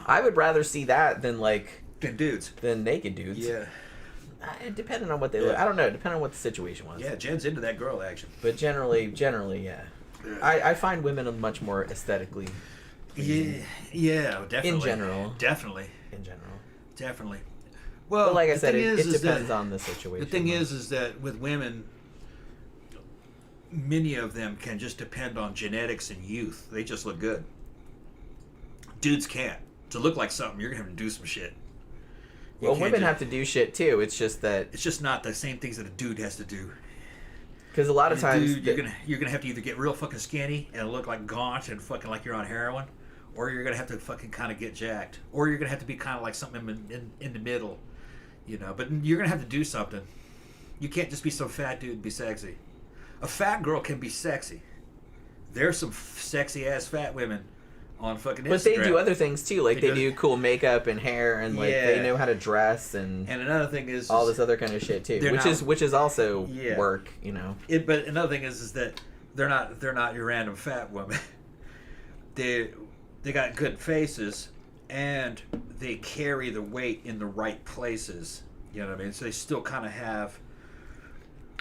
I would rather see that than dudes. Than naked dudes. Yeah. Depending on what they look. I don't know. Depending on what the situation was. Yeah, Jen's into that girl action. But generally, yeah. I find women much more aesthetically. Yeah, definitely. In general. Definitely. Well, but like I said, it depends on the situation. The thing is that with women, many of them can just depend on genetics and youth. They just look good. Dudes can't. To look like something, you're going to have to do some shit. Well, women have to do shit too. It's just that... It's just not the same things that a dude has to do. Because a lot of times... Dude, you're gonna have to either get real fucking skinny and look like gaunt and fucking like you're on heroin, or you're going to have to fucking kind of get jacked. Or you're going to have to be kind of like something in the middle. You know, but you're going to have to do something. You can't just be some fat dude and be sexy. A fat girl can be sexy. There's some sexy-ass fat women on fucking Instagram. But they do other things too, like they do cool makeup and hair, and like they know how to dress, and another thing is all this other kind of shit too, which is also work, you know. But another thing is that they're not your random fat woman. They got good faces, and they carry the weight in the right places. You know what I mean? So they still kind of have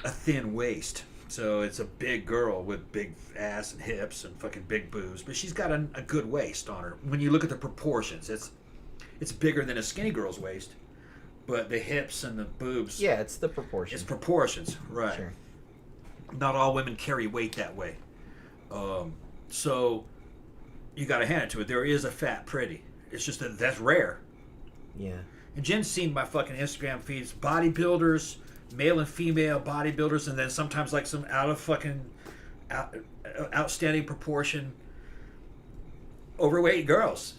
a thin waist. So it's a big girl with big ass and hips and fucking big boobs, but she's got a good waist on her. When you look at the proportions, it's bigger than a skinny girl's waist, but the hips and the boobs. Yeah, it's the proportions. It's proportions, right? Sure. Not all women carry weight that way, so you got to hand it to it. There is a fat pretty. It's just that's rare. Yeah. And Jen's seen my fucking Instagram feeds, bodybuilders. Male and female bodybuilders, and then sometimes like some outstanding proportion overweight girls.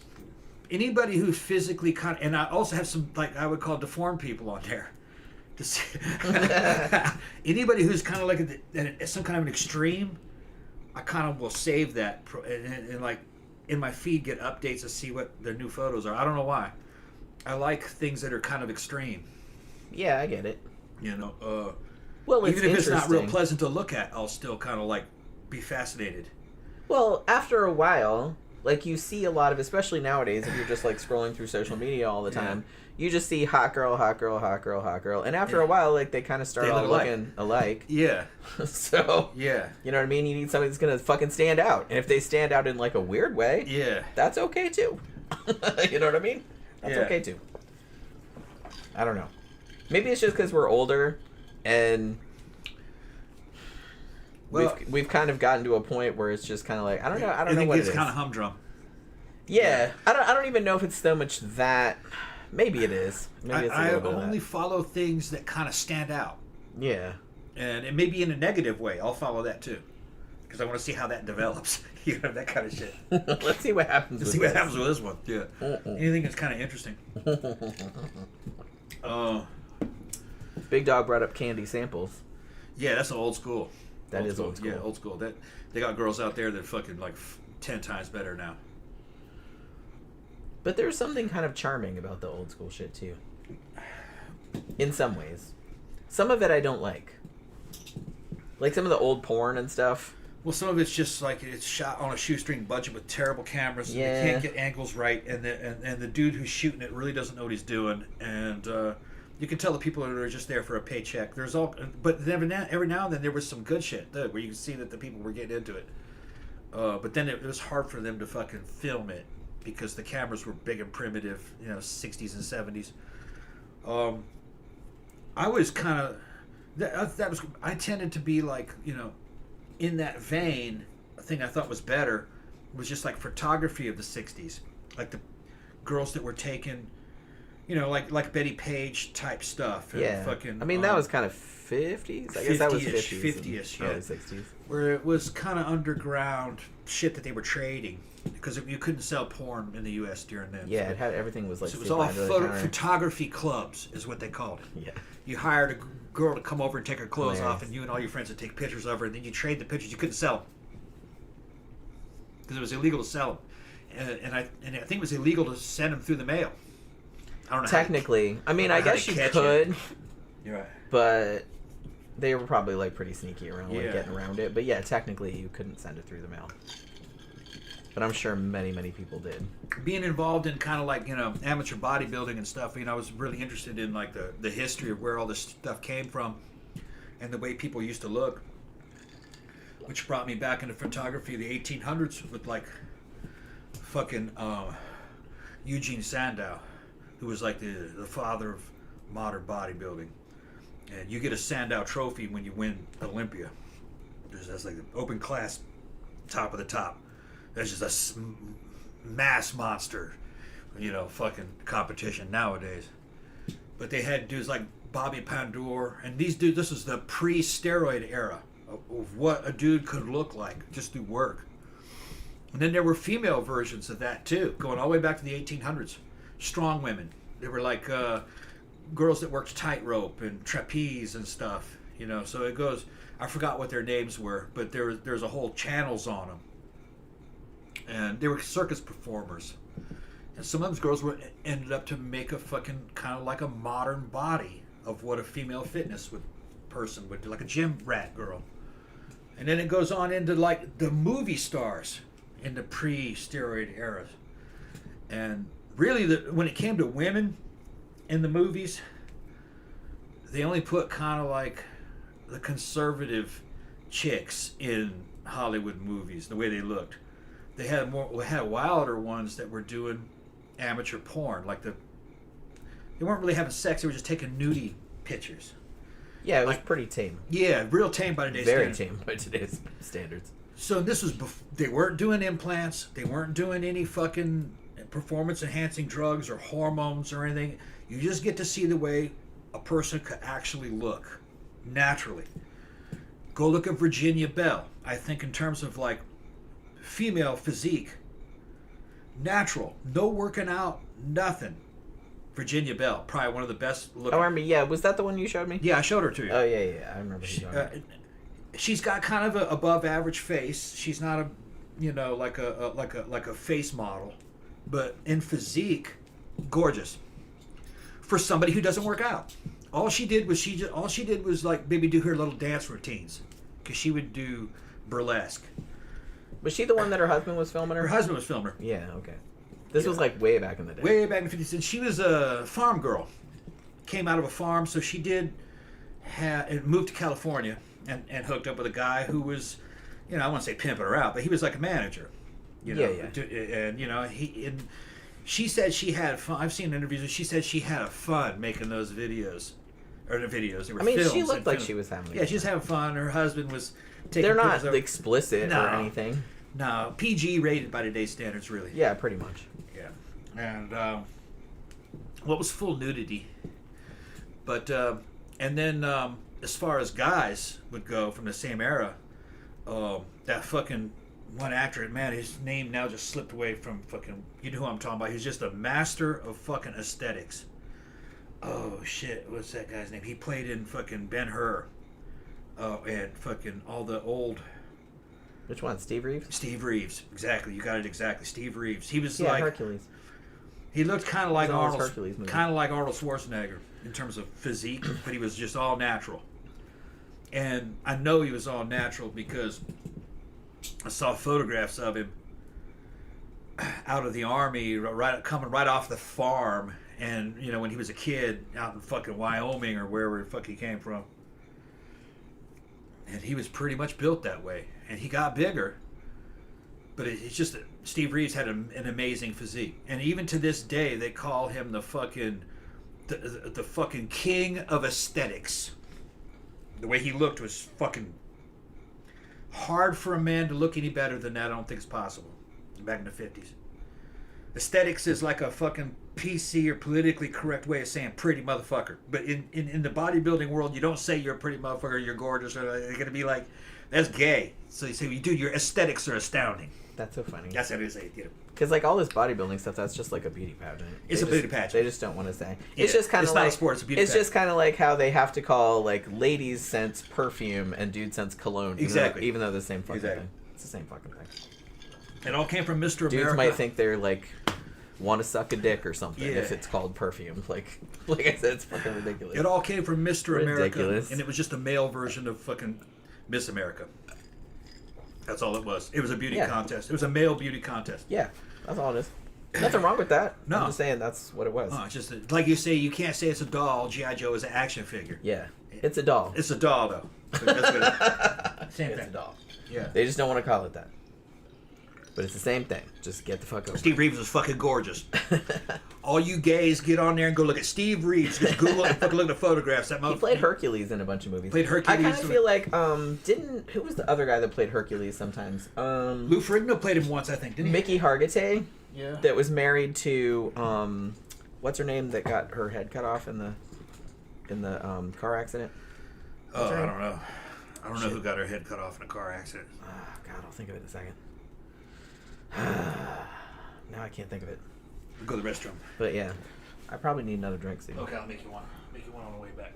Anybody who's physically and I also have some like I would call deformed people on there. Anybody who's kind of like some kind of an extreme, I kind of will save that and like in my feed get updates to see what their new photos are. I don't know why. I like things that are kind of extreme. Yeah, I get it. You know, well, even if it's not real pleasant to look at, I'll still kind of like be fascinated. Well, after a while, like you see a lot of, especially nowadays, if you're just like scrolling through social media all the time, you just see hot girl, hot girl, hot girl, hot girl, and after a while, like they kind of start all looking alike. Yeah. So. Yeah. You know what I mean? You need somebody that's gonna fucking stand out, and if they stand out in like a weird way, that's okay too. You know what I mean? That's okay too. I don't know. Maybe it's just because we're older, and we've kind of gotten to a point where it's just kind of like I don't know what it is. It's kind of humdrum. Yeah, I don't even know if it's so much that. Maybe it is. Maybe it's a little bit of that. I only follow things that kind of stand out. Yeah, and it may be in a negative way. I'll follow that too. because I want to see how that develops. That kind of shit. Let's see what happens. Let's see what happens with this one. Yeah. Anything that's kind of interesting. Big Dog brought up candy samples. Yeah, that's old school. That is old school. Yeah, old school. That they got girls out there that fucking like 10 times better now. But there's something kind of charming about the old school shit too. In some ways. Some of it I don't like. Like some of the old porn and stuff. Well, some of it's just like it's shot on a shoestring budget with terrible cameras. Yeah. And you can't get angles right, and the dude who's shooting it really doesn't know what he's doing, and you can tell the people that are just there for a paycheck. But every now and then there was some good shit though, where you can see that the people were getting into it. But then it was hard for them to fucking film it because the cameras were big and primitive, 60s and 70s. I was kind of I tended to be like, in that vein. A thing I thought was better was just like photography of the 60s, like the girls that were taken, like Betty Page type stuff. And yeah. Fucking, I mean, that was kind of 50s. I guess that was 50s. 50ish, yeah. Early 60s. Where it was kind of underground shit that they were trading because you couldn't sell porn in the U.S. during then. Yeah, everything was like. So it was all photography clubs, is what they called it. Yeah. You hired a girl to come over and take her clothes off, and you and all your friends would take pictures of her, and then you trade the pictures. You couldn't sell them because it was illegal to sell them, and I think it was illegal to send them through the mail. I don't know. Technically, I guess you could. You're right. But they were probably like pretty sneaky around getting around it. But yeah, technically you couldn't send it through the mail. But I'm sure many, many people did. Being involved in kind of like, amateur bodybuilding and stuff, I was really interested in like the history of where all this stuff came from and the way people used to look, which brought me back into photography of the 1800s with like fucking Eugene Sandow, who was like the father of modern bodybuilding. And you get a Sandow trophy when you win Olympia. That's like the open class, top of the top. That's just a mass monster, fucking competition nowadays. But they had dudes like Bobby Pandour, and these dudes, this is the pre-steroid era of what a dude could look like just through work. And then there were female versions of that too, going all the way back to the 1800s. Strong women. They were like girls that worked tightrope and trapeze and stuff, So it goes, I forgot what their names were, but there's a whole channels on them. And they were circus performers. And some of those girls ended up to make a fucking kind of like a modern body of what a female fitness person would do, like a gym rat girl. And then it goes on into like the movie stars in the pre-steroid eras. And really, when it came to women in the movies, they only put kind of like the conservative chicks in Hollywood movies, the way they looked. They had wilder ones that were doing amateur porn, they weren't really having sex; they were just taking nudie pictures. Yeah, it was pretty tame. Yeah, real tame by today's standards. Very tame by today's standards. So this was they weren't doing implants. They weren't doing any fucking performance-enhancing drugs or hormones or anything. You just get to see the way a person could actually look naturally. Go look at Virginia Bell. I think in terms of like female physique, natural, no working out, nothing. Virginia Bell, probably one of the best looking. Oh, was that the one you showed me? Yeah, I showed her to you. Oh yeah, I remember. She's got kind of an above average face. She's not like a face model, but in physique, gorgeous. For somebody who doesn't work out, all she did was like maybe do her little dance routines, because she would do burlesque. Was she the one that her husband was filming her? Her husband was filming her. Yeah, okay. This was like way back in the day. Way back in the 50s. And she was a farm girl. Came out of a farm, so she moved to California and hooked up with a guy who was, I wouldn't say pimping her out, but he was like a manager. Yeah. And, she said she had fun. I've seen interviews where she said she had fun making those videos. Or the videos. They were films. She looked like she was having fun. Yeah, she was having fun. Her husband was taking They're not explicit or anything. No, PG rated by today's standards, really. Yeah, pretty much. Yeah. And what was full nudity. But, and then as far as guys would go from the same era, that fucking one actor, man, his name now just slipped away from fucking, you know who I'm talking about. He's just a master of fucking aesthetics. Oh shit, what's that guy's name? He played in fucking Ben-Hur. And fucking all the old... Which one? Steve Reeves? Steve Reeves, exactly. You got it exactly. Steve Reeves. He was Hercules. He looked kind of like Arnold Schwarzenegger in terms of physique, but he was just all natural. And I know he was all natural because I saw photographs of him out of the army, coming right off the farm, and you know when he was a kid out in fucking Wyoming or wherever the fuck he came from. And he was pretty much built that way. And he got bigger. But it's just that Steve Reeves had an amazing physique. And even to this day, they call him the fucking... The fucking king of aesthetics. The way he looked was fucking... hard for a man to look any better than that. I don't think it's possible. Back in the 50s. Aesthetics is like a fucking PC or politically correct way of saying pretty motherfucker. But in the bodybuilding world, you don't say you're a pretty motherfucker, you're gorgeous, or they're going to be like, that's gay. So you say, dude, your aesthetics are astounding. That's so funny. That's how they say it. Because like all this bodybuilding stuff, that's just like a beauty pageant. It's a beauty pageant. They just don't want to say. It's just kind of like... It's not a sport, it's a beauty pageant. It's just kind of like how they have to call like ladies scents perfume and dude scents cologne. Exactly. Even though they're the same fucking thing. It's the same fucking thing. It all came from Mr. America. Dudes might think they're like... want to suck a dick or something if it's called perfume. Like I said, it's fucking ridiculous. It all came from Mr. America, Ridiculous. and it was just a male version of fucking Miss America. That's all it was. It was a beauty contest. It was a male beauty contest. Yeah, that's all it is. Nothing wrong with that. No. I'm just saying that's what it was. No, it's just like you say, you can't say it's a doll. G.I. Joe is an action figure. Yeah, it's a doll. It's a doll, though. So that's what same It's thing. a doll. Yeah. They just don't want to call it that. But it's the same thing. Just get the fuck over. Steve Reeves was fucking gorgeous. All you gays, get on there and go look at Steve Reeves. Just Google it and fucking look at the photographs. That he played Hercules in a bunch of movies. Played Hercules. I kind of feel like who was the other guy that played Hercules sometimes? Lou Ferrigno played him once, I think, didn't he? Mickey Hargitay. Yeah. That was married to what's her name that got her head cut off in the car accident? Oh, I don't know. I don't know who got her head cut off in a car accident. Oh, God, I'll think of it in a second. Now I can't think of it. Go to the restroom. But yeah, I probably need another drink soon. Okay, I'll make you one. Make you one on the way back.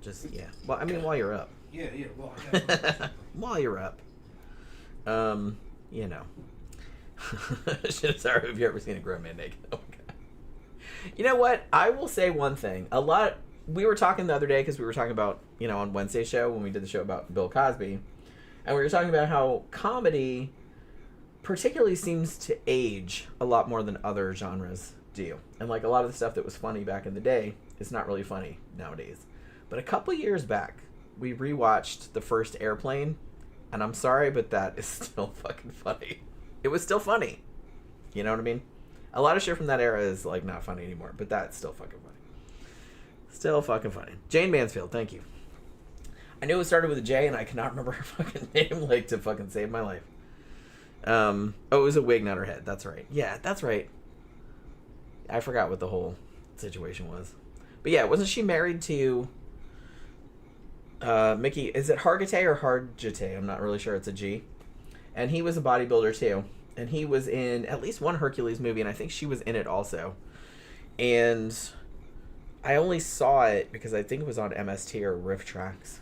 Just Well, I mean, while you're up. Yeah. Well, I got While you're up. You know. Sorry, have you ever seen a grown man naked? Oh my God. You know what? I will say one thing. We were talking the other day because we were talking about, on Wednesday's show when we did the show about Bill Cosby, and we were talking about how comedy particularly seems to age a lot more than other genres do. And like a lot of the stuff that was funny back in the day is not really funny nowadays. But a couple years back, we rewatched The First Airplane, and I'm sorry, but that is still fucking funny. It was still funny. You know what I mean? A lot of shit from that era is like not funny anymore, but that's still fucking funny. Still fucking funny. Jane Mansfield, thank you. I knew it started with a J, and I cannot remember her fucking name, like, to fucking save my life. It was a wig, not her head. That's right. Yeah, that's right. I forgot what the whole situation was. But yeah, wasn't she married to Mickey? Is it Hargitay or Hargitay? I'm not really sure. It's a G. And he was a bodybuilder too. And he was in at least one Hercules movie, and I think she was in it also. And I only saw it because I think it was on MST or Riff Tracks.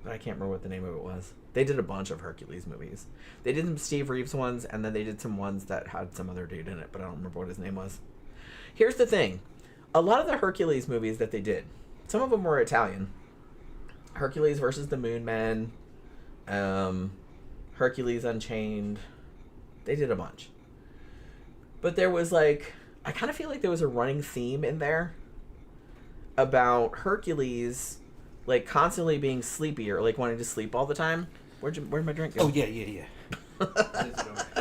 But I can't remember what the name of it was. They did a bunch of Hercules movies. They did some Steve Reeves ones, and then they did some ones that had some other dude in it, but I don't remember what his name was. Here's the thing. A lot of the Hercules movies that they did, some of them were Italian. Hercules versus the Moon Men, Hercules Unchained. They did a bunch. But there was like, I kind of feel like there was a running theme in there about Hercules like constantly being sleepy or like wanting to sleep all the time. Where'd my drink go? Oh, yeah.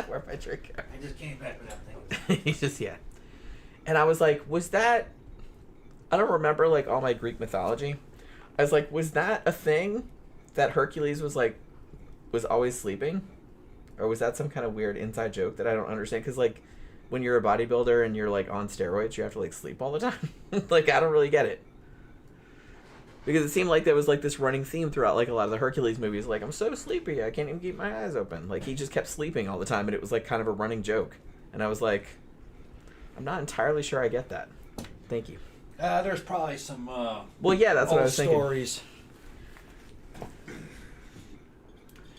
Where'd my drink go? I just came back without thinking. And I was like, was that... I don't remember, like, all my Greek mythology. I was like, was that a thing that Hercules was always sleeping? Or was that some kind of weird inside joke that I don't understand? Because, like, when you're a bodybuilder and you're, like, on steroids, you have to, like, sleep all the time. Like, I don't really get it. Because it seemed like there was like this running theme throughout like a lot of the Hercules movies. Like, I'm so sleepy, I can't even keep my eyes open. Like, he just kept sleeping all the time, and it was like kind of a running joke. And I was like, I'm not entirely sure I get that. Thank you. There's probably some well, yeah, that's what I was thinking. Stories.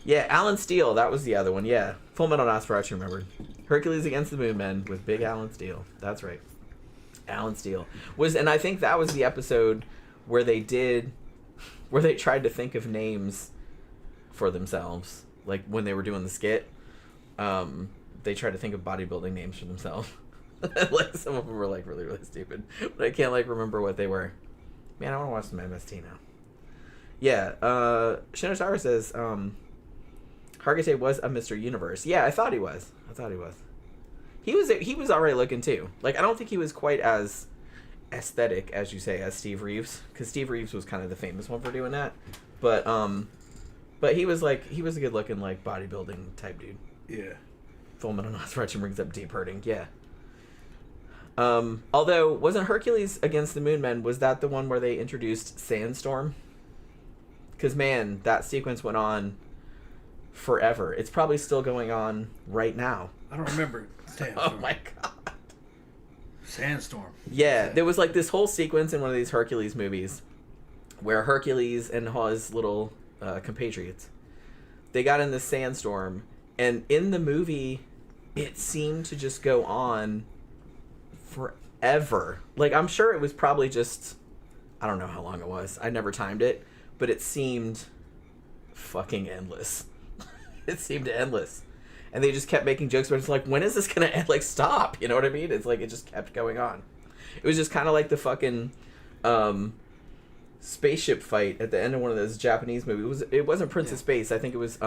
Yeah, Alan Steele, that was the other one. Yeah, Full Metal Nosferatu, remembered. Hercules Against the Moon Men with Big Alan Steele. That's right. Alan Steele was, and I think that was the episode where they tried to think of names for themselves, like when they were doing the skit. They tried to think of bodybuilding names for themselves. Like, some of them were like really, really stupid, but I can't like remember what they were. Man, I want to watch some MST now. Yeah, Shinotaru says Hargitay was a Mr. Universe. Yeah, I thought he was. He was alright looking too. Like, I don't think he was quite as aesthetic, as you say, as Steve Reeves, because Steve Reeves was kind of the famous one for doing that. But he was a good looking like bodybuilding type dude. Yeah. Full Metal Nosferatu brings up Deep Hurting. Yeah. Although, wasn't Hercules Against the Moon Men, was that the one where they introduced Sandstorm? Because, man, that sequence went on forever. It's probably still going on right now. I don't remember Sandstorm. Oh my god. Sandstorm. Yeah, there was like this whole sequence in one of these Hercules movies where Hercules and his little compatriots, they got in this sandstorm, and in the movie it seemed to just go on forever. Like, I'm sure it was probably just, I don't know how long it was. I never timed it, but it seemed fucking endless. It seemed endless. And they just kept making jokes where it's like, when is this going to end? Like, stop. You know what I mean? It's like, it just kept going on. It was just kind of like the fucking spaceship fight at the end of one of those Japanese movies. It wasn't Prince of Space. I think it was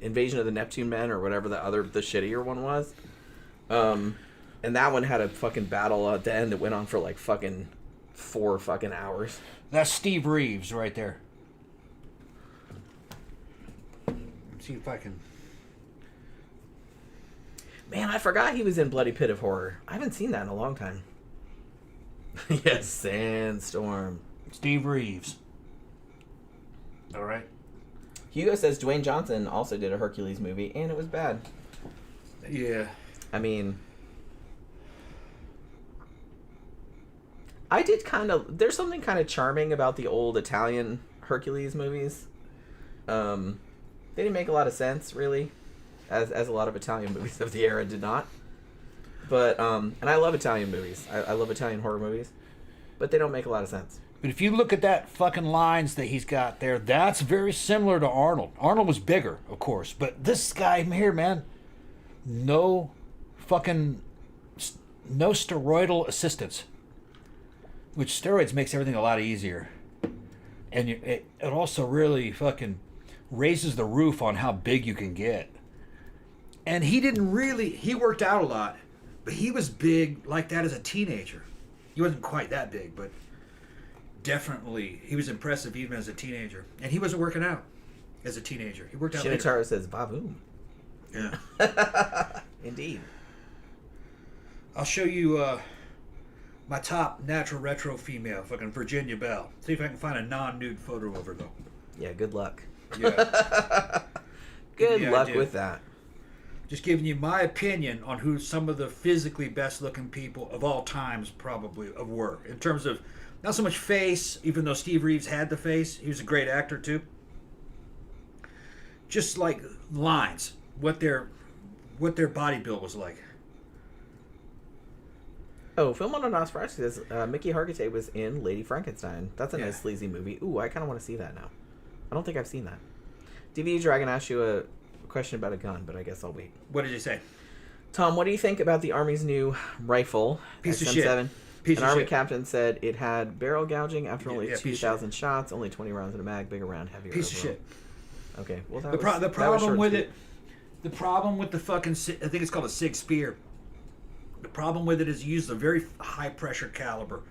Invasion of the Neptune Men or whatever the shittier one was. And that one had a fucking battle at the end that went on for like fucking 4 fucking hours. That's Steve Reeves right there. Let's see if I can... Man, I forgot he was in Bloody Pit of Horror. I haven't seen that in a long time. Yes, Sandstorm. Steve Reeves. All right. Hugo says Dwayne Johnson also did a Hercules movie, and it was bad. Yeah. I mean, I did kind of... There's something kind of charming about the old Italian Hercules movies. They didn't make a lot of sense, really. As a lot of Italian movies of the era did not. But, and I love Italian movies. I love Italian horror movies. But they don't make a lot of sense. But if you look at that fucking lines that he's got there, that's very similar to Arnold. Arnold was bigger, of course. But this guy here, man, no steroidal assistance. Which steroids makes everything a lot easier. And it also really fucking raises the roof on how big you can get. And he worked out a lot, but he was big like that as a teenager. He wasn't quite that big, but definitely he was impressive even as a teenager. And he wasn't working out as a teenager. He worked out later. Shinichiro says, Vavoom. Yeah. Indeed. I'll show you my top natural retro female, fucking Virginia Bell. See if I can find a non-nude photo of her, though. Yeah, good luck. Yeah. Good luck with that. Just giving you my opinion on who some of the physically best looking people of all times probably were. In terms of, not so much face, even though Steve Reeves had the face. He was a great actor too. Just like lines. What their body build was like. Oh, Film on Nosferatu says Mickey Hargitay was in Lady Frankenstein. That's a nice sleazy movie. Ooh, I kind of want to see that now. I don't think I've seen that. DVD Dragon asked you a question about a gun, but I guess I'll wait. What did you say? Tom, what do you think about the Army's new rifle? Piece of XM7? shit. An Army captain said it had barrel gouging after only 2,000 shots, only 20 rounds in a mag, bigger round, heavier. Piece of shit. Okay, well, the problem with it, the problem with the fucking, I think it's called a SIG Spear. The problem with it is you use a very high pressure caliber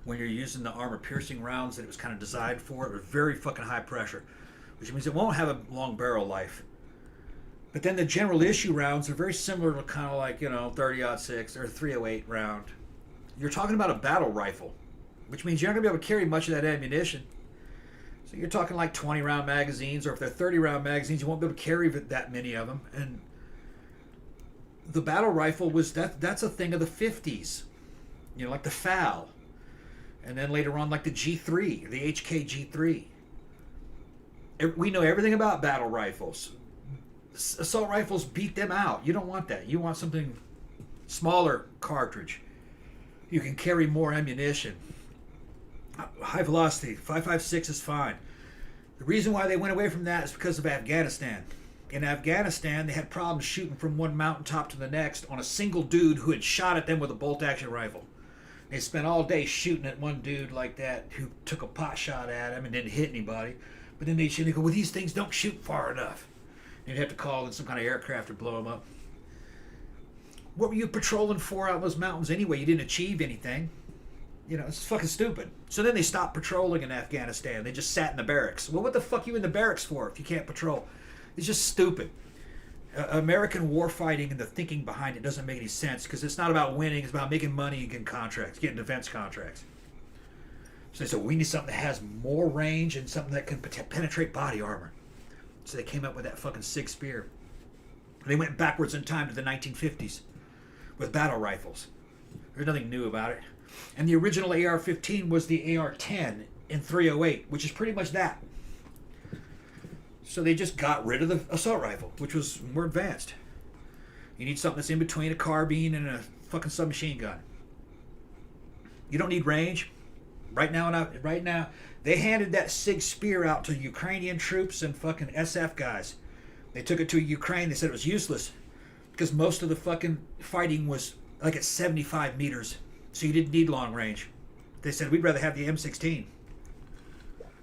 when you're using the armor piercing rounds that it was kind of designed for. It was very fucking high pressure, which means it won't have a long barrel life. But then the general issue rounds are very similar to kind of like, 30-06 or 308 round. You're talking about a battle rifle, which means you're not going to be able to carry much of that ammunition. So you're talking like 20-round magazines, or if they're 30-round magazines, you won't be able to carry that many of them. And the battle rifle that's a thing of the 50s. You know, like the FAL. And then later on, like the G3, the HK G3. We know everything about battle rifles. Assault rifles beat them out. You don't want that. You want something smaller cartridge. You can carry more ammunition. High velocity, 5.56 is fine. The reason why they went away from that is because of Afghanistan. In Afghanistan, they had problems shooting from one mountaintop to the next on a single dude who had shot at them with a bolt-action rifle. They spent all day shooting at one dude like that who took a pot shot at him and didn't hit anybody. But then they go, well, these things don't shoot far enough. And you'd have to call in some kind of aircraft to blow them up. What were you patrolling for out in those mountains anyway? You didn't achieve anything. You know, it's fucking stupid. So then they stopped patrolling in Afghanistan. They just sat in the barracks. Well, what the fuck are you in the barracks for if you can't patrol? It's just stupid. American war fighting and the thinking behind it doesn't make any sense because it's not about winning. It's about making money and getting contracts, getting defense contracts. So they said, we need something that has more range and something that can penetrate body armor. So they came up with that fucking SIG Spear. They went backwards in time to the 1950s with battle rifles. There's nothing new about it. And the original AR-15 was the AR-10 in 308, which is pretty much that. So they just got rid of the assault rifle, which was more advanced. You need something that's in between a carbine and a fucking submachine gun. You don't need range. Right now, they handed that SIG Spear out to Ukrainian troops and fucking SF guys. They took it to Ukraine. They said it was useless because most of the fucking fighting was like at 75 meters. So you didn't need long range. They said, we'd rather have the M16.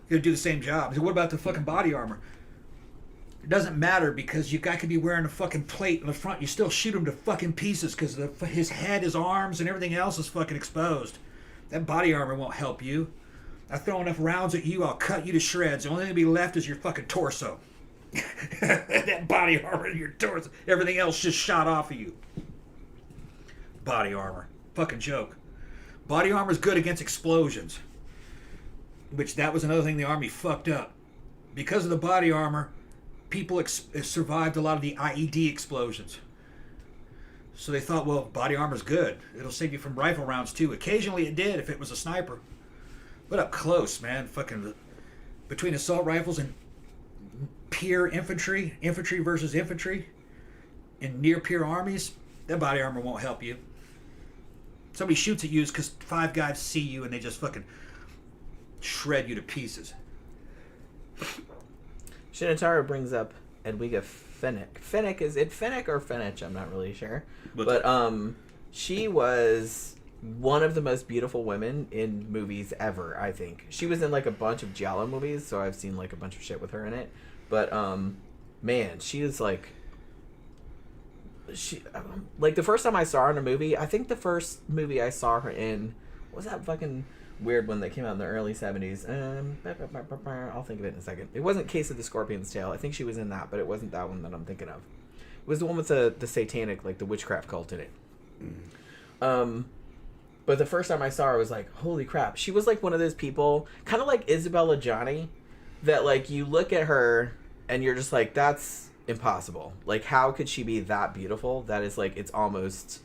You'd do the same job. I said, what about the fucking body armor? It doesn't matter because your guy could be wearing a fucking plate in the front. You still shoot him to fucking pieces because his head, his arms, and everything else is fucking exposed. That body armor won't help you. I throw enough rounds at you, I'll cut you to shreds. The only thing that'll be left is your fucking torso. That body armor in your torso. Everything else just shot off of you. Body armor. Fucking joke. Body armor is good against explosions. Which that was another thing the Army fucked up. Because of the body armor, people survived a lot of the IED explosions. So they thought, well, body armor's good. It'll save you from rifle rounds too. Occasionally it did if it was a sniper. But up close, man, fucking between assault rifles and peer infantry versus infantry, in near peer armies, that body armor won't help you. Somebody shoots at you because 5 guys see you and they just fucking shred you to pieces. Shae-Nicole brings up Edwiga Fennec. Fennec, is it Fennec or Fennec? I'm not really sure. But she was one of the most beautiful women in movies ever, I think. She was in like a bunch of Giallo movies, so I've seen like a bunch of shit with her in it. But man, she is like the first time I saw her in a movie, I think the first movie I saw her in was that fucking weird one that came out in the early 70s. I'll think of it in a second. It wasn't Case of the Scorpion's Tail. I think she was in that, but it wasn't that one that I'm thinking of. It was the one with the satanic, like the witchcraft cult in it. But the first time I saw her, I was like, holy crap. She was like one of those people, kind of like Isabella Johnny, that like you look at her and you're just like, that's impossible. Like, how could she be that beautiful? That is like, it's almost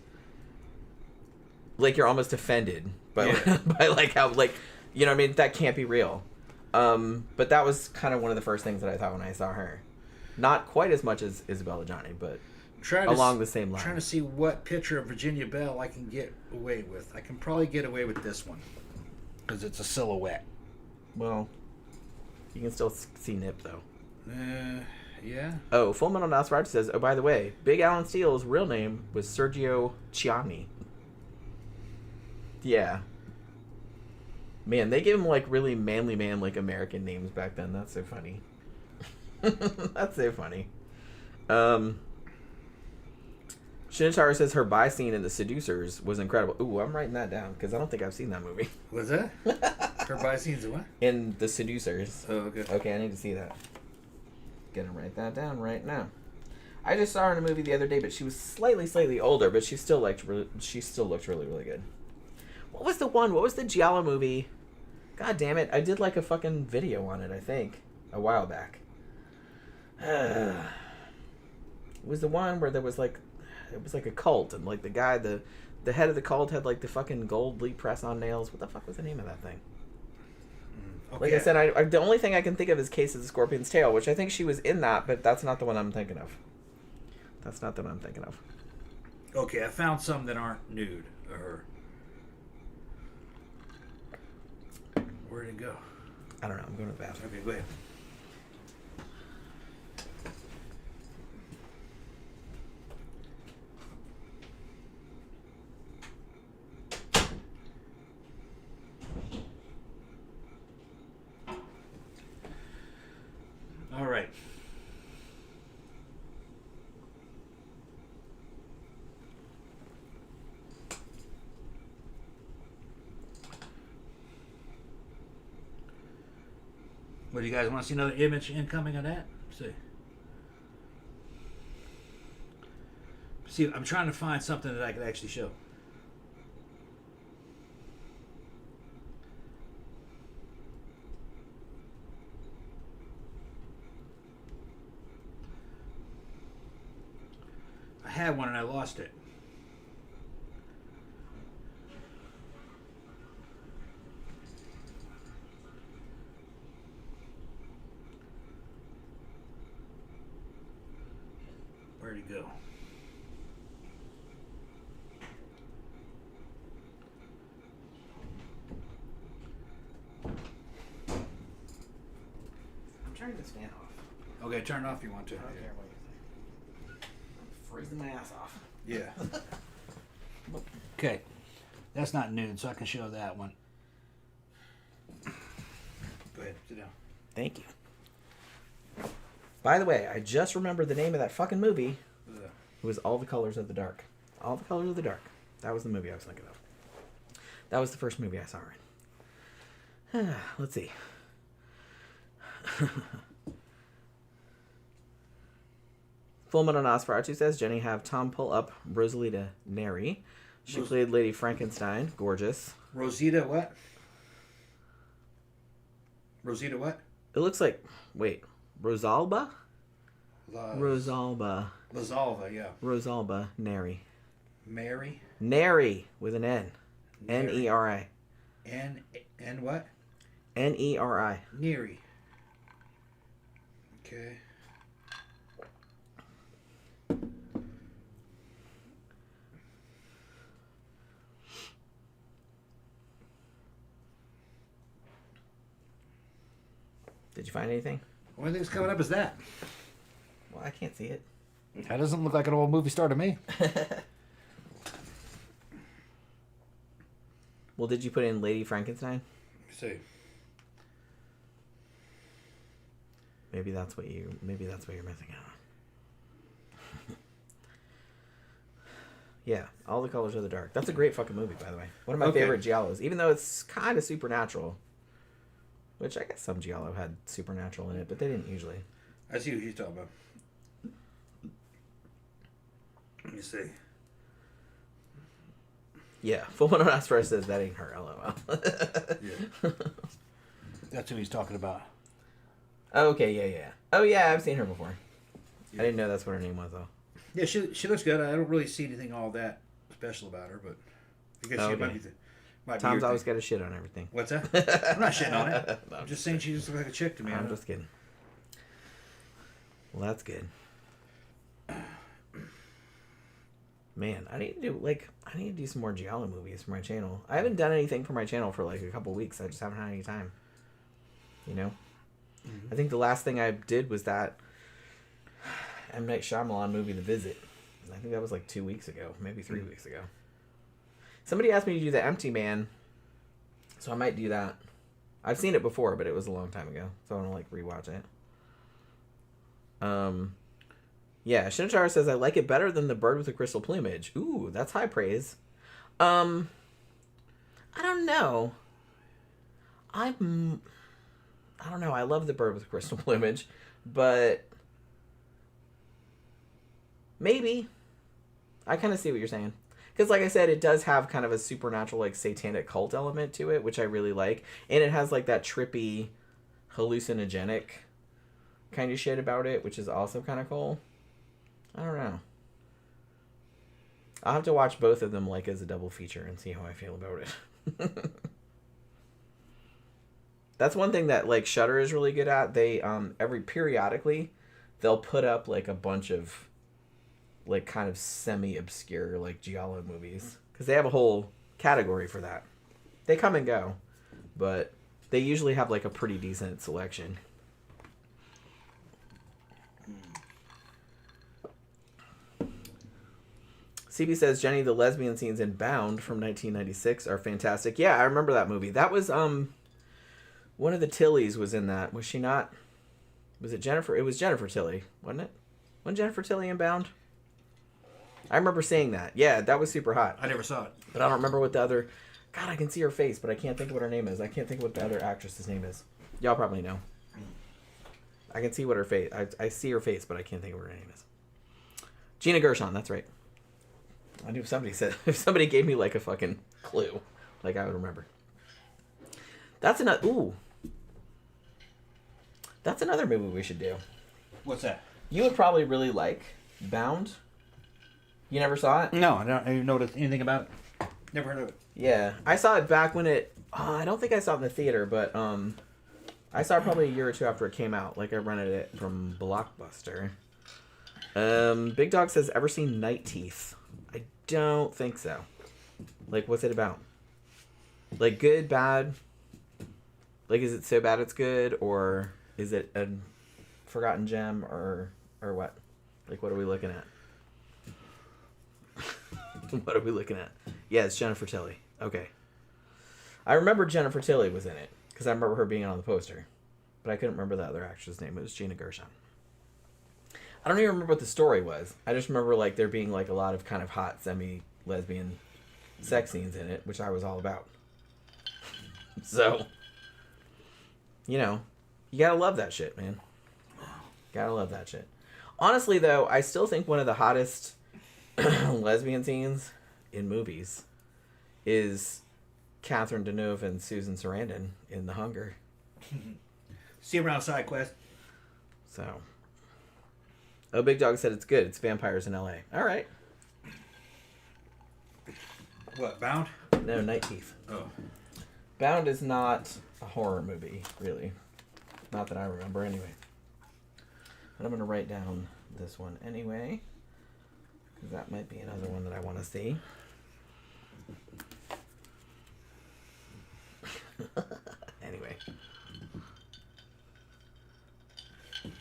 like you're almost offended by like how, like, you know what I mean? That can't be real. But that was kind of one of the first things that I thought when I saw her. Not quite as much as Isabella Johnny, but along the same line. Trying to see what picture of Virginia Bell I can get away with. I can probably get away with this one because it's a silhouette. Well, you can still see Nip though. Yeah. Oh, Full Metal Nosferatu says, oh, by the way, Big Alan Steele's real name was Sergio Ciani. Yeah. Man, they gave him like really manly man, like American names back then. That's so funny. That's so funny. Shinichara says her buy scene in The Seducers was incredible. Ooh, I'm writing that down because I don't think I've seen that movie. Was that? Her buy scenes in what? In The Seducers. Oh, okay. Okay, I need to see that. Gonna write that down right now. I just saw her in a movie the other day, but she was slightly older, but she still looked really, really good. What was the Giallo movie God damn it. I did like a fucking video on it, I think. A while back. It was the one where there was like... It was like a cult, and like the guy, the head of the cult had like the fucking gold leaf press on nails. What the fuck was the name of that thing? Okay. Like I said, I the only thing I can think of is Case of the Scorpion's Tail, which I think she was in that, but that's not the one I'm thinking of. That's not the one I'm thinking of. Okay, I found some that aren't nude of her. Where'd it go? I don't know. I'm going to the bathroom. Okay, go ahead. All right. What do you guys want to see another image incoming of that? See, I'm trying to find something that I could actually show. I had one and I lost it. Where'd it go? I'm turning this fan off. Okay, turn it off if you want to. I don't care what you think. I'm freezing my ass off. Yeah. Okay. That's not nude, so I can show that one. Go ahead, sit down. Thank you. By the way, I just remembered the name of that fucking movie. It was All the Colors of the Dark. All the Colors of the Dark. That was the movie I was thinking of. That was the first movie I saw her in. Let's see. Fullman on Nosferatu says, Jenny have Tom pull up Rosalita Neri. She played Lady Frankenstein. Gorgeous. Rosita what? Rosita what? It looks like... Wait. Rosalba? Rosalva, yeah. Rosalba Neri. Mary? Neri with an N. Neri. N-E-R-I. N what? N-E-R-I. Neri. Okay. Did you find anything? The only thing that's coming up is that. Well, I can't see it. That doesn't look like an old movie star to me. Well, did you put in Lady Frankenstein? Let's see. Maybe that's what you're missing out. Yeah, All the Colors of the Dark. That's a great fucking movie, by the way. One of my favorite Giallos, even though it's kind of supernatural. Which I guess some Giallo had supernatural in it, but they didn't usually. I see what he's talking about. Let me see. Yeah, Full One on Asper says that ain't her, LOL. Yeah. That's who he's talking about. Okay, yeah. Oh, yeah, I've seen her before. Yeah. I didn't know that's what her name was, though. Yeah, she looks good. I don't really see anything all that special about her, but I guess she might be Tom's always got a shit on everything. What's that? I'm not shitting on it. No, I'm just saying she just looks like a chick to me. I'm just kidding. Well, that's good. Man, I need to do some more Giallo movies for my channel. I haven't done anything for my channel for like a couple weeks. I just haven't had any time. You know? Mm-hmm. I think the last thing I did was that M. Night Shyamalan movie, The Visit. I think that was like 2 weeks ago, maybe 3 weeks ago. Somebody asked me to do The Empty Man, so I might do that. I've seen it before, but it was a long time ago, so I want to like rewatch it. Yeah, Shinichara says I like it better than The Bird with the Crystal Plumage. Ooh, that's high praise. I don't know. I don't know. I love The Bird with the Crystal Plumage, but maybe. I kind of see what you're saying. Because, like I said, it does have kind of a supernatural, like, satanic cult element to it, which I really like. And it has, like, that trippy, hallucinogenic kind of shit about it, which is also kind of cool. I don't know. I'll have to watch both of them, like, as a double feature and see how I feel about it. That's one thing that, like, Shudder is really good at. They, periodically, they'll put up, like, a bunch of, like, kind of semi-obscure, like, Giallo movies. Because they have a whole category for that. They come and go. But they usually have, like, a pretty decent selection. CB says, Jenny, the lesbian scenes in Bound from 1996 are fantastic. Yeah, I remember that movie. That was, one of the Tillys was in that. Was she not? Was it Jennifer? It was Jennifer Tilly, wasn't it? Wasn't Jennifer Tilly in Bound? I remember seeing that. Yeah, that was super hot. I never saw it. But I don't remember what the other... God, I can see her face, but I can't think of what her name is. I can't think of what the other actress's name is. Y'all probably know. I can see what her face... I see her face, but I can't think of what her name is. Gina Gershon, that's right. I knew if somebody gave me, like, a fucking clue, like, I would remember. That's another... Ooh. That's another movie we should do. What's that? You would probably really like Bound. You never saw it? No, I don't even know anything about it. Never heard of it. Yeah. I saw it back when it... I don't think I saw it in the theater, but I saw it probably a year or two after it came out. Like, I rented it from Blockbuster. Big Dog says, ever seen Night Teeth? I don't think so. Like, what's it about? Like, good, bad? Like, is it so bad it's good, or is it a forgotten gem, or what? Like, what are we looking at? What are we looking at? Yeah, it's Jennifer Tilly. Okay. I remember Jennifer Tilly was in it, because I remember her being on the poster. But I couldn't remember the other actress' name. It was Gina Gershon. I don't even remember what the story was. I just remember, like, there being, like, a lot of kind of hot, semi-lesbian sex scenes in it, which I was all about. So, you know, you gotta love that shit, man. Gotta love that shit. Honestly, though, I still think one of the hottest lesbian scenes in movies is Catherine Deneuve and Susan Sarandon in The Hunger. See you around side quest. So, oh, Big Dog said it's good. It's vampires in LA. All right. What, Bound? No, Night Teeth. Oh. Bound is not a horror movie, really. Not that I remember, anyway. But I'm going to write down this one anyway, because that might be another one that I want to see. Anyway.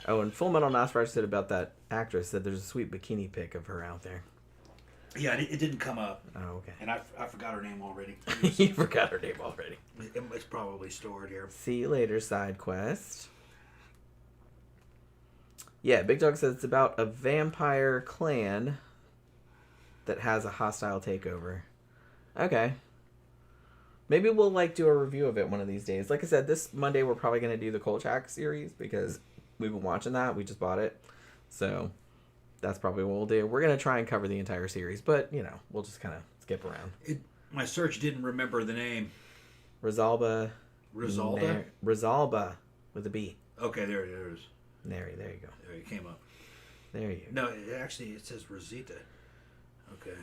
Oh, and Full Metal Nosferatu said about that actress that there's a sweet bikini pic of her out there. Yeah, it didn't come up. Oh, okay. And I forgot her name already. You forgot her name already. It's probably stored here. See you later, side quest. Yeah, Big Dog says it's about a vampire clan that has a hostile takeover. Okay. Maybe we'll, like, do a review of it one of these days. Like I said, this Monday we're probably going to do the Kolchak series because we've been watching that. We just bought it. So that's probably what we'll do. We're going to try and cover the entire series, but, you know, we'll just kind of skip around. My search didn't remember the name. Rosalba. Rosalba? Rosalba with a B. Okay, there it is. There you go. There it came up. There you go. No, it says Rosita. Okay.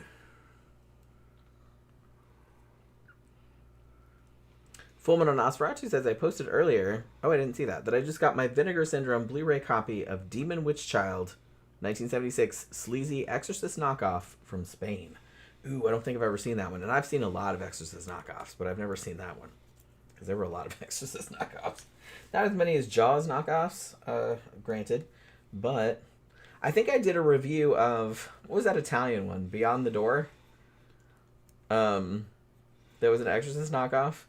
Full Metal Nosferatu says, I posted earlier, I didn't see that I just got my Vinegar Syndrome Blu-ray copy of Demon Witch Child, 1976 sleazy Exorcist knockoff from Spain. Ooh, I don't think I've ever seen that one. And I've seen a lot of Exorcist knockoffs, but I've never seen that one. Because there were a lot of Exorcist knockoffs. Not as many as Jaws knockoffs, granted. But I think I did a review of, what was that Italian one? Beyond the Door? There was an Exorcist knockoff.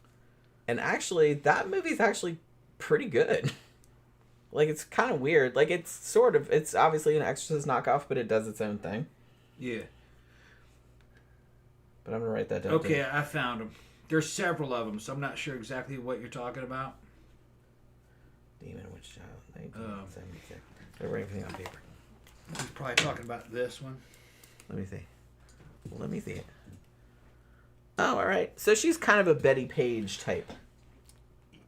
And actually, that movie's actually pretty good. Like, it's kind of weird. Like, it's obviously an Exorcist knockoff, but it does its own thing. Yeah. But I'm going to write that down. Okay, too. I found them. There's several of them, so I'm not sure exactly what you're talking about. Demon Witch Child, 1976. Gotta write everything on paper. He's probably talking about this one. Let me see. Let me see it. Oh, all right. So she's kind of a Betty Page type.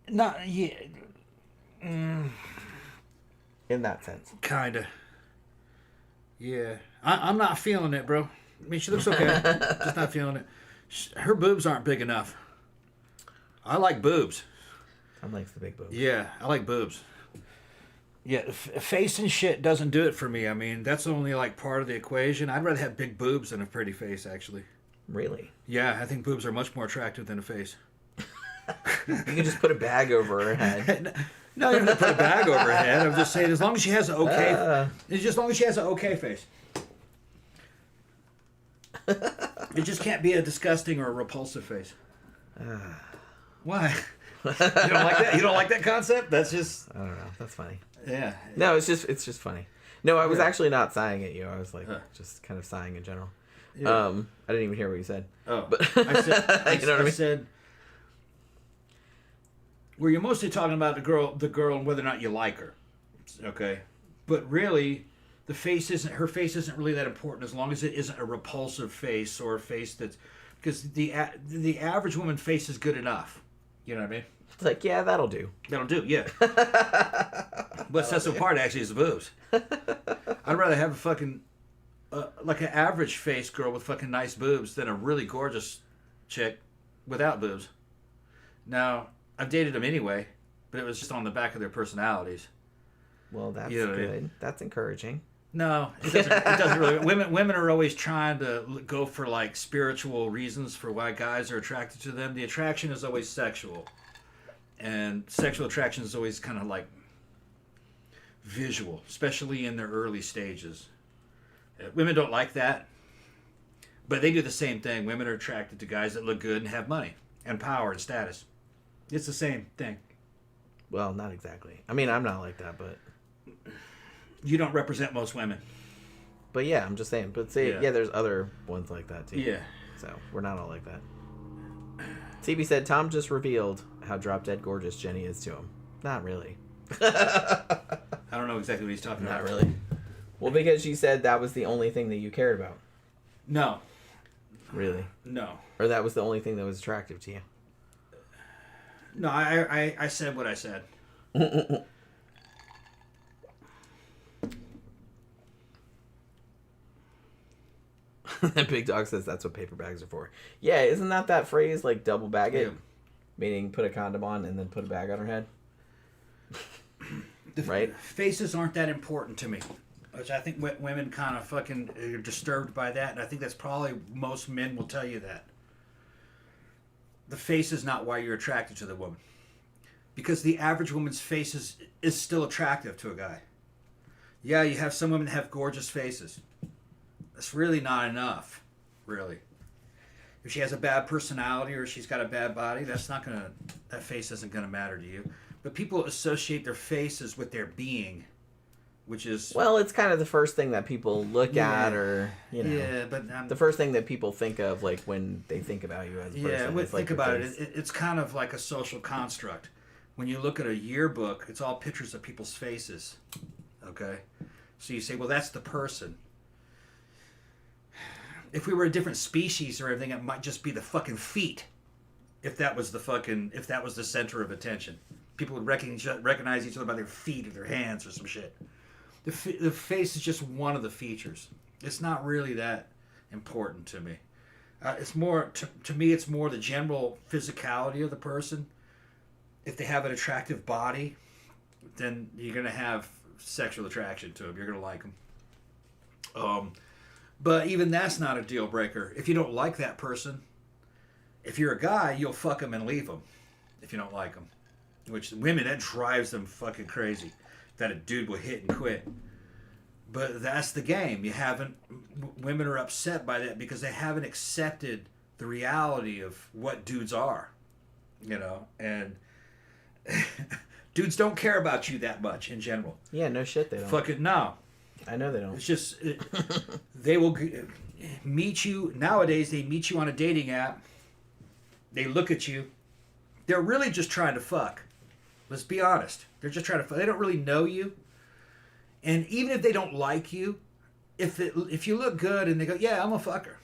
Not yeah. In that sense. Kinda. Yeah. I'm not feeling it, bro. I mean, she looks okay. Just not feeling it. Her boobs aren't big enough. I like boobs. Tom likes the big boobs. Yeah, I like boobs. Yeah, face and shit doesn't do it for me. I mean, that's only like part of the equation. I'd rather have big boobs than a pretty face, actually. Really? Yeah, I think boobs are much more attractive than a face. You can just put a bag over her head. No, you don't have to put a bag over her head. I'm just saying, as long as she has an okay, as long as she has an okay face. It just can't be a disgusting or a repulsive face. Why? You don't like that? You don't like that concept? That's just. I don't know. That's funny. Yeah. No, it's just funny. No, I was actually not sighing at you. I was like just kind of sighing in general. Yeah. I didn't even hear what you said. Oh, but I said. You know what I mean? Said. Where you're mostly talking about the girl, and whether or not you like her. Okay, but really, her face isn't really that important as long as it isn't a repulsive face or a face that's, because the average woman face is good enough. You know what I mean? It's like, yeah, that'll do. That'll do, yeah. What sets them apart actually is the boobs. I'd rather have a fucking like an average face girl with fucking nice boobs than a really gorgeous chick without boobs. Now, I've dated them anyway, but it was just on the back of their personalities. Well, that's good. That's encouraging. No, it doesn't really. Women are always trying to go for like spiritual reasons for why guys are attracted to them. The attraction is always sexual, and sexual attraction is always kind of like visual, especially in their early stages. Women don't like that, but they do the same thing. Women are attracted to guys that look good and have money and power and status. It's the same thing. Well, not exactly. I mean, I'm not like that, but you don't represent most women. But yeah, I'm just saying. But yeah, there's other ones like that too. Yeah. So we're not all like that. TB said Tom just revealed how drop dead gorgeous Jenny is to him. Not really. I don't know exactly what he's talking about. Not really. Well, because you said that was the only thing that you cared about. No. Really? No. Or that was the only thing that was attractive to you? No, I said what I said. Big Dog says that's what paper bags are for. Yeah, isn't that phrase like double bag it? Yeah. Meaning put a condom on and then put a bag on her head? Right? Faces aren't that important to me. Which I think women kind of fucking are disturbed by that. And I think that's probably most men will tell you that. The face is not why you're attracted to the woman. Because the average woman's face is still attractive to a guy. Yeah, you have some women that have gorgeous faces. That's really not enough, really. If she has a bad personality or she's got a bad body, that face isn't gonna matter to you. But people associate their faces with their being, which is... Well, it's kind of the first thing that people look at, or, you know. Yeah, but... the first thing that people think of, like, when they think about you as a person. Yeah, think like about it. It's kind of like a social construct. When you look at a yearbook, it's all pictures of people's faces. Okay? So you say, well, that's the person. If we were a different species or everything, it might just be the fucking feet. If that was the center of attention. People would recognize each other by their feet or their hands or some shit. The face is just one of the features. It's not really that important to me. It's more to me. It's more the general physicality of the person. If they have an attractive body, then you're gonna have sexual attraction to them. You're gonna like them. But even that's not a deal breaker. If you don't like that person, if you're a guy, you'll fuck them and leave them. If you don't like them, which women, that drives them fucking crazy. That a dude will hit and quit. But that's the game. Women are upset by that because they haven't accepted the reality of what dudes are. You know, and dudes don't care about you that much in general. Yeah, no shit, they don't. Fucking no. I know they don't. It's just, they will meet you, nowadays they meet you on a dating app. They look at you. They're really just trying to fuck. Let's be honest. They're just trying to fuck. They don't really know you. And even if they don't like you, if you look good and they go, yeah, I'm a fucker.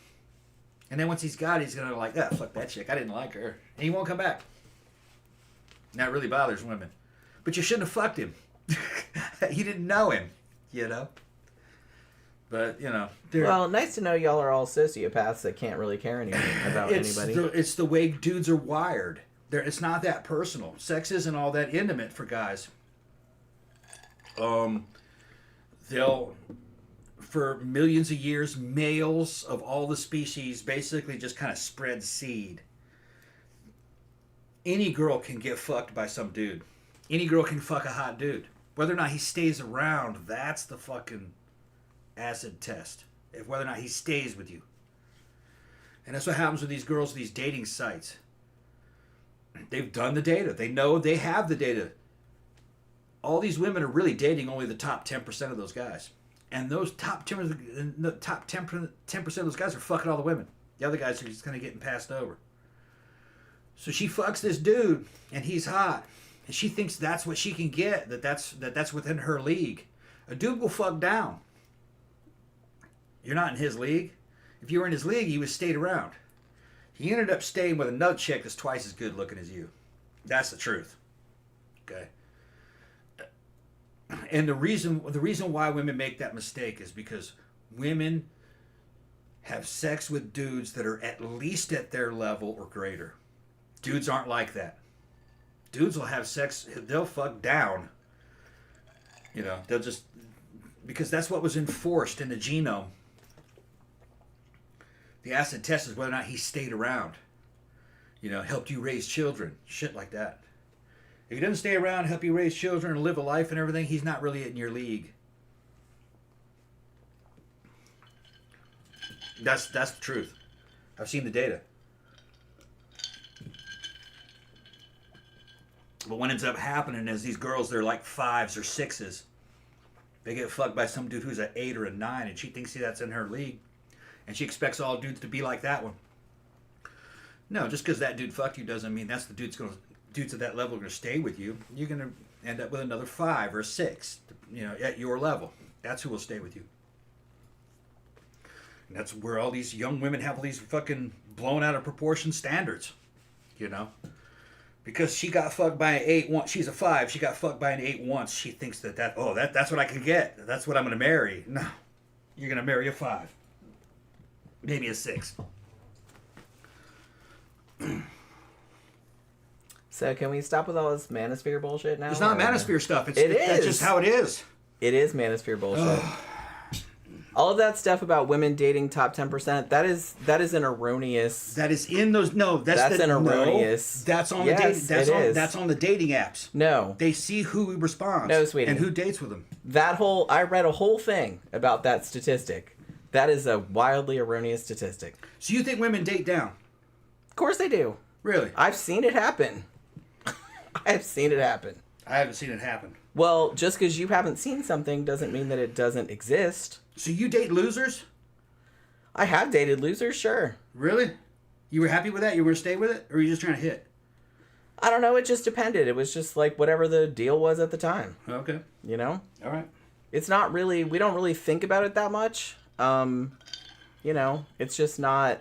And then once he's got it, he's going to like, fuck that chick. I didn't like her. And he won't come back. And that really bothers women. But you shouldn't have fucked him. You didn't know him, you know? But, you know. Well, nice to know y'all are all sociopaths that can't really care anything about anybody. It's the way dudes are wired. It's not that personal. Sex isn't all that intimate for guys. They'll... For millions of years, males of all the species basically just kind of spread seed. Any girl can get fucked by some dude. Any girl can fuck a hot dude. Whether or not he stays around, that's the fucking acid test. If whether or not he stays with you. And that's what happens with these girls, these dating sites. They've done the data. They know they have the data. All these women are really dating only the top 10% of those guys. And those top 10% of those guys are fucking all the women. The other guys are just kind of getting passed over. So she fucks this dude, and he's hot, and she thinks that's what she can get. That's within her league. A dude will fuck down. You're not in his league. If you were in his league, he would have stayed around. He ended up staying with another chick that's twice as good looking as you. That's the truth. Okay. And the reason why women make that mistake is because women have sex with dudes that are at least at their level or greater. Dudes aren't like that. Dudes will have sex, they'll fuck down. You know, they'll just, because that's what was enforced in the genome. The acid test is whether or not he stayed around. You know, helped you raise children. Shit like that. If he doesn't stay around, help you raise children and live a life and everything, he's not really in your league. That's the truth. I've seen the data. But what ends up happening is these girls, they're like 5s or 6s. They get fucked by some dude who's an 8 or a 9, and she thinks that's in her league. And she expects all dudes to be like that one. No, just because that dude fucked you doesn't mean that's the dudes at that level are going to stay with you. You're going to end up with another 5 or a 6, you know, at your level. That's who will stay with you. And that's where all these young women have all these fucking blown out of proportion standards, you know. Because she got fucked by an 8 once. She's a 5. She got fucked by an 8 once. She thinks that's what I can get. That's what I'm going to marry. No. You're going to marry a 5. Maybe a 6. So can we stop with all this manosphere bullshit now? It's not manosphere stuff. It is. That's just how it is. It is manosphere bullshit. All of that stuff about women dating top 10%, that is an erroneous... That is in those... No, that's an erroneous... No, that's on that's on the dating apps. No. They see who responds. No, sweetie. And who dates with them. I read a whole thing about that statistic. That is a wildly erroneous statistic. So you think women date down? Of course they do. Really? I've seen it happen. I've seen it happen. I haven't seen it happen. Well, just because you haven't seen something doesn't mean that it doesn't exist. So you date losers? I have dated losers, sure. Really? You were happy with that? You were going to stay with it? Or were you just trying to hit? I don't know. It just depended. It was just like whatever the deal was at the time. Okay. You know? All right. It's not really... We don't really think about it that much. You know, it's just not...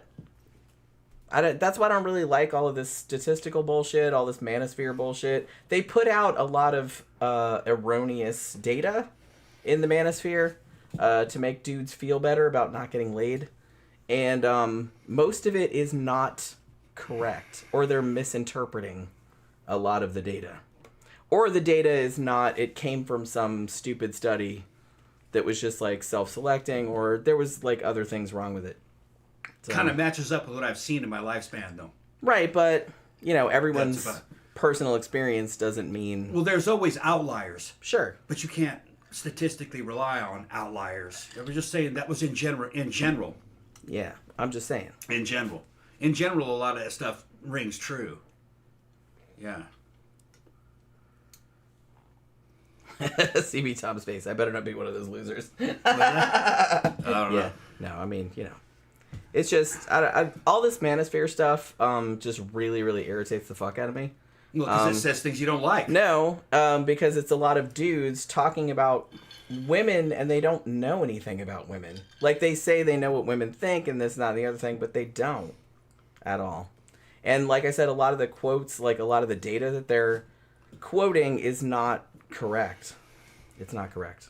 that's why I don't really like all of this statistical bullshit, all this manosphere bullshit. They put out a lot of erroneous data in the manosphere to make dudes feel better about not getting laid. And most of it is not correct, or they're misinterpreting a lot of the data. Or the data is not, it came from some stupid study that was just like self-selecting, or there was like other things wrong with it. So, kind of matches up with what I've seen in my lifespan, though. Right, but, you know, everyone's personal experience doesn't mean... Well, there's always outliers. Sure. But you can't statistically rely on outliers. I was just saying that was in general. Yeah, I'm just saying. In general. In general, a lot of that stuff rings true. Yeah. CB Tom's face. I better not be one of those losers. I don't know. Yeah. No, I mean, you know. It's just, all this manosphere stuff just really, really irritates the fuck out of me. Well, because it says things you don't like. No, because it's a lot of dudes talking about women and they don't know anything about women. Like, they say they know what women think and this, that, and the other thing, but they don't at all. And like I said, a lot of the quotes, like a lot of the data that they're quoting is not correct. It's not correct.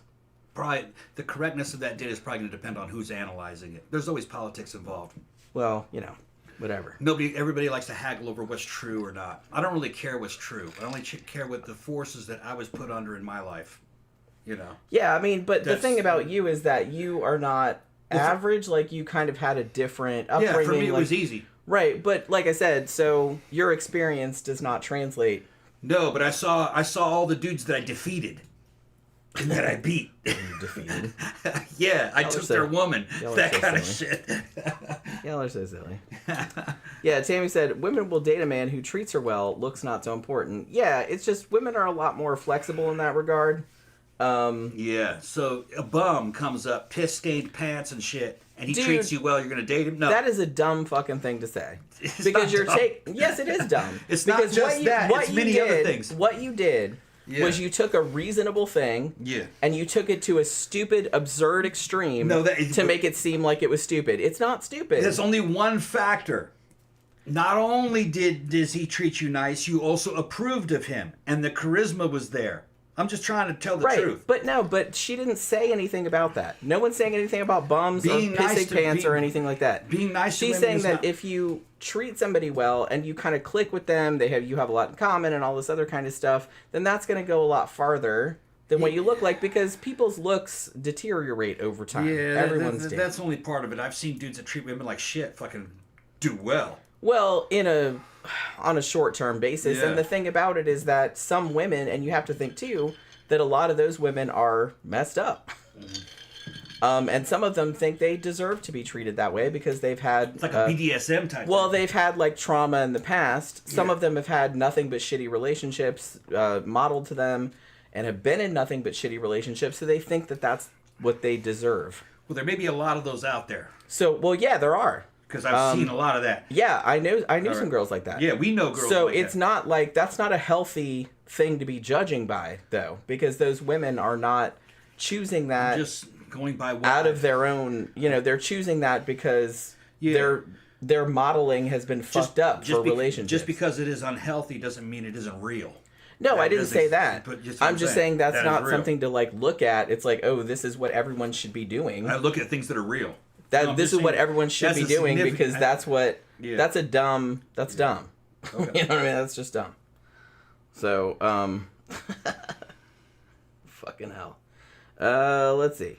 Probably the correctness of that data is probably going to depend on who's analyzing it. There's always politics involved. Well, you know, whatever. Everybody likes to haggle over what's true or not. I don't really care what's true. I only care what the forces that I was put under in my life. You know. Yeah, I mean, but the thing about you is that you are not average. Like, you kind of had a different upbringing. Yeah, for me it like, was easy. Right, but like I said, so your experience does not translate. No, but I saw all the dudes that I defeated. And that I beat. Defeated. Yeah, I took their woman. That kind of shit. Y'all are so silly. Yeah, Tammy said, women will date a man who treats her well, looks not so important. Yeah, it's just women are a lot more flexible in that regard. Yeah, so a bum comes up, piss-stained pants and shit, and he treats you well, you're going to date him? No. That is a dumb fucking thing to say. It's because not dumb. Yes, it is dumb. It's because not just that, it's many other things. What you did was you took a reasonable thing and you took it to a stupid, absurd extreme to make it seem like it was stupid. It's not stupid. There's only one factor. Not only does he treat you nice, you also approved of him, and the charisma was there. I'm just trying to tell the truth. But she didn't say anything about that. No one's saying anything about bums or pissing pants or anything like that. Being nice to women. She's saying that if you treat somebody well and you kind of click with them, you have a lot in common and all this other kind of stuff, then that's going to go a lot farther than what you look like, because people's looks deteriorate over time. Yeah, that's only part of it. I've seen dudes that treat women like shit fucking do well. Well, on a short-term basis. Yeah. And the thing about it is that some women, and you have to think too, that a lot of those women are messed up. And some of them think they deserve to be treated that way because they've had... It's like a BDSM type Well, thing. They've had like trauma in the past. Some of them have had nothing but shitty relationships modeled to them and have been in nothing but shitty relationships, so they think that that's what they deserve. Well, there may be a lot of those out there. So, well, yeah, there are. Because I've seen a lot of that. Yeah, I knew some girls like that. Yeah, we know girls like that. So it's not like, that's not a healthy thing to be judging by, though. Because those women are not choosing that... Just going by what... Out of their own... they're choosing that because their modeling has been fucked up for relationships. Just because it is unhealthy doesn't mean it isn't real. No, I didn't say that. I'm just saying that's not something to like look at. It's like, oh, this is what everyone should be doing. I look at things that are real. This is what everyone should be doing because that's what that's dumb. Okay. You know what I mean? That's just dumb. So, fucking hell. Let's see.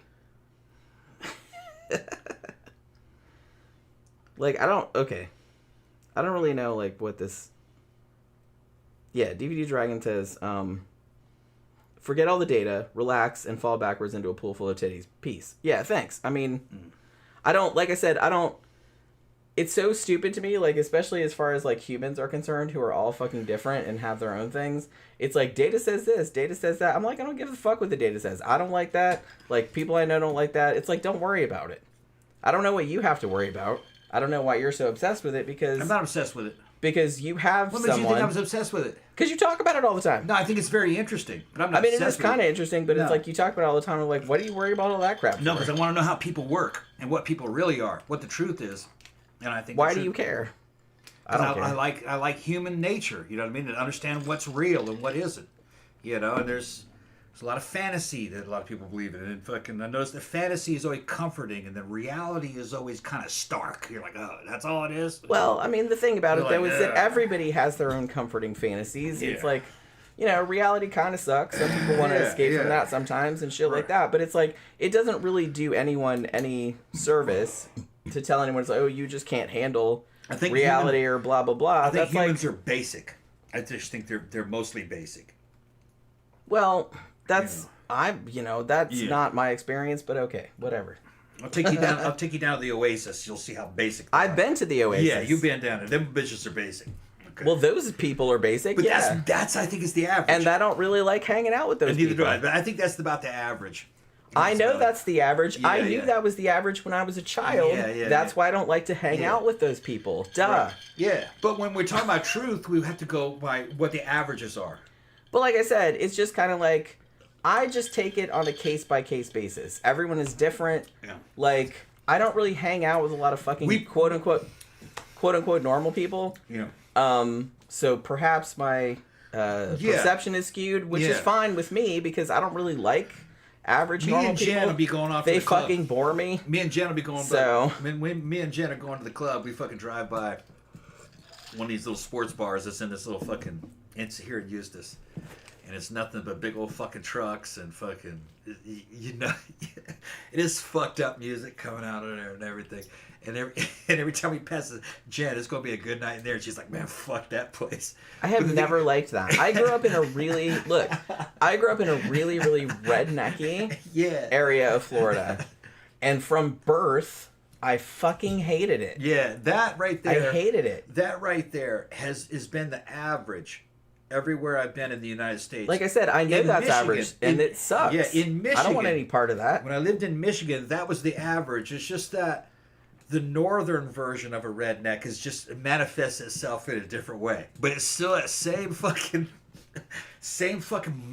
Like, I don't really know like what this. Yeah, DVD Dragon says, forget all the data, relax, and fall backwards into a pool full of titties. Peace. Yeah, thanks. I mean, it's so stupid to me, like, especially as far as, like, humans are concerned who are all fucking different and have their own things. It's like, data says this, data says that. I'm like, I don't give a fuck what the data says. I don't like that. Like, people I know don't like that. It's like, don't worry about it. I don't know what you have to worry about. I don't know why you're so obsessed with it because... I'm not obsessed with it. Because you have someone... What makes you think I was obsessed with it? Because you talk about it all the time. No, I think it's very interesting, but I'm not obsessed with it. It is kind of interesting, but it's like you talk about it all the time. I'm like, what do you worry about all that crap for? No, because I want to know how people work and what people really are, what the truth is. And I think... Why do you care? I don't care. I like human nature, you know what I mean? And understand what's real and what isn't. You know, and there's a lot of fantasy that a lot of people believe in. And I notice that fantasy is always comforting and the reality is always kind of stark. You're like, oh, that's all it is? Well, I mean, the thing about it, though, is that everybody has their own comforting fantasies. Yeah. It's like, reality kind of sucks. Some people want to escape from that sometimes and shit like that. But it's like, it doesn't really do anyone any service to tell anyone, it's like, oh, you just can't handle reality or blah, blah, blah. I think humans are basic. I just think they're mostly basic. Well... That's not my experience, but okay, whatever. I'll take you down. I'll take you down to the Oasis. You'll see how basic. I've been to the Oasis. Yeah, you've been down there. Them bitches are basic. Okay. Well, those people are basic. But that's I think is the average. And I don't really like hanging out with those. Neither people. do I. But I think that's about the average. I know that's the average. Yeah, I knew that was the average when I was a child. That's why I don't like to hang out with those people. Duh. Right. Yeah, but when we're talking about truth, we have to go by what the averages are. But like I said, it's just kind of like, I just take it on a case-by-case basis. Everyone is different. Yeah. Like, I don't really hang out with a lot of fucking quote-unquote normal people. Yeah. So perhaps my perception is skewed, which is fine with me because I don't really like average normal people. Me and Jen will be going off to the club. They fucking bore me. Me and Jen will be going me and Jen are going to the club. We fucking drive by one of these little sports bars that's in this little fucking... It's here in Eustis. And it's nothing but big old fucking trucks and fucking... You know... It is fucked up music coming out of there and everything. And every time we pass Jen, it's going to be a good night in there. And she's like, man, fuck that place. I have never liked that. I grew up in a really... Look, I grew up in a really, really rednecky area of Florida. And from birth, I fucking hated it. Yeah, that right there... I hated it. That right there has been the average everywhere I've been in the United States. Like I said, I know that's average, and it sucks. Yeah, in Michigan. I don't want any part of that. When I lived in Michigan, that was the average. It's just that the northern version of a redneck is just it manifests itself in a different way. But it's still that same fucking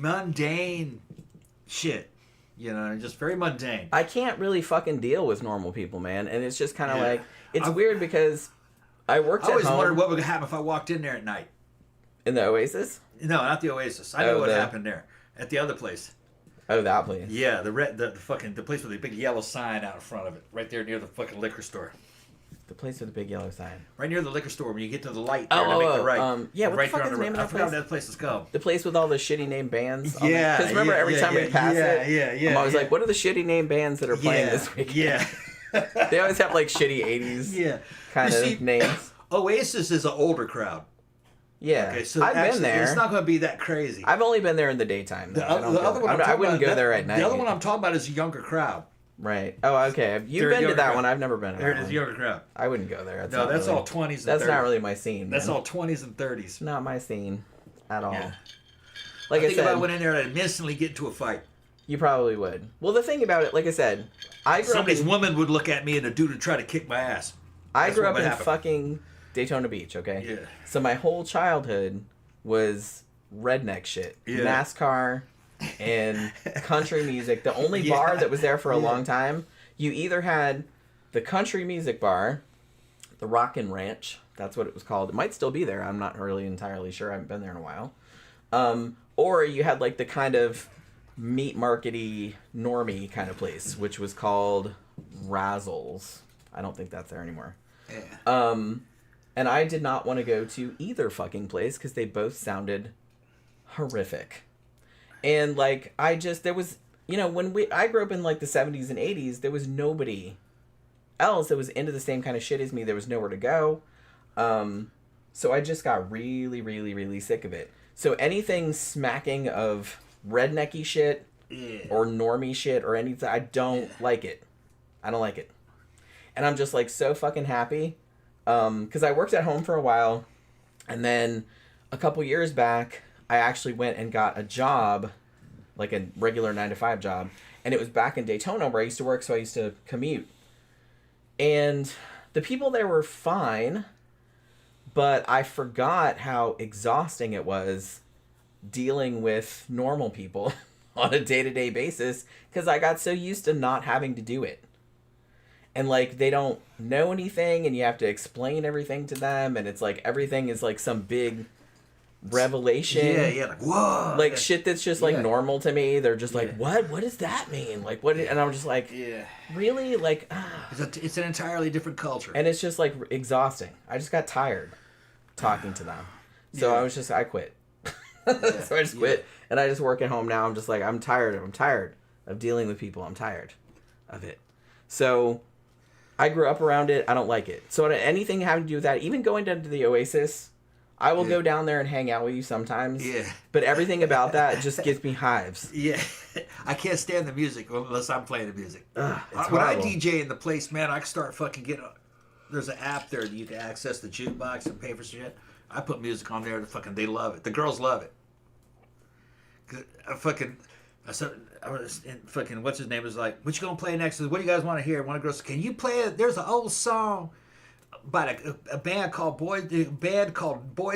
mundane shit. You know, just very mundane. I can't really fucking deal with normal people, man. And it's just kind of like, it's weird because I worked at home. I always wondered what would happen if I walked in there at night. In the Oasis? No, not the Oasis. I know what happened there. At the other place. Oh, that place. Yeah, the place with the big yellow sign out in front of it, right there near the fucking liquor store. The place with the big yellow sign. Right near the liquor store when you get to the light there to make the right. Yeah, what right the fuck is the name of that place? I forgot what that place is called. The place with all the shitty name bands. Yeah. Because remember every time we pass it, I'm always like, what are the shitty name bands that are playing this week? Yeah. They always have like shitty 80s kind of names. Oasis is an older crowd. Yeah, okay, so I've been there. It's not going to be that crazy. I've only been there in the daytime. The other one I wouldn't go there at night. The other one I'm talking about is a younger crowd. Right. Oh, okay. You've been to that one. I've never been to that one. There it is, younger crowd. I wouldn't go there. That's all 20s and 30s. That's not really my scene. That's all 20s and 30s. Not my scene at all. Yeah. Like I think said, if I went in there, I'd instantly get into a fight. You probably would. Well, the thing about it, like I said, I grew Somebody's woman would look at me and a dude would try to kick my ass. I grew up in fucking Daytona Beach, okay? Yeah. So my whole childhood was redneck shit. Yeah. NASCAR and country music. The only bar that was there for a long time, you either had the country music bar, the Rockin' Ranch, that's what it was called. It might still be there. I'm not really entirely sure. I haven't been there in a while. Or you had like the kind of meat markety normie kind of place, which was called Razzles. I don't think that's there anymore. Yeah. And I did not want to go to either fucking place because they both sounded horrific. And like, there was, you know, I grew up in like the 70s and 80s, there was nobody else that was into the same kind of shit as me. There was nowhere to go. So I just got really, really, really sick of it. So anything smacking of rednecky shit or normie shit or anything, I don't like it. I don't like it. And I'm just like so fucking happy. Because I worked at home for a while, and then a couple years back, I actually went and got a job, like a regular 9-to-5 job, and it was back in Daytona where I used to work, so I used to commute. And the people there were fine, but I forgot how exhausting it was dealing with normal people on a day-to-day basis, because I got so used to not having to do it. And, like, they don't know anything, and you have to explain everything to them, and it's like everything is, like, some big revelation. Yeah, like, whoa! Like, shit that's just, like, normal to me. They're just like, what? What does that mean? Like, what? And I'm just like, really? Like, It's an entirely different culture. And it's just, like, exhausting. I just got tired talking to them. So I quit. So I just quit, and I just work at home now. I'm just like, I'm tired of dealing with people. I'm tired of it. So I grew up around it. I don't like it. So anything having to do with that, even going down to the Oasis, I will go down there and hang out with you sometimes. Yeah. But everything about that just gives me hives. Yeah. I can't stand the music unless I'm playing the music. It's when I horrible. DJ in the place, man, I can start fucking getting... There's an app there that you can access the jukebox and pay for shit. I put music on there. They love it. The girls love it. and fucking what's his name was like, what you gonna play next? What do you guys want to hear? One of the girls, can you play it? There's an old song by a band called Boys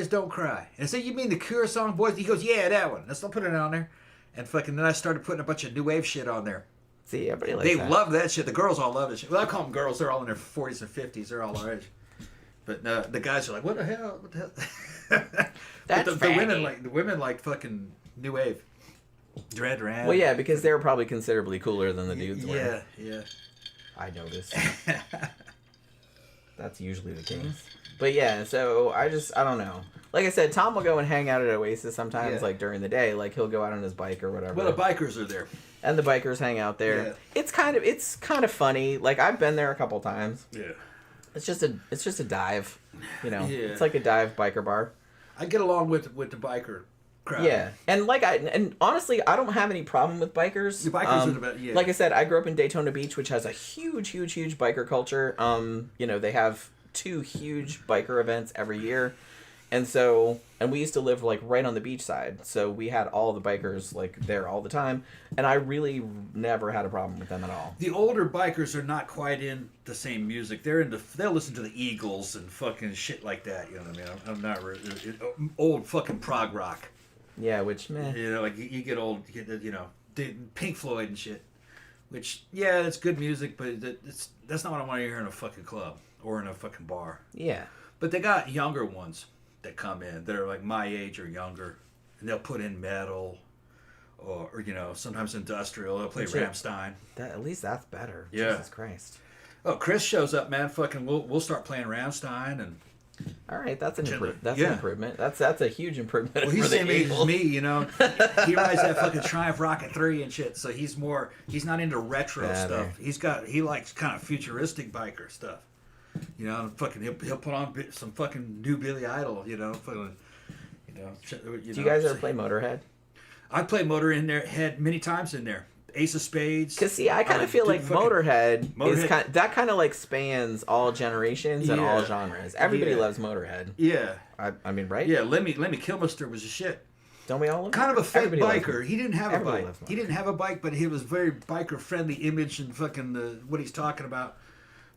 Don't Cry. And I said, you mean the Cure song, Boys? He goes, yeah, that one. Let's put it on there. And fucking then I started putting a bunch of new wave shit on there. See, everybody likes that. They love that shit. The girls all love that shit. Well, I call them girls. They're all in their 40s and 50s. They're all our age. But the guys are like, what the hell? What the hell? That's the women like fucking new wave. Duran Duran. Well, yeah, because they were probably considerably cooler than the dudes were. Yeah. I noticed. That's usually the case. But yeah, so I don't know. Like I said, Tom will go and hang out at Oasis sometimes, like during the day. Like he'll go out on his bike or whatever. Well, the bikers are there. And the bikers hang out there. Yeah. It's kind of funny. Like I've been there a couple times. Yeah. It's just a dive, you know. Yeah. It's like a dive biker bar. I get along with the biker crowd. Yeah, and honestly, I don't have any problem with bikers. The bikers are the best. Yeah. Like I said, I grew up in Daytona Beach, which has a huge biker culture. You know, they have 2 huge biker events every year, and we used to live like right on the beach side, so we had all the bikers like there all the time, and I really never had a problem with them at all. The older bikers are not quite in the same music. They'll listen to the Eagles and fucking shit like that. You know what I mean? I'm not really old fucking prog rock. Yeah, which meh. You know, like you get old, you know, Pink Floyd and shit. Which it's good music, but that's not what I want to hear in a fucking club or in a fucking bar. Yeah. But they got younger ones that come in that are like my age or younger, and they'll put in metal, or you know, sometimes industrial. They'll play Rammstein. At least that's better. Yeah. Jesus Christ. Oh, Chris shows up, man. Fucking, we'll start playing Rammstein and. All right, that's an improvement. That's an improvement. That's a huge improvement. Well, he's the same age as me, you know. He rides that fucking Triumph Rocket 3 and shit, so he's not into retro stuff. He likes kind of futuristic biker stuff. You know, fucking he'll put on some fucking new Billy Idol, you know. Do you guys ever play Motorhead? I play Motorhead many times in there. Ace of Spades. Cause see, I kind of feel like Motorhead is kind of like spans all generations and all genres. Everybody loves Motorhead. Yeah. I mean, right? Yeah. Lemmy Kilmister was a shit. Don't we all? Kind of a fake biker. He didn't have a bike. He didn't have a bike, but he was very biker friendly image and fucking what he's talking about.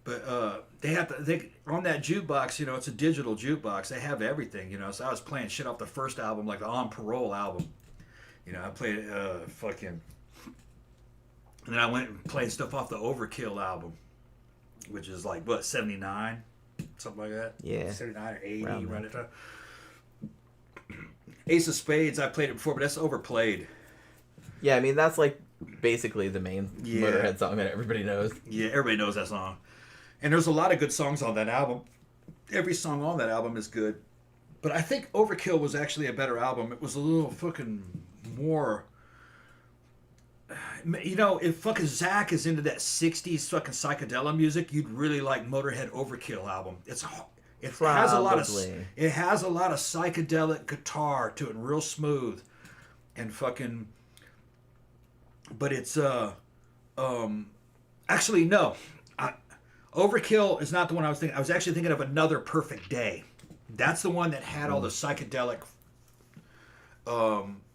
But they on that jukebox, you know, it's a digital jukebox. They have everything, you know. So I was playing shit off the first album, like the On Parole album. You know, I played fucking. And then I went and played stuff off the Overkill album, which is like, 79? Something like that? Yeah. 79 or 80, right at the Ace of Spades, I played it before, but that's overplayed. Yeah, I mean, that's like basically the main Motorhead song that everybody knows. Yeah, everybody knows that song. And there's a lot of good songs on that album. Every song on that album is good. But I think Overkill was actually a better album. It was a little fucking more... You know, if fucking Zach is into that 60s fucking psychedelic music, you'd really like Motorhead Overkill album. It has a lot of psychedelic guitar to it, real smooth, and fucking. But it's actually no, Overkill is not the one I was thinking. I was actually thinking of Another Perfect Day. That's the one that had all the psychedelic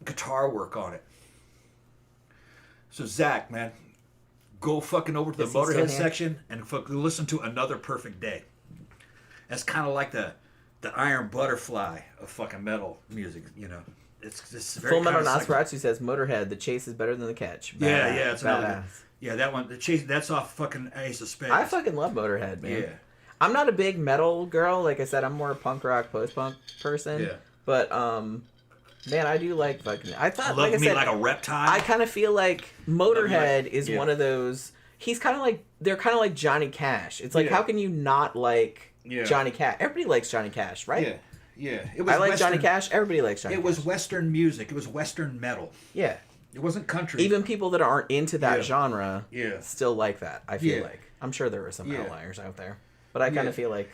guitar work on it. So Zach, man, go fucking over to the Motorhead section and listen to Another Perfect Day. That's kind of like the Iron Butterfly of fucking metal music, you know. It's very Full Metal Nosferatu says Motorhead, the chase is better than the catch. Yeah, it's another good. Yeah, that one, the chase, that's off fucking Ace of Spades. I fucking love Motorhead, man. Yeah. I'm not a big metal girl. Like I said, I'm more a punk rock, post-punk person. Yeah. But, man, I do like fucking... I thought, like I said... like a reptile? I kind of feel like Motorhead is one of those... He's kind of like... They're kind of like Johnny Cash. It's like, how can you not like Johnny Cash? Everybody likes Johnny Cash, right? Yeah. I like Johnny Cash. Everybody likes Johnny Cash. It was Western music. It was Western metal. Yeah. It wasn't country. Even people that aren't into that genre still like that, I feel like. I'm sure there are some outliers out there. But I kind of feel like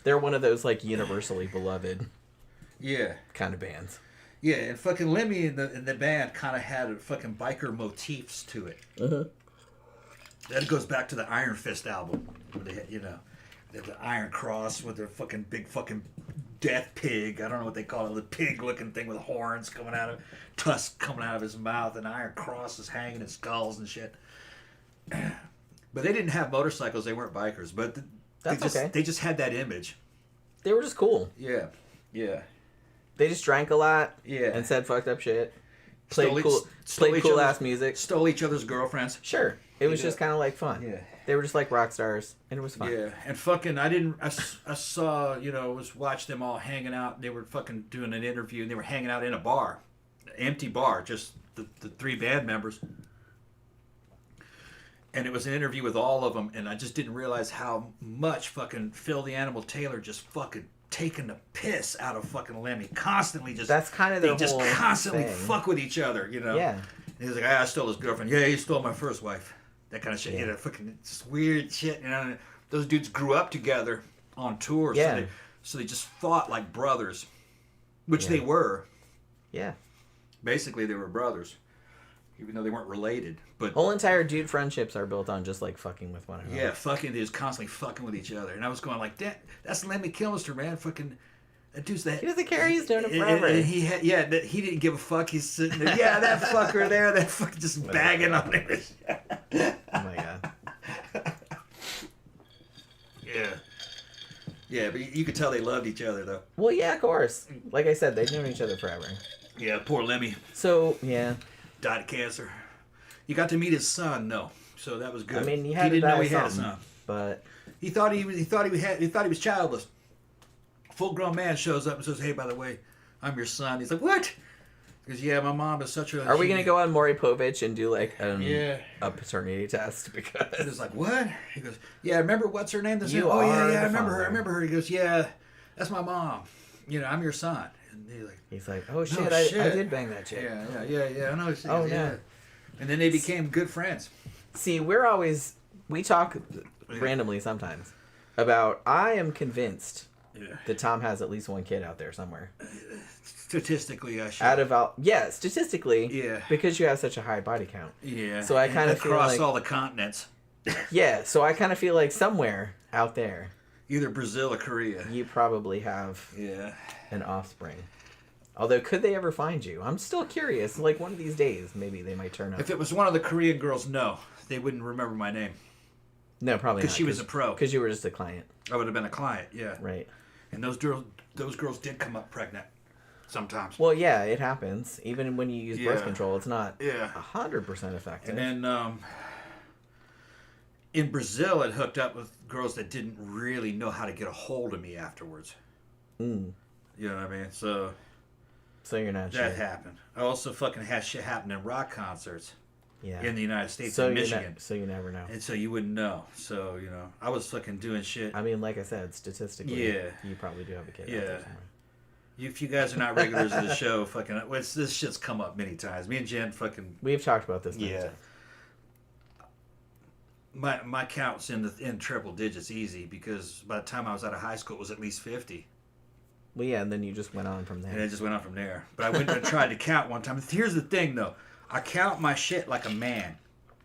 they're one of those, like, universally beloved kind of bands. Yeah, and fucking Lemmy and the band kind of had fucking biker motifs to it. That goes back to the Iron Fist album, where they had, you know, the Iron Cross with their fucking big fucking death pig. I don't know what they call it. The pig-looking thing with horns coming out of, tusks coming out of his mouth, and iron crosses hanging in skulls and shit. But they didn't have motorcycles. They weren't bikers. But they just had that image. They were just cool. Yeah. Yeah. They just drank a lot. Yeah. And said fucked up shit. Played cool ass music. Stole each other's girlfriends. Sure. It was just kind of like fun. Yeah. They were just like rock stars, and it was fun. Yeah. And fucking, I saw, watched them all hanging out. They were fucking doing an interview, and they were hanging out in a bar. An empty bar, just the 3 band members. And it was an interview with all of them, and I just didn't realize how much fucking Phil the Animal Taylor just fucking taking the piss out of fucking Lemmy. Constantly just... That's kind of the whole just constantly thing. Fuck with each other, Yeah. And he was like, I stole his girlfriend. Yeah, he stole my first wife. That kind of shit. Yeah. Fucking just weird shit. Those dudes grew up together on tour. Yeah. So they just fought like brothers. Which they were. Yeah. Basically, they were brothers. Even though they weren't related. But whole entire dude friendships are built on just like fucking with one another. Yeah, fucking, they just constantly fucking with each other. And I was going like, that's Lemmy Kilmister, man. Fucking, that dude's that. He doesn't care. He's doing it forever. And he didn't give a fuck. He's sitting there. Yeah, that fucker there. That fucker just bagging on him. Oh my god. Yeah. Yeah, but you could tell they loved each other though. Well, yeah, of course. Like I said, they've known each other forever. Yeah, poor Lemmy. So yeah. Died of cancer. You got to meet his son, no. So that was good. I mean, he didn't know he had a son, son. but he thought he was childless. Full grown man shows up and says, "Hey, by the way, I'm your son." He's like, "What?" Because yeah, my mom is such a. Are we gonna go on Maury Povich and do like a paternity test? Because it's like, what? He goes, "Yeah, remember what's her name?" You oh are yeah, I the remember her. father. I remember her. He goes, "Yeah, that's my mom. I'm your son." And he's like, "Oh shit, No, I shit. did bang that chick." Yeah. I know. Oh yeah. no. And then they became good friends. See, we talk randomly sometimes about. I am convinced that Tom has at least one kid out there somewhere. Statistically, I should. Statistically. Yeah. Because you have such a high body count. Yeah. So I kind of feel across like all the continents. Yeah. So I kind of feel like somewhere out there, either Brazil or Korea, you probably have an offspring. Although, could they ever find you? I'm still curious. Like, one of these days, maybe they might turn up. If it was one of the Korean girls, no. They wouldn't remember my name. No, probably not. Because she was a pro. Because you were just a client. I would have been a client, yeah. Right. And those girls did come up pregnant sometimes. Well, yeah, it happens. Even when you use birth control, it's not 100% effective. And then in Brazil, it hooked up with girls that didn't really know how to get a hold of me afterwards. Mm. You know what I mean? So you're not that sure. happened. I also fucking had shit happen in rock concerts. Yeah. In the United States, in Michigan. So you never know. And so you wouldn't know. So, I was fucking doing shit. I mean, like I said, statistically, you probably do have a kid out there somewhere. If you guys are not regulars of the show, fucking, this shit's come up many times. Me and Jen fucking... We've talked about this many times. Yeah. My count's in triple digits easy because by the time I was out of high school, it was at least 50. Well, yeah, and then you just went on from there. And it just went on from there. But I went and tried to count one time. Here's the thing, though. I count my shit like a man.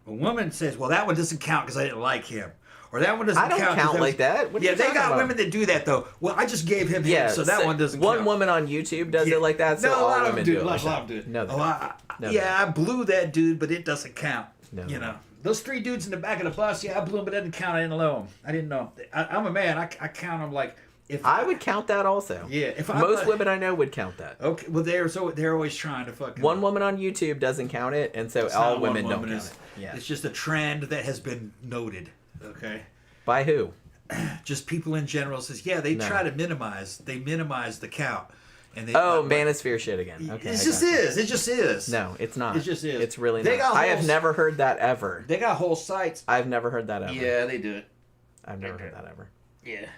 A woman says, well, that one doesn't count because I didn't like him. Or that one doesn't count. I don't count like that. What are you they got about? women that do that, though. Well, I just gave him him, so that one doesn't count. One woman on YouTube does it like that, so no, all women do it like that. that. Dude. No, I blew that dude, but it doesn't count. No. Those 3 dudes in the back of the bus, I blew them, but it doesn't count. I didn't blow them. I didn't know. I'm a man. I count them like... I would count that also. Yeah, most women I know would count that. Okay, well they're always trying to fucking. One woman on YouTube doesn't count it, and so all women don't count it. Yeah, it's just a trend that has been noted. Okay. By who? Just people in general says they try to minimize. They minimize the count. And they, manosphere shit again. Okay, it just is. It just is. No, it's not. It just is. It's really not. I have never heard that ever. They got whole sites. I've never heard that ever. Yeah, they do it. I've never heard that ever. Yeah.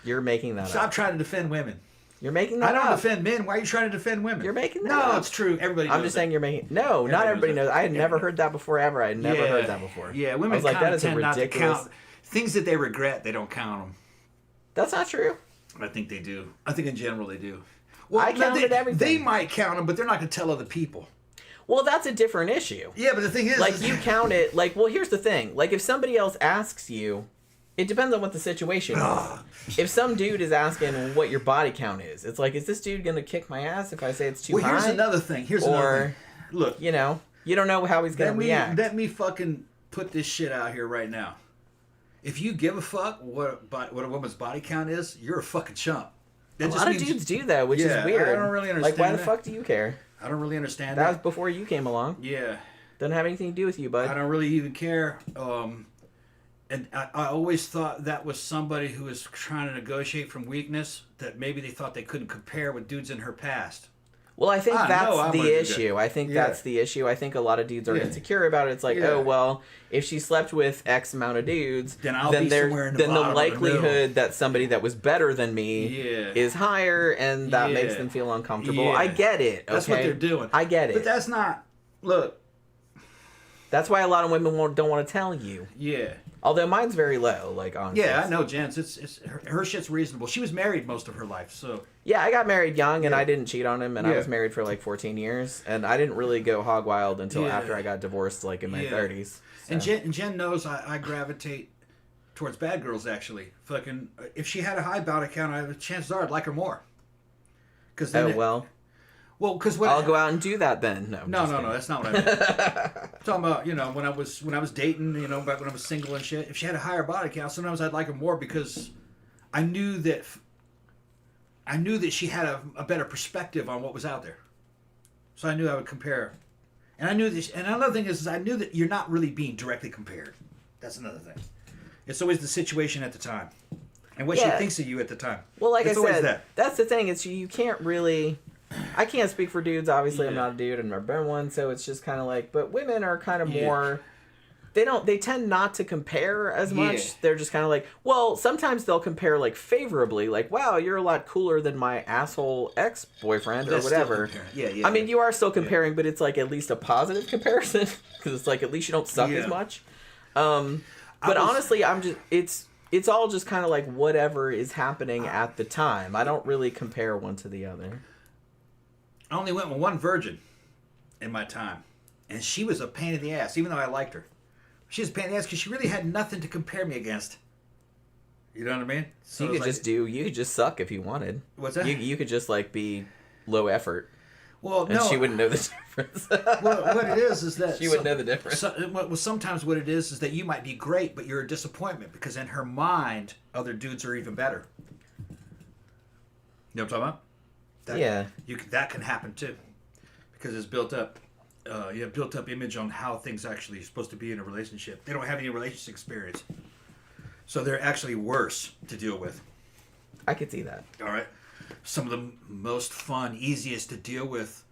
You're making that up. Stop trying to defend women. You're making that up. I don't defend men. Why are you trying to defend women? You're making that up. No, it's true. Everybody knows I'm just saying you're making... No, not everybody knows. I had never heard that before ever. I had never heard that before. Yeah, women I was like, that is tend ridiculous... not to count. Things that they regret, they don't count them. That's not true. I think they do. I think in general they do. Well, I counted everything. They might count them, but they're not going to tell other people. Well, that's a different issue. Yeah, but the thing is... Like, you count it... Like, well, here's the thing. Like, if somebody else asks you... It depends on what the situation is. If some dude is asking what your body count is, it's like, is this dude going to kick my ass if I say it's too high? Well, here's another thing. Look. You know, you don't know how he's going to react. Let me fucking put this shit out here right now. If you give a fuck what a woman's body count is, you're a fucking chump. A lot of dudes do that, which is weird. I don't really understand. Like, why the fuck do you care? I don't really understand that. That was before you came along. Yeah. Doesn't have anything to do with you, bud. I don't really even care. And I always thought that was somebody who was trying to negotiate from weakness, that maybe they thought they couldn't compare with dudes in her past. Well, I think that's the issue. I think that's the issue. I think a lot of dudes are insecure about it. It's like, oh, well, if she slept with X amount of dudes, then the likelihood that somebody that was better than me is higher, and that makes them feel uncomfortable. I get it. Okay? That's what they're doing. I get it. But that's not... Look. That's why a lot of women don't want to tell you. Yeah. Although mine's very low, like, honestly. Yeah, I know Jen's. It's her shit's reasonable. She was married most of her life, so... Yeah, I got married young, and I didn't cheat on him, and I was married for, like, 14 years, and I didn't really go hog wild until after I got divorced, like, in my 30s. So. And Jen knows I gravitate towards bad girls, actually. Fucking, if she had a high body count, chances are I'd like her more. Well, because I'll go out and do that then. No, that's not what I meant. I'm talking about, you know, when I was dating, you know, back when I was single and shit. If she had a higher body count, sometimes I'd like her more because I knew that she had a better perspective on what was out there. So I knew I would compare. And I knew this. And another thing is I knew that you're not really being directly compared. That's another thing. It's always the situation at the time, and what she thinks of you at the time. Well, like I said, that's the thing. It's you can't really. I can't speak for dudes. Obviously, I'm not a dude and I've never been one, so it's just kind of like. But women are kind of more. They tend not to compare as much. Yeah. They're just kind of like, well, sometimes they'll compare like favorably, like, wow, you're a lot cooler than my asshole ex-boyfriend or whatever. I mean, you are still comparing, but it's like at least a positive comparison because it's like at least you don't suck as much. But honestly, it's all just kind of like whatever is happening at the time. I don't really compare one to the other. I only went with one virgin in my time, and she was a pain in the ass, even though I liked her. She was a pain in the ass because she really had nothing to compare me against. You know what I mean? So you could just suck if you wanted. What's that? You could just like be low effort. Well, and she wouldn't know the difference. Well, what it is that she wouldn't know the difference. Sometimes what it is that you might be great, but you're a disappointment because in her mind, other dudes are even better. You know what I'm talking about? That can happen too, because it's built up. You have built up image on how things actually are supposed to be in a relationship. They don't have any relationship experience, so they're actually worse to deal with. I could see that. All right. Some of the most fun, easiest to deal with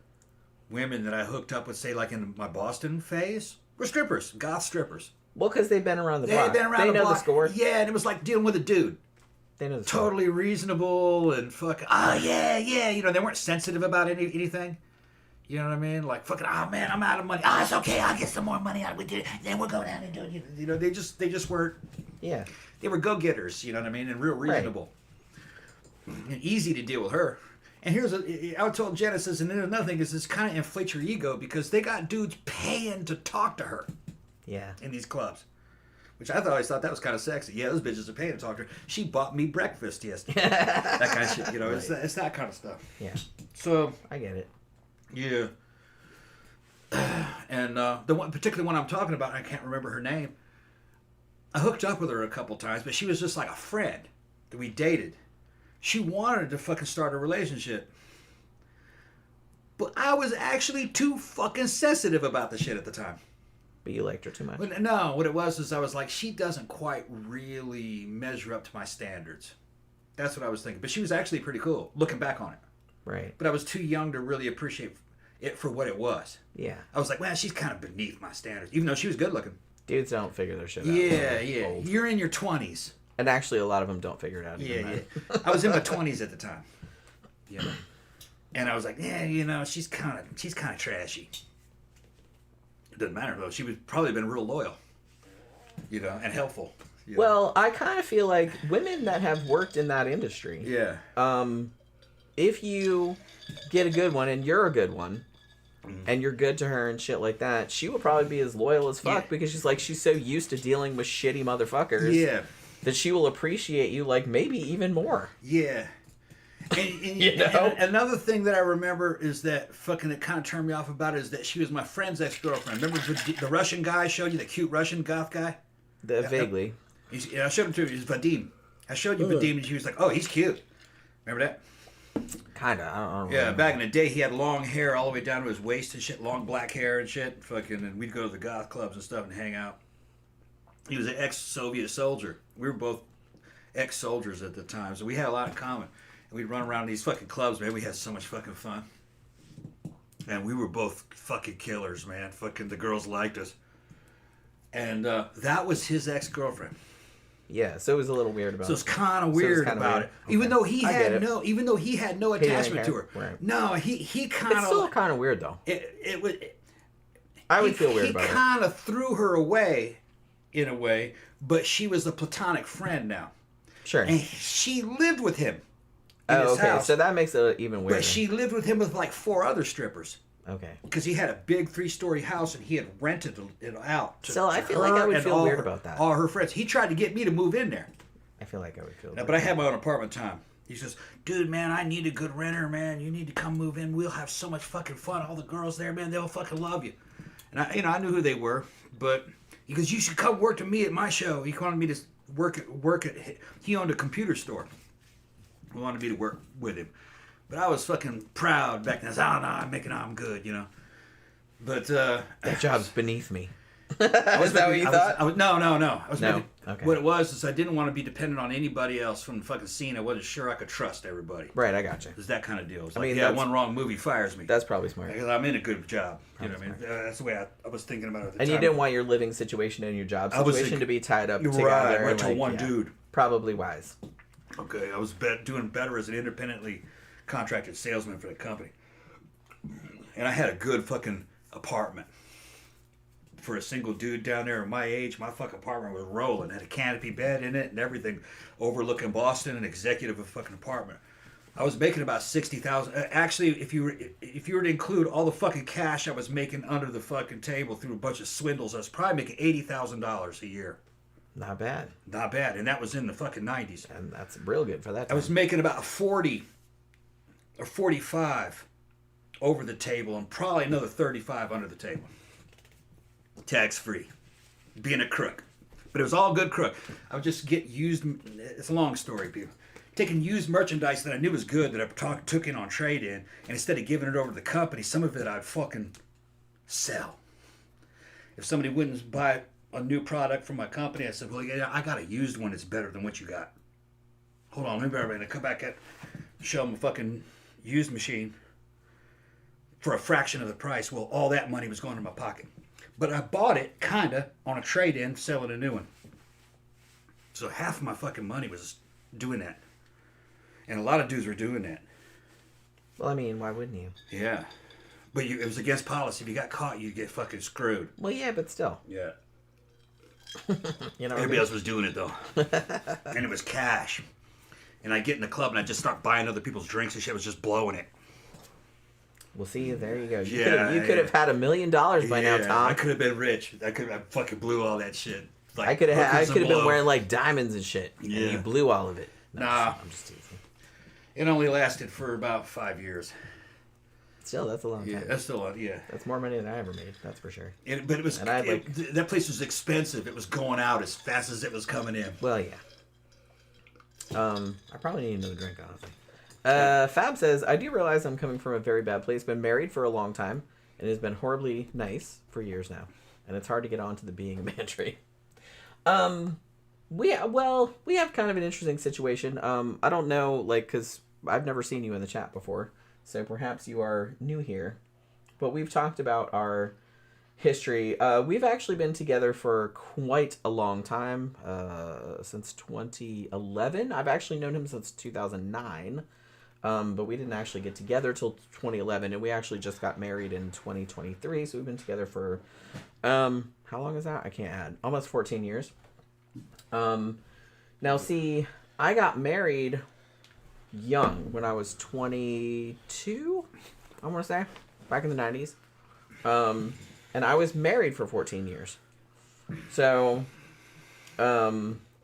women that I hooked up with, say, like in my Boston phase, were strippers, goth strippers. Well, because they've been around the block. They know the score. Yeah, and it was like dealing with a dude. They know the totally score. Reasonable and fucking, you know, they weren't sensitive about anything. You know what I mean? Like, fucking, oh man, I'm out of money. Oh, it's okay, I'll get some more money out of it. Then we'll go down and do it. You know, they just weren't. Yeah. They were go-getters, you know what I mean? And real reasonable. Right. And easy to deal with her. And I told Genesis, and then another thing is this kind of inflates your ego because they got dudes paying to talk to her. Yeah. In these clubs. Which I always thought that was kind of sexy. Yeah, those bitches are paying to talk to her. She bought me breakfast yesterday. That kind of shit, you know. Right. It's that kind of stuff. Yeah. So. I get it. Yeah. And the particular one I'm talking about, I can't remember her name. I hooked up with her a couple times, but she was just like a friend that we dated. She wanted to fucking start a relationship. But I was actually too fucking sensitive about the shit at the time. But you liked her too much. No, what it was is I was like, she doesn't quite really measure up to my standards. That's what I was thinking. But she was actually pretty cool, looking back on it. Right. But I was too young to really appreciate it for what it was. Yeah. I was like, well, she's kind of beneath my standards, even though she was good looking. Dudes don't figure their shit out. Yeah. Old. You're in your 20s. And actually, a lot of them don't figure it out. Yeah. I was in my 20s at the time. Yeah. And I was like, yeah, you know, she's kind of trashy. It doesn't matter though. She would probably been real loyal, you know, and helpful. You know? Well, I kind of feel like women that have worked in that industry. Yeah. If you get a good one and you're a good one, and you're good to her and shit like that, she will probably be as loyal as fuck because she's so used to dealing with shitty motherfuckers. Yeah. that she will appreciate you like maybe even more. Yeah. And another thing that I remember is that fucking it kind of turned me off about it is that she was my friend's ex-girlfriend. Remember the Russian guy I showed you, the cute Russian goth guy? Vaguely. I showed him to you. He's Vadim. I showed you Vadim, and she was like, "Oh, he's cute." Remember that? Kinda. I don't Yeah, back in the day, he had long hair all the way down to his waist and shit, long black hair and shit. Fucking, and we'd go to the goth clubs and stuff and hang out. He was an ex-Soviet soldier. We were both ex-soldiers at the time, so we had a lot in common. And we'd run around these fucking clubs, man. We had so much fucking fun. And we were both fucking killers, man. Fucking the girls liked us. And that was his ex-girlfriend. Yeah, so it was a little weird about it. So it's kind of weird about it. Okay. Even though he had no attachment to her. Right. No, he kind of. It's still kind of weird though. I would feel weird about it. He kind of threw her away, in a way, but she was a platonic friend now. Sure. And she lived with him. In his okay. house, so that makes it even weirder. But she lived with him with like 4 other strippers. Okay. Because he had a big 3-story house and he had rented it out. I feel like I would feel weird about that. All her friends. He tried to get me to move in there. I feel like I would feel. But I had my own apartment time. He says, "Dude, man, I need a good renter, man. You need to come move in. We'll have so much fucking fun. All the girls there, man, they'll fucking love you." And I knew who they were, but he goes, "You should come work with me at my show." He wanted me to work at. He owned a computer store. He wanted me to work with him. But I was fucking proud back then. I said, I'm good, you know. But that job's beneath me. Is that what you thought? No. Okay. What it was is I didn't want to be dependent on anybody else from the fucking scene. I wasn't sure I could trust everybody. Right, I got you. It was that kind of deal. It's I like, mean, one wrong movie fires me. That's probably smart. Because I'm in a good job. You know Probably what I mean? That's the way I was thinking about it at the and time. you didn't want your living situation and your job situation to be tied up together. Right, to one dude. Probably wise. Okay, I was doing better as an independently contracted salesman for the company. And I had a good fucking apartment. For a single dude down there at my age, my fucking apartment was rolling. It had a canopy bed in it and everything, overlooking Boston, an executive fucking apartment. I was making about $60,000. Actually, if you were to include all the fucking cash I was making under the fucking table through a bunch of swindles, I was probably making $80,000 a year. Not bad. Not bad, and that was in the fucking 90s. And that's real good for that time. I was making about 40 or 45 over the table and probably another 35 under the table. Tax-free. Being a crook. But it was all good crook. I would just get used... It's a long story, people. Taking used merchandise that I knew was good that I took in on trade-in, and instead of giving it over to the company, some of it I'd fucking sell. If somebody wouldn't buy a new product from my company, I said, well, yeah, I got a used one that's better than what you got. Hold on, let me everybody come back at... Show them a fucking used machine for a fraction of the price. Well, all that money was going in my pocket. But I bought it, kinda, on a trade-in, selling a new one. So half of my fucking money was doing that. And a lot of dudes were doing that. Well, I mean, why wouldn't you? Yeah. But it was against policy. If you got caught, you'd get fucking screwed. Well, yeah, but still. Yeah. You know, everybody else was doing it, though. And it was cash. And I'd get in the club, and I'd just start buying other people's drinks and shit. I was just blowing it. Well, see, there you go. You Yeah, could have had $1 million by now, Tom. I could have been rich. I fucking blew all that shit. Like, I could have been wearing like diamonds and shit. Yeah. And you blew all of it. No, Nah. I'm just teasing. It only lasted for about 5 years. Still, that's a long time. Yeah, that's still a, yeah. That's more money than I ever made. That's for sure. But it was, And I had, that place was expensive. It was going out as fast as it was coming in. Well, yeah. I probably need another drink, honestly. Fab says, I do realize I'm coming from a very bad place. Been married for a long time, and it has been horribly nice for years now. And it's hard to get onto the being a man train. We have kind of an interesting situation. I don't know, like, because I've never seen you in the chat before, so perhaps you are new here. But we've talked about our history. We've actually been together for quite a long time, since 2011. I've actually known him since 2009, but we didn't actually get together till 2011, and we actually just got married in 2023, so we've been together for, how long is that? I can't add. Almost 14 years. Now, see, I got married young when I was 22, I want to say, back in the 90s. And I was married for 14 years. So,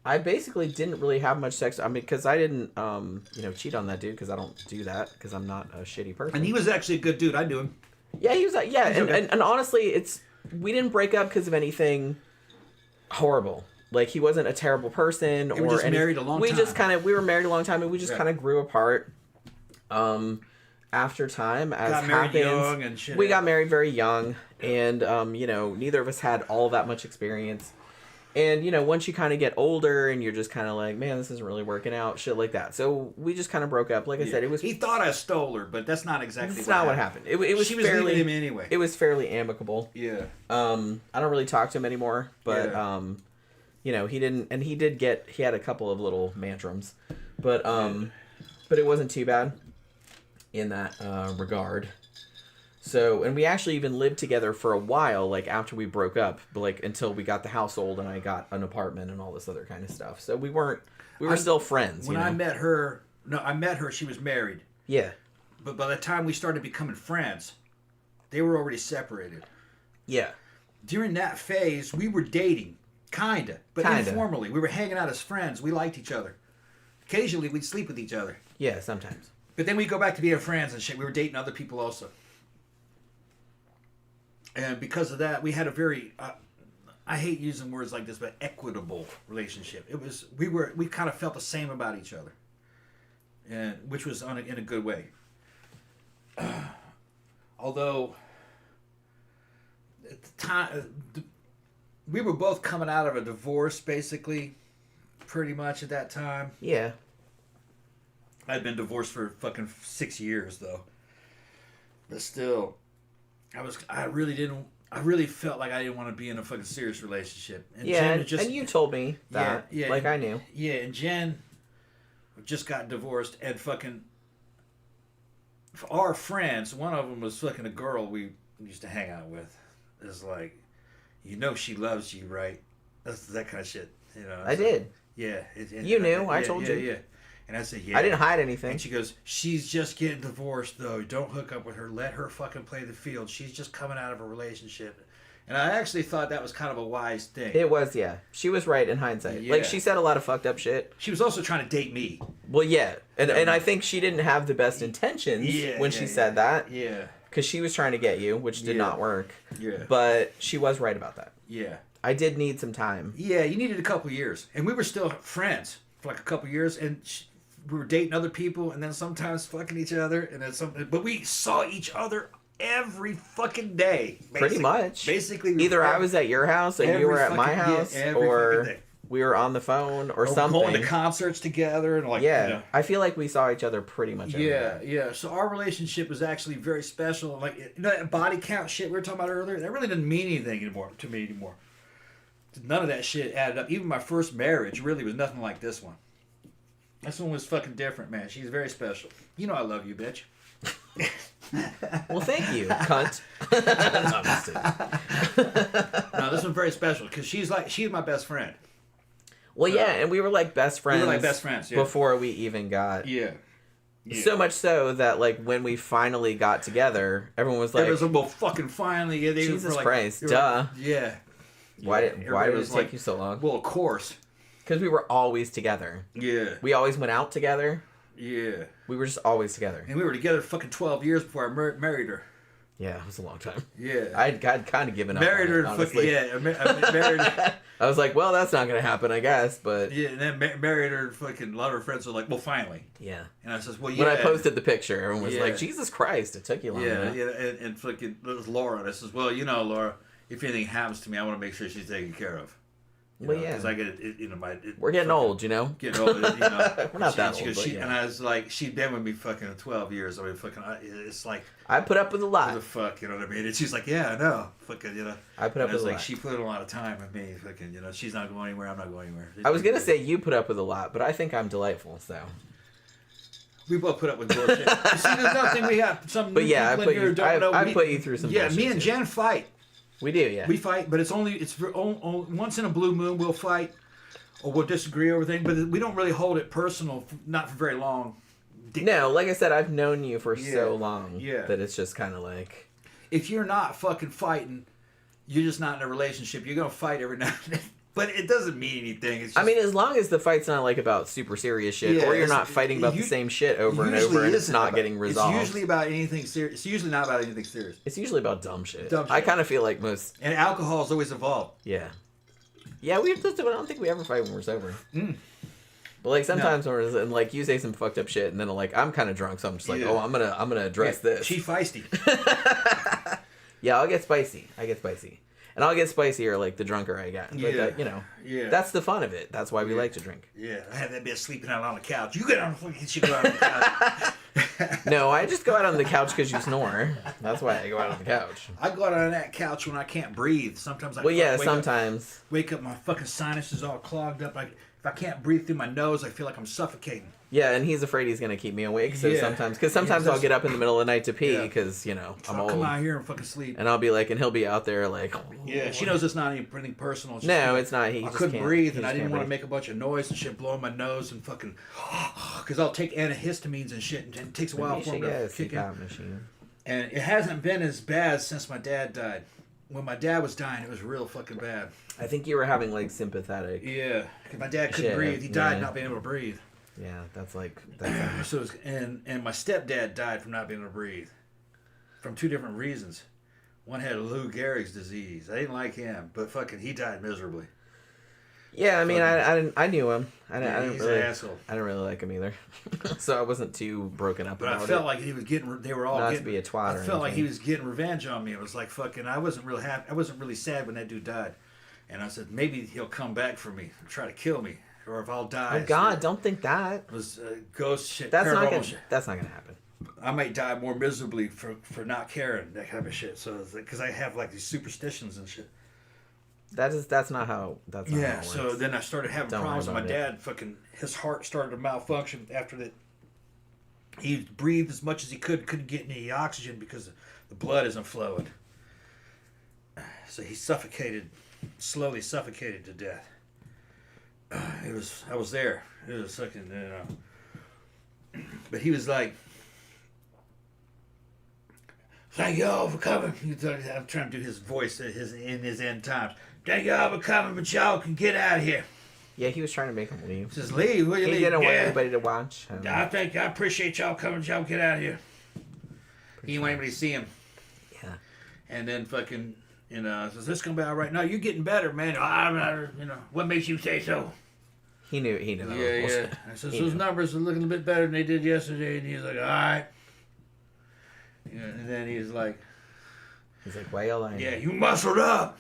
I basically didn't really have much sex. I mean, because I didn't, cheat on that dude because I don't do that because I'm not a shitty person. And he was actually a good dude. I knew him. Yeah, he was. Yeah, okay. and honestly, we didn't break up because of anything horrible. Like he wasn't a terrible person We were just married a long time. We were married a long time and we just kind of grew apart. After time, as got happens, married young and shit. we got married very young, and neither of us had all that much experience. And once you kind of get older, and you're just kind of like, man, this isn't really working out, shit like that. So we just kind of broke up. Like I said, it was. He thought I stole her, but that's not exactly. That's not what happened. It was. She was leaving him anyway. It was fairly amicable. Yeah. I don't really talk to him anymore, but he didn't, and he had a couple of little tantrums, but it wasn't too bad in that regard. So, and we actually even lived together for a while, like after we broke up, but like until we got the household and I got an apartment and all this other kind of stuff. So we were still friends. When I met her, she was married. Yeah. But by the time we started becoming friends, they were already separated. Yeah. During that phase, we were dating, kinda, but informally. We were hanging out as friends. We liked each other. Occasionally, we'd sleep with each other. Yeah, sometimes. But then we'd go back to being friends and shit. We were dating other people also. And because of that, we had a very, I hate using words like this, but equitable relationship. It was, we kind of felt the same about each other. And which was in a good way. Although, at the time, we were both coming out of a divorce, basically, pretty much at that time. Yeah. I'd been divorced for fucking 6 years, though. But still, I really felt like I didn't want to be in a fucking serious relationship. And and you told me that. Yeah, like I knew. Yeah, and Jen just got divorced, and fucking our friends, one of them was fucking a girl we used to hang out with. It's like, she loves you, right? That's that kind of shit. I did. Yeah. You knew. I told you. Yeah. And I said, yeah. I didn't hide anything. And she goes, she's just getting divorced, though. Don't hook up with her. Let her fucking play the field. She's just coming out of a relationship. And I actually thought that was kind of a wise thing. It was, yeah. She was right in hindsight. Yeah. Like, she said a lot of fucked up shit. She was also trying to date me. Well, yeah. And I think she didn't have the best intentions when she said that. Yeah. Because she was trying to get you, which did not work. Yeah. But she was right about that. Yeah. I did need some time. Yeah, you needed a couple years. And we were still friends for like a couple years. And we were dating other people and then sometimes fucking each other. And then something. But we saw each other every fucking day. Pretty much. Basically. Either I was at your house and you were at my house. Or we were on the phone or something. Going to concerts together. And I feel like we saw each other pretty much every day. Yeah. So our relationship was actually very special. Like, that body count shit we were talking about earlier, that really didn't mean anything to me anymore. None of that shit added up. Even my first marriage really was nothing like this one. This one was fucking different, man. She's very special. You know I love you, bitch. Well, thank you, cunt. No, this one's very special because she's my best friend. Well, yeah, and we were like best friends. We were like best friends, yeah. Before we even got. Yeah. So much so that, like, when we finally got together, everyone was like, well, fucking finally. Yeah, Jesus Christ, duh. Yeah. Why did it take you so long? Well, of course. Because we were always together. Yeah. We always went out together. Yeah. We were just always together. And we were together fucking 12 years before I married her. Yeah, it was a long time. Yeah. I'd kind of given up. Married her, honestly. I married her. I was like, well, that's not going to happen, I guess, but... Yeah, and then married her, fucking a lot of her friends were like, well, finally. Yeah. And I says, well, yeah. When I posted the picture, everyone was like, Jesus Christ, it took you long. Yeah, and fucking, it was Laura. And I says, well, Laura, if anything happens to me, I want to make sure she's taken care of. Well, yeah. Because I get it, we're getting old, Getting old, We're not that old, but And I was like, she'd been with me fucking 12 years. I mean, fucking, it's like... I put up with a lot. What the fuck, you know what I mean? And she's like, yeah, I know. Fucking, I put up with a lot. She put in a lot of time with me. Fucking, she's not going anywhere, I'm not going anywhere. I was going to say you put up with a lot, but I think I'm delightful, so... We both put up with bullshit. You see, there's nothing we have. Some but yeah, I put you through some bullshit. Yeah, me and Jen fight. We do, yeah. We fight, but it's once in a blue moon we'll fight, or we'll disagree over things, but we don't really hold it personal, not for very long. No, like I said, I've known you for so long that it's just kind of like... If you're not fucking fighting, you're just not in a relationship. You're going to fight every now and then. But it doesn't mean anything. It's just, I mean, as long as the fight's not like about super serious shit, or you're not fighting about the same shit over and over, and it's not getting resolved. It's usually about anything serious. It's usually not about anything serious. It's usually about dumb shit. Dumb shit. I kind of feel like most. And alcohol is always involved. Yeah. Yeah, I don't think we ever fight when we're sober. But like sometimes when and like you say some fucked up shit, and then like I'm kind of drunk, so I'm just like, oh, I'm gonna address this. She feisty. Yeah, I'll get spicy. And I'll get spicier like the drunker I get. But that's the fun of it. That's why we like to drink. Yeah, I had that bitch sleeping out on the couch. You get on the fucking shit out on the couch. No, I just go out on the couch because you snore. That's why I go out on the couch. I go out on that couch when I can't breathe. Sometimes sometimes. Wake up, my fucking sinuses all clogged up. If I can't breathe through my nose, I feel like I'm suffocating. Yeah, and he's afraid he's gonna keep me awake. So sometimes I'll get up in the middle of the night to pee because I'm old. Come out here and fucking sleep. And I'll be like, and he'll be out there like. Yeah, she knows it's not anything personal. It's it's not. I couldn't breathe, and I didn't want to make a bunch of noise and shit, blowing my nose and fucking. Because I'll take antihistamines and shit, and it takes a while for me to kick in. Machine. And it hasn't been as bad since my dad died. When my dad was dying, it was real fucking bad. I think you were having like sympathetic. Yeah, because my dad couldn't breathe. He died not being able to breathe. Yeah, that's so. And my stepdad died from not being able to breathe, from two different reasons. One had Lou Gehrig's disease. I didn't like him, but fucking he died miserably. Yeah, I mean, I knew him. I didn't he's really, an asshole. I didn't really like him either, so I wasn't too broken up. But about I felt like he was getting. They were all not getting. To be a twat. I felt like he was getting revenge on me. It was like fucking. I wasn't real happy. I wasn't really sad when that dude died, and I said maybe he'll come back for me and try to kill me, or if I'll die. Oh God, don't think that. It was ghost shit. That's not gonna happen. I might die more miserably for not caring, that kind of shit. So because I have like these superstitions and shit. That's not how. That's not how it works. So then I started having problems with my dad. Fucking his heart started to malfunction after that. He breathed as much as he couldn't get any oxygen because the blood isn't flowing. So he slowly suffocated to death. I was there. It was fucking, but he was like, "Thank y'all for coming." I'm trying to do his voice in his end times. "Thank y'all for coming, but y'all can get out of here." Yeah, he was trying to make him leave. Just leave. Will you leave? He didn't want anybody to watch. I appreciate y'all coming. Y'all get out of here. He didn't want anybody to see him. Yeah. And then fucking, says, "This gonna be all right." "No, you're getting better, man." "What makes you say so?" He knew. Yeah. I says, "Those numbers are looking a bit better than they did yesterday." And he's like, "All right." Yeah, and then he's like, "Well, yeah, you muscled up."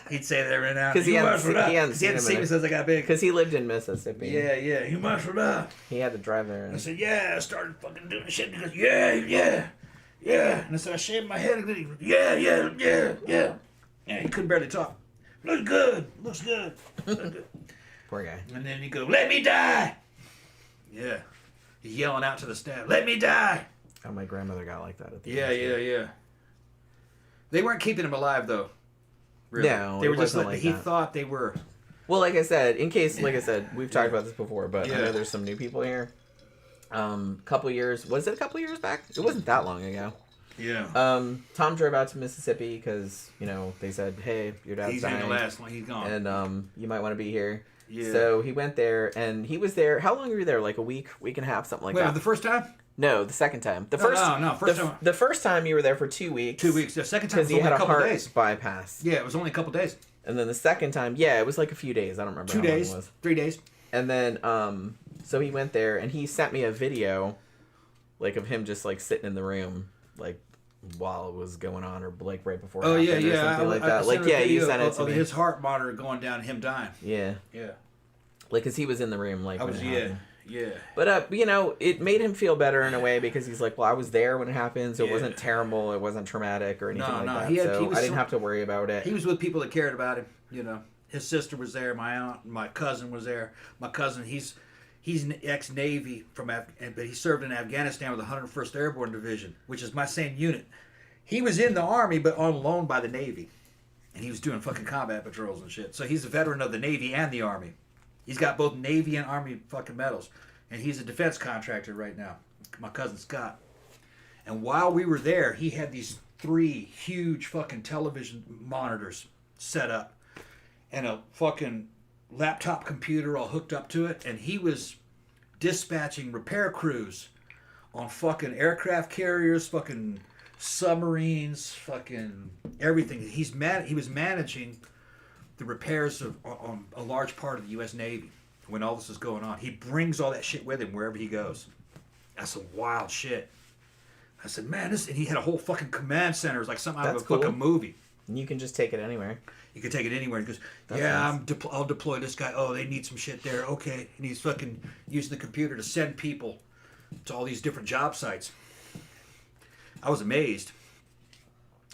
He'd say that right now. Because he hadn't seen me since I got big. Because he lived in Mississippi. Yeah, you muscled up. He had to drive there. I said, "Yeah." I started fucking doing shit. He goes, yeah. And I said, "I shaved my head." And he goes, yeah. Yeah, he couldn't barely talk. Looks good. Poor guy. And then he goes, "Let me die." Yeah. He's yelling out to the staff, "Let me die." Oh, my grandmother got like that at the Yeah. They weren't keeping him alive, though. Really. No, they were just like he thought they were. Well, like I said, we've talked about this before, but I know there's some new people here. Couple years back? It wasn't that long ago. Yeah. Tom drove out to Mississippi because they said, "Hey, your dad's dying. He's last one. He's gone, and you might want to be here." Yeah. So he went there, and he was there. How long were you there? Like a week and a half, something like that. The first time? No, the second time. First time. The first time you were there for 2 weeks. 2 weeks. The second time was only a couple days. Bypass. Yeah, it was only a couple days. And then the second time, it was like a few days. I don't remember. 2 days. How long it was. 3 days. And then, so he went there, and he sent me a video, like of him just like sitting in the room, like while it was going on, or like right before. Oh or something like that. You sent it to me. His heart monitor going down, and him dying. Yeah. Yeah. Like, cause he was in the room, like. Yeah. But it made him feel better in a way because he's like, well, I was there when it happened, so it wasn't terrible, it wasn't traumatic or anything like that. I didn't have to worry about it. He was with people that cared about him. His sister was there, my aunt, my cousin was there. My cousin, he's an ex-Navy but he served in Afghanistan with the 101st Airborne Division, which is my same unit. He was in the Army, but on loan by the Navy, and he was doing fucking combat patrols and shit. So he's a veteran of the Navy and the Army. He's got both Navy and Army fucking medals. And he's a defense contractor right now. My cousin Scott. And while we were there, he had these 3 huge fucking television monitors set up. and a fucking laptop computer all hooked up to it, and he was dispatching repair crews on fucking aircraft carriers, fucking submarines, fucking everything. He was managing the repairs on a large part of the U.S. Navy when all this is going on. He brings all that shit with him wherever he goes. That's some wild shit. I said, man, and he had a whole fucking command center. It was like something out of a fucking movie. And you can just take it anywhere. You can take it anywhere. He goes, Nice. I'll deploy this guy. Oh, they need some shit there. Okay. And he's fucking using the computer to send people to all these different job sites. I was amazed.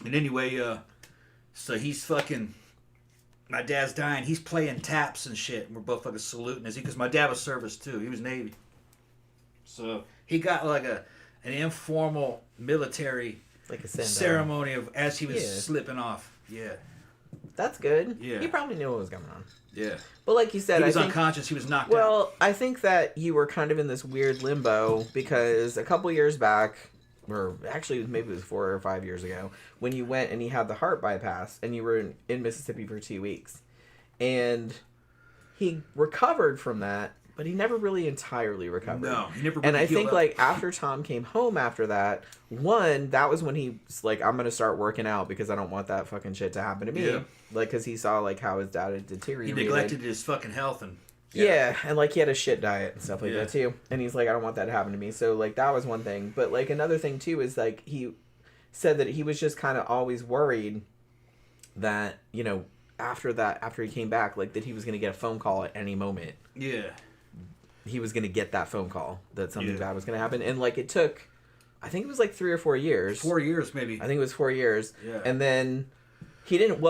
And anyway, so he's fucking... My dad's dying. He's playing taps and shit. And we're both fucking saluting as because my dad was service too. He was Navy. So he got like an informal military Like a ceremony of as he was slipping off. Yeah. That's good. Yeah. He probably knew what was going on. Yeah. But like you said, he was I think, unconscious. He was knocked out. Well, I think that you were kind of in this weird limbo because a couple years back, or actually maybe it was 4 or 5 years ago, when you went and he had the heart bypass and you were in Mississippi for 2 weeks. And he recovered from that, but he never really entirely recovered. No, he never really And I healed think up. like after Tom came home after that, that was when he was like, I'm going to start working out because I don't want that fucking shit to happen to me. Yeah. Like, because he saw like how his dad had He deteriorated. neglected his fucking health and... Yeah, and like he had a shit diet and stuff like Yeah. that too. And he's like, I don't want that to happen to me. So like that was one thing. But like another thing too is like he said that he was just kind of always worried that, you know, after he came back, like that he was going to get a phone call at any moment. Yeah. He was going to get that phone call that something bad was going to happen. And like it took, I think it was like 3 or 4 years. 4 years maybe. I think it was 4 years. Yeah. And then he didn't,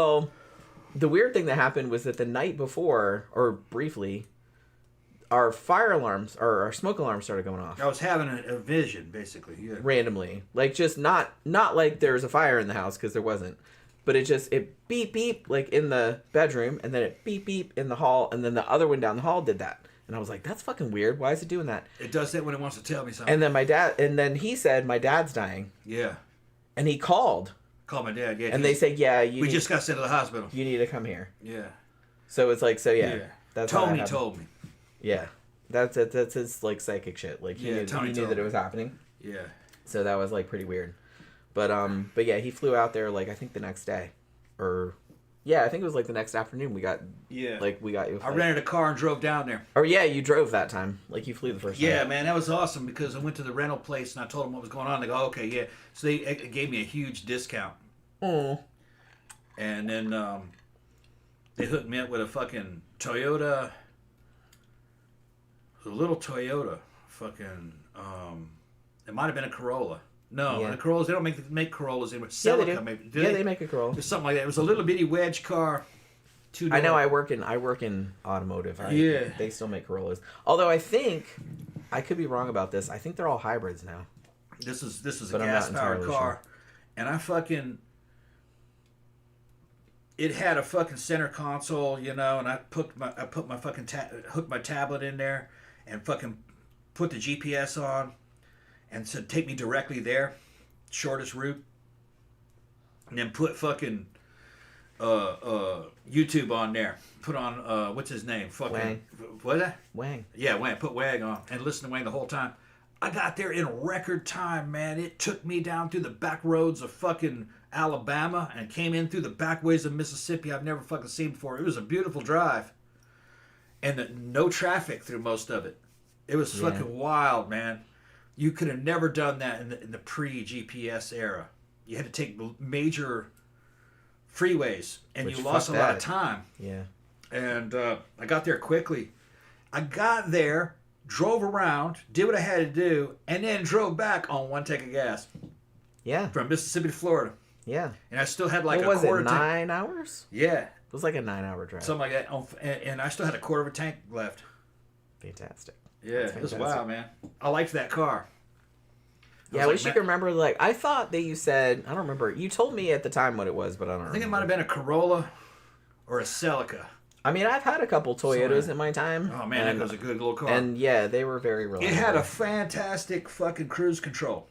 the weird thing that happened was that the night before, or briefly, our fire alarms, or our smoke alarms started going off. I was having a vision, basically. Yeah. Randomly. Like, just not like there was a fire in the house, because there wasn't. But it beep, beep, like in the bedroom, and then it beep, beep in the hall, and then the other one down the hall did that. And I was like, that's fucking weird. Why is it doing that? It does that when it wants to tell me something. And then he said, my dad's dying. Yeah. And he called. Call my dad, yeah. And they said, yeah, we just got sent to the hospital. You need to come here. Yeah. So it's like, that's Tony told me. Yeah, that's his like psychic shit. Like he knew that it was happening. Yeah. So that was like pretty weird. But yeah, he flew out there like I think the next day, or yeah, I think it was like the next afternoon. We got you. I rented a car and drove down there. Or yeah, you drove that time. Like you flew the first time. Yeah, man, that was awesome because I went to the rental place and I told them what was going on. They go, okay, yeah. So they gave me a huge discount. Oh. And then they hooked me up with a fucking Toyota. A little Toyota. Fucking, it might have been a Corolla. No, the Corollas, they don't make Corollas anymore. Celica, they do. maybe. They make a Corolla. It was something like that. It was a little bitty wedge car. I know. I work in automotive. They still make Corollas. Although I think I could be wrong about this. I think they're all hybrids now. This is a gas powered car, and I fucking. It had a fucking center console, you know, and I hooked my tablet in there, and fucking put the GPS on, and said take me directly there, shortest route, and then put fucking YouTube on there. Put on what's his name? Fucking Wang. What's that? Wang. Yeah, Wang. Put Wang on and listen to Wang the whole time. I got there in record time, man. It took me down through the back roads of fucking Alabama and came in through the back ways of Mississippi I've never fucking seen before. It was a beautiful drive. And no traffic through most of it. It was fucking wild, man. You could have never done that in the pre-GPS era. You had to take major freeways, and you lost a lot of time. Yeah. And I got there quickly. I got there, drove around, did what I had to do, and then drove back on one tank of gas. Yeah. From Mississippi to Florida. Yeah. And I still had like what a quarter was it, tank. 9 hours? Yeah. It was like a 9-hour drive. Something like that. And I still had a quarter of a tank left. Fantastic. Yeah, it was wild, man. I liked that car. I wish you could remember, like, I thought that you said, I don't remember, you told me at the time what it was, but I don't remember. I think it might have been a Corolla or a Celica. I mean, I've had a couple Toyotas in my time. Oh, man, that was a good little car. And, yeah, they were very reliable. It had a fantastic fucking cruise control.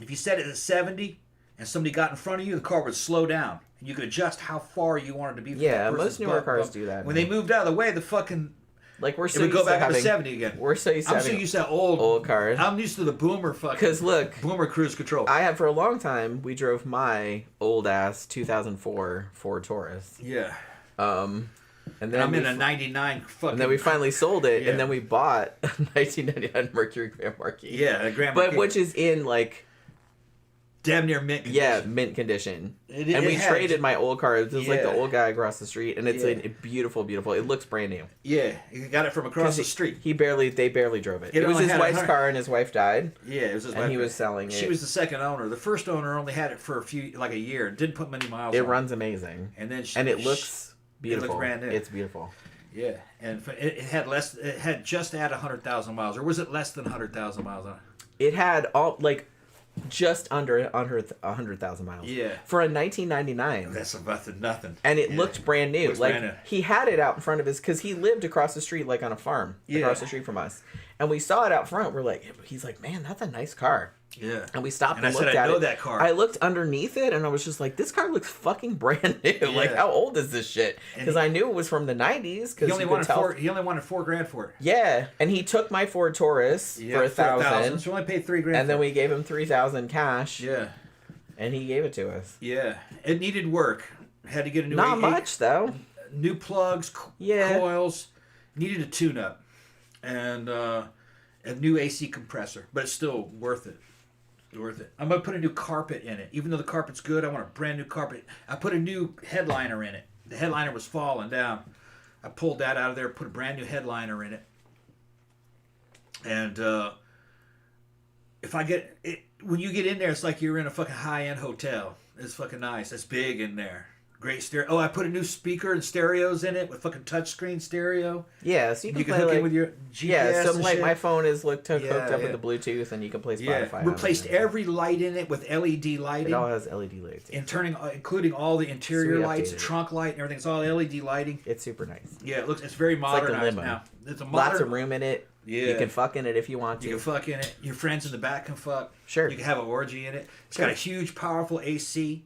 If you set it at 70 and somebody got in front of you, the car would slow down. And you could adjust how far you wanted to be from that person's most newer cars do that. When they moved out of the way, the fucking... Like, we're so it would used go back to up to having, 70 again. We're so used to I'm so used to old cars. I'm used to the boomer fucking... Because, look... Boomer cruise control. I had, for a long time, we drove my old-ass 2004 Ford Taurus. Yeah. And then I'm in a 99 fucking... And then we finally sold it, Yeah. and then we bought a 1999 Mercury Grand Marquis. Yeah, a Grand Marquis. But which is in, like... damn near mint condition. Yeah, mint condition. And we traded my old car. It was like the old guy across the street, and it's a beautiful, beautiful. It looks brand new. Yeah, you got it from across the street. They barely drove it. It was his wife's car, and his wife died. Yeah, it was his wife. And he was selling it. She was the second owner. The first owner only had it for a year. Didn't put many miles on it. It runs amazing. And then it looks beautiful. It looks brand new. It's beautiful. Yeah, and it had just at 100,000 miles, or was it less than 100,000 miles on it? It had just under 100,000 miles. Yeah. For a 1999. That's about nothing. And it looked brand new. Brand new. He had it out in front of his, because he lived across the street, like on a farm, across the street from us. And we saw it out front. He's like, man, that's a nice car. Yeah. And we stopped and I looked said, at I know it. that car. I looked underneath it, and I was just like, this car looks fucking brand new. Yeah. Like, how old is this shit? Because I knew it was from the 90s. He only wanted $4,000 for it. Yeah. And he took my Ford Taurus for $1,000. So we only paid $3,000. And then we gave him $3,000 cash. Yeah. And he gave it to us. Yeah. It needed work. Had to get a new... Not much, though. New plugs, coils. Needed a tune-up. And a new AC compressor. But it's still worth it. Worth it. I'm going to put a new carpet in it. Even though the carpet's good, I want a brand new carpet. I put a new headliner in it. The headliner was falling down. I pulled that out of there, put a brand new headliner in it. And if I get it, when you get in there, it's like you're in a fucking high-end hotel. It's fucking nice. It's big in there. Great stereo. Oh, I put a new speaker and stereos in it with fucking touchscreen stereo. Yeah, so you can hook in with your GPS. Yeah, so shit. my phone is hooked up with the Bluetooth, and you can play Spotify. Yeah, replaced every light in it with LED lighting. It all has LED lights. And including all the interior lights, the trunk light, and everything. It's all LED lighting. It's super nice. Yeah, it's very modernized now. It's a modern, lots of room in it. Yeah. You can fuck in it if you want to. You can fuck in it. Your friends in the back can fuck. Sure. You can have an orgy in it. It's got a huge, powerful AC.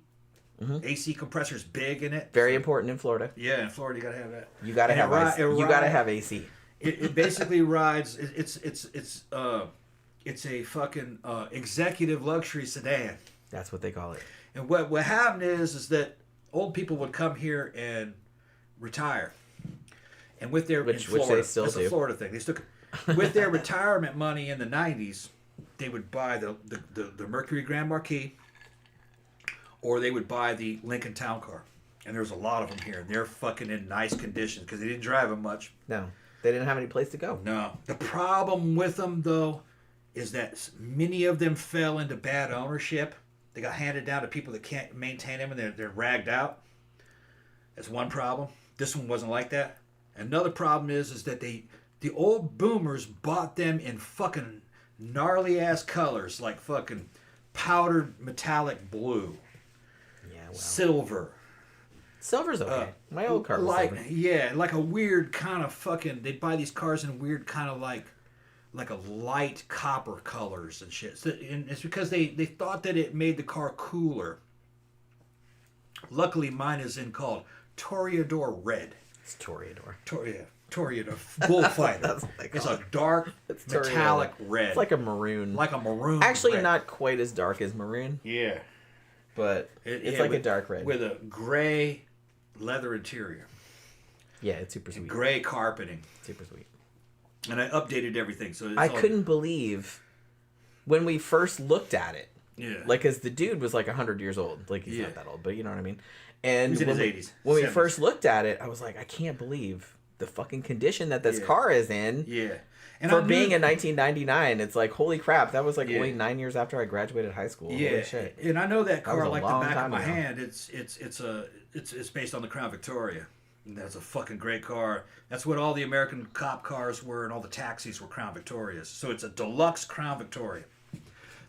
Mm-hmm. AC compressor's big in it. Very important in Florida. Yeah, in Florida you gotta have that. You gotta have you gotta have AC. It basically rides. It's a fucking executive luxury sedan. That's what they call it. And what happened is that old people would come here and retire, and with their which Florida, they still that's do. a Florida thing. They still with their retirement money in the '90s, they would buy the Mercury Grand Marquis. Or they would buy the Lincoln Town Car. And there's a lot of them here. And they're fucking in nice condition because they didn't drive them much. No. They didn't have any place to go. No. The problem with them, though, is that many of them fell into bad ownership. They got handed down to people that can't maintain them, and they're ragged out. That's one problem. This one wasn't like that. Another problem is that the old boomers bought them in fucking gnarly-ass colors, like fucking powdered metallic blue. Silver. Silver's okay. My old car was silver. Yeah, like a weird kind of fucking... They'd buy these cars in weird kind of like a light copper colors and shit. So, and it's because they thought that it made the car cooler. Luckily, mine is called Toreador Red. It's Toreador. Toreador. Bullfighter. That's what they call it. A dark metallic red. It's like a maroon. Like a maroon Actually, red. not quite as dark as maroon. Yeah. But it's like a dark red. With a gray leather interior. Yeah, it's super sweet. Gray carpeting. Super sweet. And I updated everything. So I couldn't believe when we first looked at it. Yeah. Like, because the dude was like 100 years old. Like, he's not that old, but you know what I mean? And he was in his 80s. When 70s. we first looked at it, I was like, I can't believe the fucking condition that this car is in. Yeah. And for being in 1999, it's like, holy crap, that was like only 9 years after I graduated high school. Yeah, holy shit. And I know that car like the back of my ago. hand. It's based on the Crown Victoria. And that's a fucking great car. That's what all the American cop cars were, and all the taxis were Crown Victorias. So it's a deluxe Crown Victoria.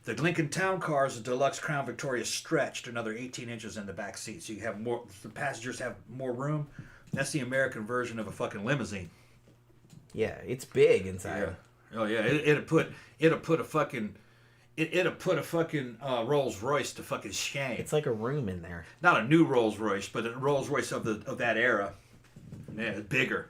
The Lincoln Town Car is a deluxe Crown Victoria stretched another 18 inches in the back seat, so you have more. The passengers have more room. That's the American version of a fucking limousine. Yeah, it's big inside. Yeah. Oh yeah, it'll put a fucking it'll put a fucking Rolls Royce to fucking shame. It's like a room in there. Not a new Rolls Royce, but a Rolls Royce of that era. Yeah, bigger.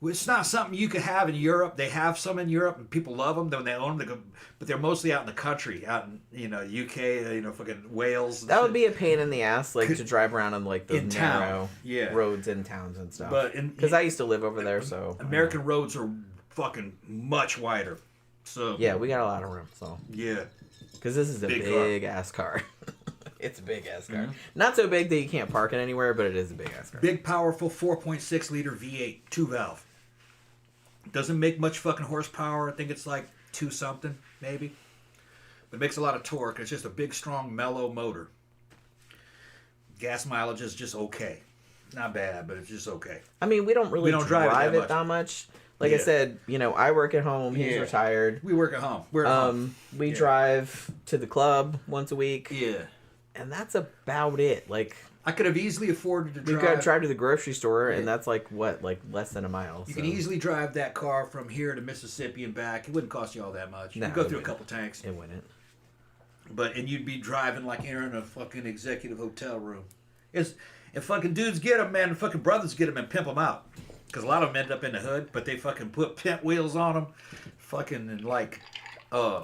It's not something you could have in Europe. They have some in Europe, and people love them. Then they own them, but they're mostly out in the country, out in UK, fucking Wales. That would be a pain in the ass, like to drive around on like those narrow roads in towns and stuff. But because I used to live over there, so American roads are fucking much wider. So yeah, we got a lot of room. So yeah, because this is a big ass car. It's a big ass car. Mm-hmm. Not so big that you can't park it anywhere, but it is a big ass car. Big, powerful 4.6 liter V8, 2-valve. Doesn't make much fucking horsepower. I think it's like 2 something, maybe. But it makes a lot of torque. It's just a big, strong, mellow motor. Gas mileage is just okay. Not bad, but it's just okay. I mean, we don't drive it that much. Like I said, I work at home. He's retired. We work at home. We're at home. We drive to the club once a week. Yeah. And that's about it. Like, I could have easily afforded to drive. You got to drive to the grocery store, and that's like less than a mile. You can easily drive that car from here to Mississippi and back. It wouldn't cost you all that much. No, You'd go through a couple tanks. It wouldn't. And you'd be driving like you're in a fucking executive hotel room. If fucking dudes get them, man, fucking brothers get them and pimp them out. Because a lot of them end up in the hood, but they fucking put pimp wheels on them. Fucking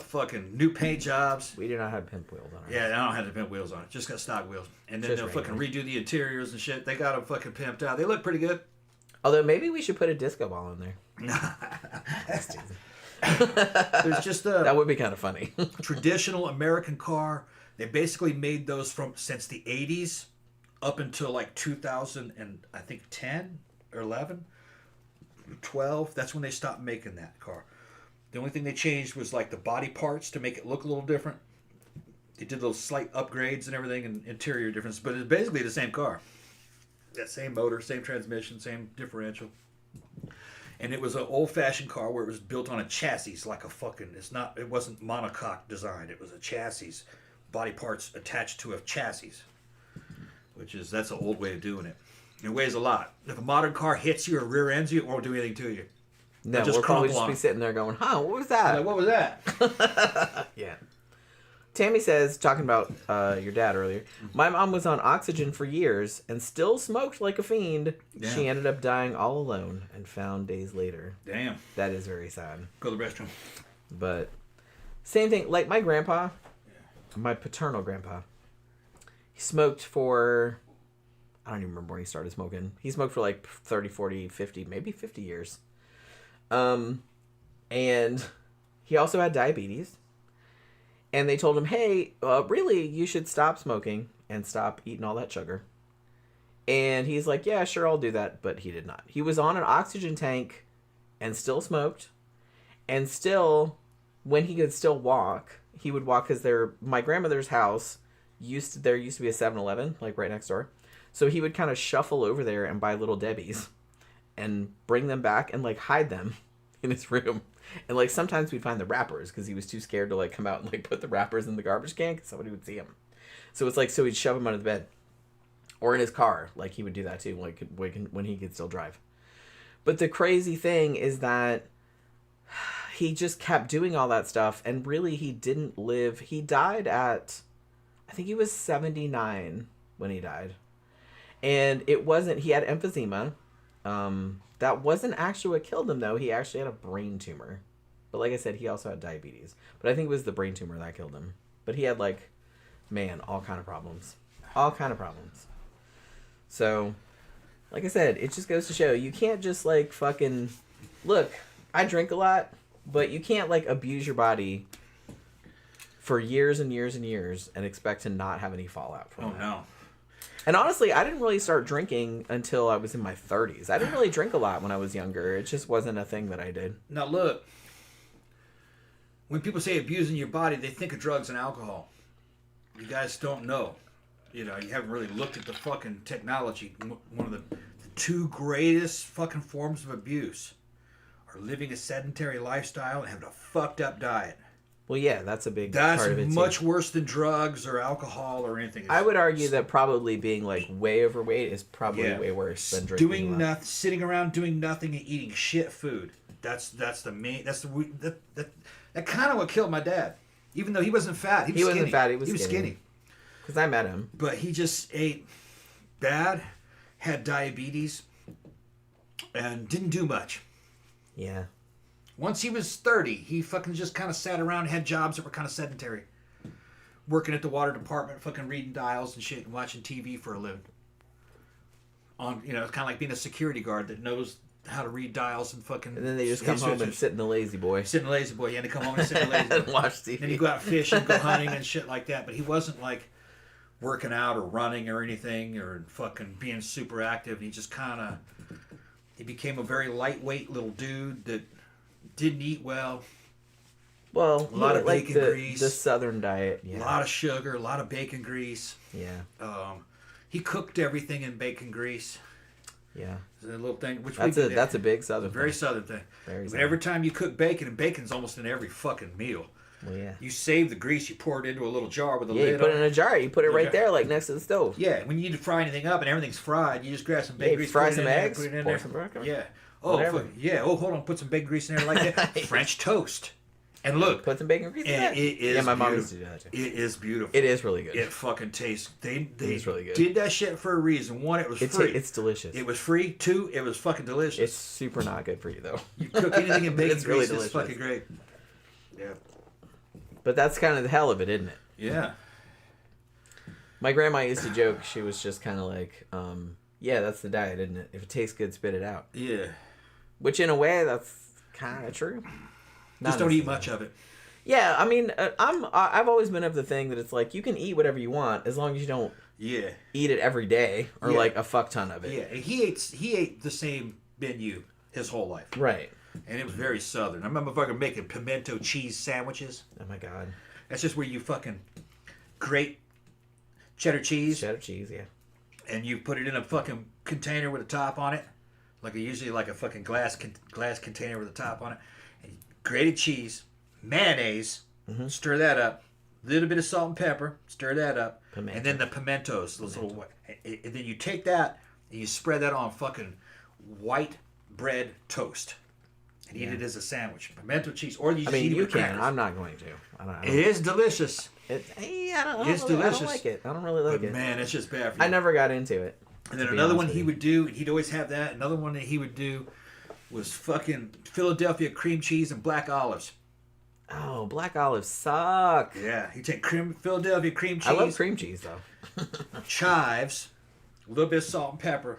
fucking new paint jobs. We do not have pimp wheels on ours. Yeah, I don't have the pimp wheels on it. Just got stock wheels. And then they'll fucking redo the interiors and shit. They got them fucking pimped out. They look pretty good. Although maybe we should put a disco ball in there. There's just a... That would be kind of funny. Traditional American car. They basically made those since the 80s up until like 2000 and I think 10 or 11, 12. That's when they stopped making that car. The only thing they changed was like the body parts to make it look a little different. They did those slight upgrades and everything and interior difference, but it's basically the same car. That same motor, same transmission, same differential. And it was an old-fashioned car where it was built on a chassis like a fucking... It wasn't monocoque designed. It was a chassis. Body parts attached to a chassis. That's an old way of doing it. It weighs a lot. If a modern car hits you or rear ends you, it won't do anything to you. No, we'll probably just be sitting there going, huh, what was that? Like, what was that? Yeah. Tammy says, talking about your dad earlier, my mom was on oxygen for years and still smoked like a fiend. Yeah. She ended up dying all alone and found days later. Damn. That is very sad. Go to the restroom. But same thing, like my grandpa, my paternal grandpa, he smoked for, I don't even remember when he started smoking. He smoked for like 30, 40, 50, maybe 50 years. And he also had diabetes. And they told him, hey, really, you should stop smoking and stop eating all that sugar. And he's like, yeah, sure, I'll do that. But he did not. He was on an oxygen tank and still smoked. And still, when he could still walk, he would walk because my grandmother's house, there used to be a 7-Eleven, like right next door. So he would kind of shuffle over there and buy Little Debbie's and bring them back and like hide them in his room. And like sometimes we'd find the wrappers because he was too scared to like come out and like put the wrappers in the garbage can because somebody would see him. So it's like, so he'd shove them under the bed or in his car. Like he would do that too, like when he could still drive. But the crazy thing is that he just kept doing all that stuff. And really he didn't live. He died at, I think he was 79 when he died. And he had emphysema. That wasn't actually what killed him, though. He actually had a brain tumor. But like I said, he also had diabetes. But I think it was the brain tumor that killed him. But he had, like, man, all kind of problems. All kind of problems. So, like I said, it just goes to show, you can't just, like, fucking... Look, I drink a lot, but you can't, like, abuse your body for years and years and years and expect to not have any fallout from that. No. And honestly, I didn't really start drinking until I was in my 30s. I didn't really drink a lot when I was younger. It just wasn't a thing that I did. Now look, when people say abusing your body, they think of drugs and alcohol. You guys don't know. You haven't really looked at the fucking technology. One of the two greatest fucking forms of abuse are living a sedentary lifestyle and having a fucked up diet. Well, yeah, that's a big part of it, That's much worse than drugs or alcohol or anything. I would argue that probably being, like, way overweight is probably way worse than drinking. Sitting around doing nothing and eating shit food. That's the main... That kind of what killed my dad. Even though he wasn't fat. He was wasn't fat. He was skinny. Because I met him. But he just ate bad, had diabetes, and didn't do much. Yeah. Once he was 30, he fucking just kind of sat around and had jobs that were kind of sedentary. Working at the water department, fucking reading dials and shit and watching TV for a living. It's kind of like being a security guard that knows how to read dials and fucking... And then they just come home and sit in the lazy boy. Sit in the lazy boy, yeah, they come home and sit in the lazy boy. And watch TV. Then you go out fishing, go hunting and shit like that. But he wasn't like working out or running or anything or fucking being super active. He just kind of... He became a very lightweight little dude that didn't eat well. Well, a lot of bacon grease. The southern diet. Yeah. A lot of sugar, a lot of bacon grease. Yeah. He cooked everything in bacon grease. Yeah. It's a little thing. That's a big southern very thing. southern thing. Very but southern. every time you cook bacon, and bacon's almost in every fucking meal. Well, yeah. You save the grease, you pour it into a little jar with a lid Yeah, you put it on in a jar. You put it right Okay. there, like next to the stove. Yeah, when you need to fry anything up and everything's fried, you just grab some bacon grease, fry put it some in there, eggs, put it in pour there. some broccoli. Yeah. Oh, Whatever. yeah. Oh, hold on. Put some bacon grease in there like that. French toast. And look. Put some bacon grease in there. And it is Yeah, my mom beautiful. used to do that too. It is beautiful. It is really good. It fucking tastes. They is really good. did that shit for a reason. One, it was free. It's delicious. It was free. Two, it was fucking delicious. It's super not good for you though. You cook anything in bacon It's really grease, delicious. it's fucking great. Yeah. But that's kind of the hell of it, isn't it? Yeah. My grandma used to joke. She was just kind of like, yeah, that's the diet, isn't it? If it tastes good, spit it out. Yeah. Which in a way, that's kind of true. Just don't eat much of it. Yeah, I mean, I've always been of the thing that it's like you can eat whatever you want as long as you don't Yeah. eat it every day or Yeah. like a fuck ton of it. Yeah. And he ate the same menu his whole life. Right. And it was very southern. I remember fucking making pimento cheese sandwiches. Oh my god. That's just where you fucking grate cheddar cheese. Cheddar cheese, yeah. And you put it in a fucking container with a top on it. Usually like a fucking glass container with a top on it. And grated cheese, mayonnaise, stir that up. A little bit of salt and pepper, stir that up. Pimento. And then the pimentos. Those little, and then you take that and you spread that on fucking white bread toast. And eat it as a sandwich. Pimento cheese. Or you just eat it you with can. crackers. I'm not going to. I don't It is delicious. I don't It's really, I delicious. don't like it. I don't really like But it. man, it's just bad for you. I never got into it. And then to be another honest one with he you. would do, he'd always have that. Another one that he would do was fucking Philadelphia cream cheese and black olives. Oh, black olives suck. Yeah, he'd take Philadelphia cream cheese. I love cream cheese though. Chives, a little bit of salt and pepper,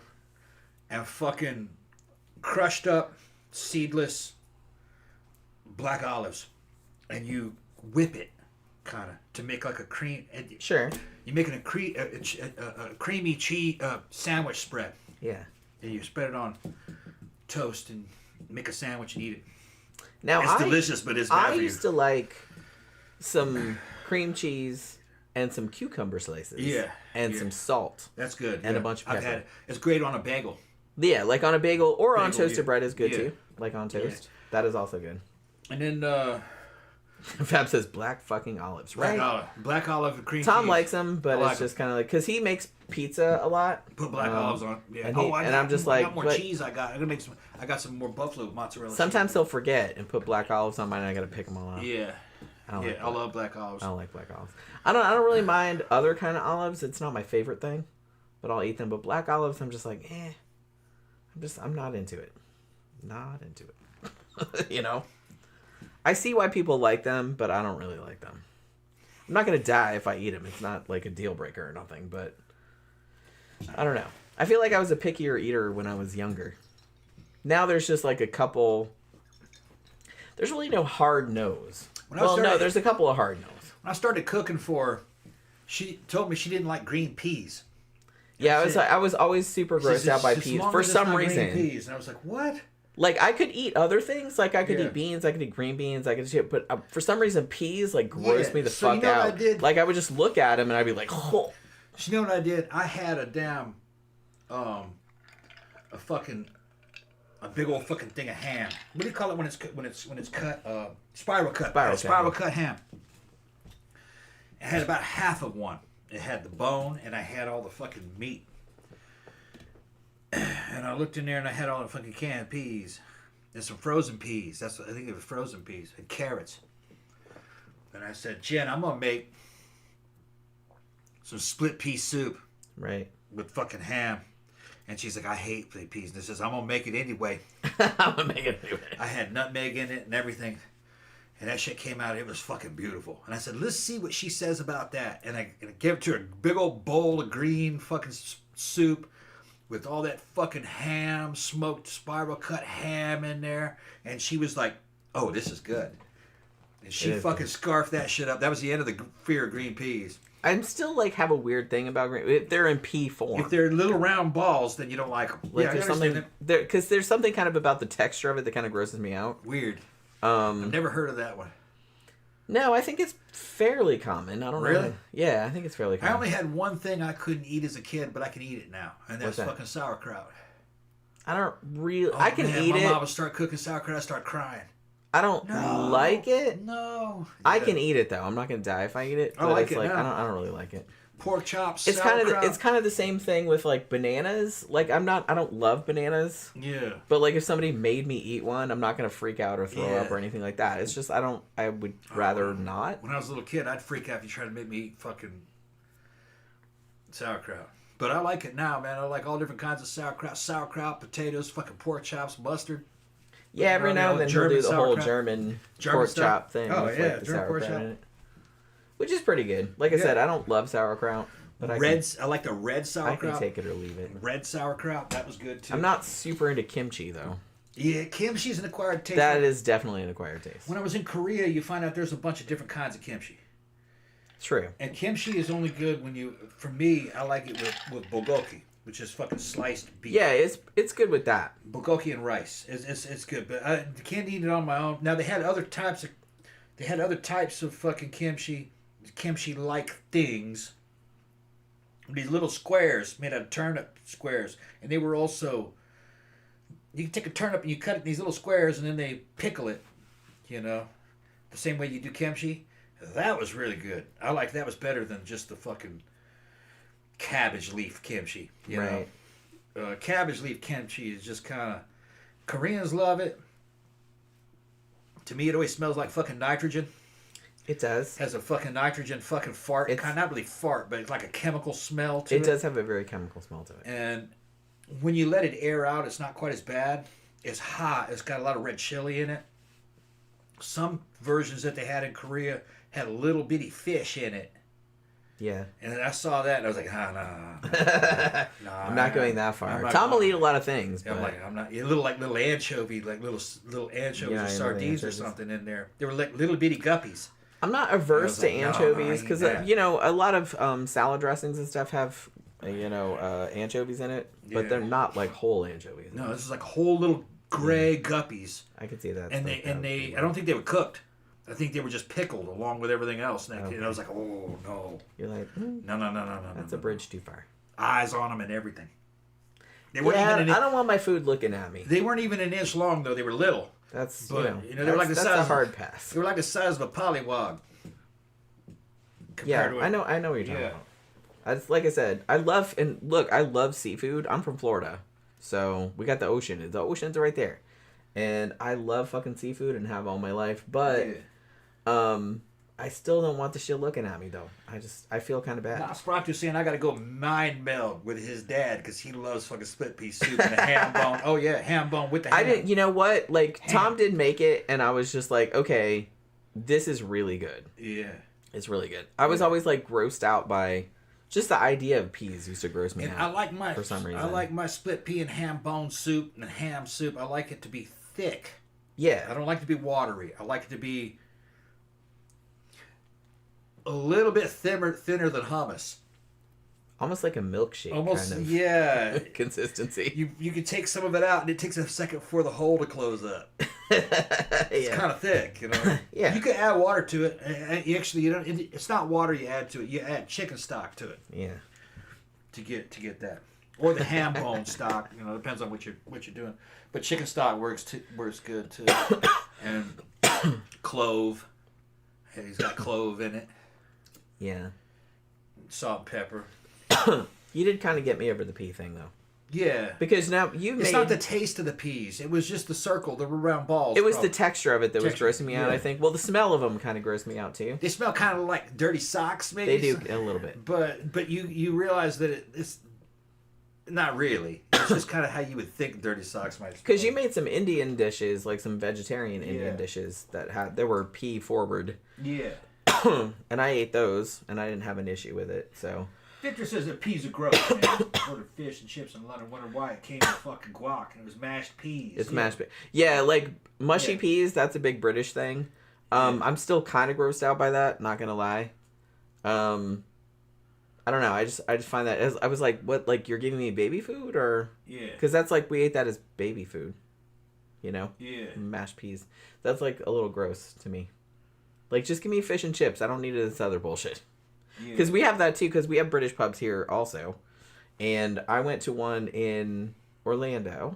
and fucking crushed up, seedless black olives. And you whip it, kind of, to make like a cream. Sure. You're making a creamy cheese sandwich spread. Yeah. And you spread it on toast and make a sandwich and eat it. Now It's delicious, but it's bad I for you. used to like some cream cheese and some cucumber slices. Yeah, And yeah. some salt. That's good. And yeah. a bunch of I've pepper. had it. It's great on a bagel. Yeah, like on a bagel or on Bagel, toasted yeah. bread is good Yeah. too. Like on toast. That is also good. And then Fab says black fucking olives, right? black olive and cream Tom cheese. likes them, but I like it's just kind of like because he makes pizza a lot. Put black olives on. Yeah. and I I'm just I like, got more but- cheese. I got. I'm gonna make some. I got some more buffalo mozzarella. Sometimes he'll forget and put black olives on mine. And I gotta pick them all out. cheese. Yeah. I don't like I love black olives. I don't like black olives. I don't really mind other kind of olives. It's not my favorite thing, but I'll eat them. But black olives, I'm just like, I'm not into it. Not into it. You know? I see why people like them, but I don't really like them. I'm not gonna die if I eat them. It's not like a deal breaker or nothing, but I don't know. I feel like I was a pickier eater when I was younger. Now there's just like a couple. There's really no hard nose. There's a couple of hard nose. When I started cooking for her, she told me she didn't like green peas. Yeah, I was always super grossed out by peas for some reason. Peas. And I was like, what? Like, I could eat other things. Like, I could Yeah. eat beans. I could eat green beans. I could shit. But for some reason, peas, like, grossed me the So fuck you know what out. I did? Like, I would just look at them and I'd be like, oh. You know what I did? I had a big old fucking thing of ham. What do you call it when it's cut? Spiral cut. Spiral cut, cut ham. I had about half of one. It had the bone, and I had all the fucking meat. And I looked in there, and I had all the fucking canned peas and some frozen peas. I think it was frozen peas and carrots. And I said, Jen, I'm going to make some split pea soup. Right. With fucking ham. And she's like, I hate split peas. And I says, I'm going to make it anyway. I'm going to make it anyway. I had nutmeg in it and everything. And that shit came out. It was fucking beautiful. And I said, let's see what she says about that. And I gave it to her a big old bowl of green fucking soup with all that fucking ham, smoked spiral cut ham in there. And she was like, oh, this is good. And she fucking scarfed that shit up. That was the end of the fear of green peas. I'm still like have a weird thing about green. If they're in pea form, if they're little round balls, then you don't like them. Like there's something there because there's something kind of about the texture of it that kind of grosses me out. Weird. I've never heard of that one. No, I think it's fairly common. I don't know. Really? Yeah, I think it's fairly common. I only had one thing I couldn't eat as a kid, but I can eat it now, and that's fucking sauerkraut. I don't really. I can eat it. My mom would start cooking sauerkraut. I start crying. I don't like it. No. I can eat it though. I'm not gonna die if I eat it. I like it. I don't really like it. Pork chops. It's kind of the same thing with like bananas. Like I don't love bananas. Yeah. But like if somebody made me eat one, I'm not gonna freak out or throw up or anything like that. It's just I would rather not. When I was a little kid, I'd freak out if you tried to make me eat fucking sauerkraut. But I like it now, man. I like all different kinds of sauerkraut, potatoes, fucking pork chops, mustard. Yeah, every now and then he'll do the whole German pork chop thing. Oh, with, yeah, like, the German pork sauerkraut in it. Which is pretty good. Like I said, I don't love sauerkraut. But I like the red sauerkraut. I can take it or leave it. Red sauerkraut, that was good too. I'm not super into kimchi, though. Yeah, kimchi's an acquired taste. That is definitely an acquired taste. When I was in Korea, you find out there's a bunch of different kinds of kimchi. True. And kimchi is only good when you, for me, I like it with bulgogi, which is fucking sliced beef. Yeah, it's good with that. Bulgogi and rice, it's good, but I can't eat it on my own. Now they had other types of fucking kimchi-like things. These little squares made out of turnip squares, and they were also. You can take a turnip and you cut it in these little squares, and then they pickle it. You know, the same way you do kimchi. That was really good. I like that was better than just the fucking cabbage leaf kimchi. You know? Cabbage leaf kimchi is just kind of... Koreans love it. To me, it always smells like fucking nitrogen. It does. Has a fucking nitrogen fucking fart. It's not really fart, but it's like a chemical smell to it. It does have a very chemical smell to it. And when you let it air out, it's not quite as bad. It's hot. It's got a lot of red chili in it. Some versions that they had in Korea had a little bitty fish in it. Yeah. And then I saw that and I was like, no. I'm not going that far. Tom will eat a lot of things. Yeah, but... I'm not. Little anchovy, like little anchovies or sardines or something in there. They were like little bitty guppies. I'm not averse to anchovies because a lot of salad dressings and stuff have anchovies in it, but they're not like whole anchovies. No, this is like whole little gray guppies. I could see that. And they I don't think they were cooked. I think they were just pickled along with everything else. And I was like, oh no. You're like, no. That's a bridge too far. Eyes on them and everything. They weren't even I don't want my food looking at me. They weren't even an inch long though. They were little. That's they were like the size. That's a hard pass. They were like the size of a pollywog. Yeah, I know what you're talking about. Like I said, I love seafood. I'm from Florida, so we got the ocean. The oceans are right there, and I love fucking seafood and have all my life. But, I still don't want the shit looking at me though. I feel kind of bad. Now, Sprock saying I got to go mind meld with his dad because he loves fucking split pea soup and a ham bone. Oh yeah, ham bone with the ham. I didn't. You know what? Like Tom did make it, and I was just like, okay, this is really good. Yeah. It's really good. I was always like grossed out by just the idea of peas used to gross me out. For some reason. I like my split pea and ham bone soup and ham soup. I like it to be thick. Yeah. I don't like it to be watery. I like it to be a little bit thinner than hummus. Almost like a milkshake. Almost, kind of yeah. consistency. You can take some of it out, and it takes a second for the hole to close up. It's kind of thick, you know. Yeah. You can add water to it. Actually, you don't. It's not water you add to it. You add chicken stock to it. Yeah. To get that, or the ham bone stock. You know, depends on what you're doing. But chicken stock works good too. And clove. Hey, he's got clove in it. Yeah. Salt and pepper. You did kind of get me over the pea thing, though. Yeah. Because now It's not the taste of the peas. It was just the circle, the round balls. It was the texture of it that was grossing me out, yeah. I think. Well, the smell of them kind of grossed me out, too. They smell kind of like dirty socks, maybe. They do, a little bit. But you realize that it's not really. It's just kind of how you would think dirty socks might smell. Because you made some Indian dishes, like some vegetarian Indian dishes that were pea forward. Yeah. And I ate those, and I didn't have an issue with it, so... Victor says that peas are gross, man. I ordered fish and chips in London. Wondered why it came with fucking guac and it was mashed peas. It's mashed peas. Yeah, like mushy peas. That's a big British thing. I'm still kind of grossed out by that. Not gonna lie. I don't know. I just find that I was like, what? Like you're giving me baby food or? Yeah. Because that's like we ate that as baby food. You know. Yeah. Mashed peas. That's like a little gross to me. Like just give me fish and chips. I don't need this other bullshit. Because we have that too, because we have British pubs here also. And I went to one in Orlando.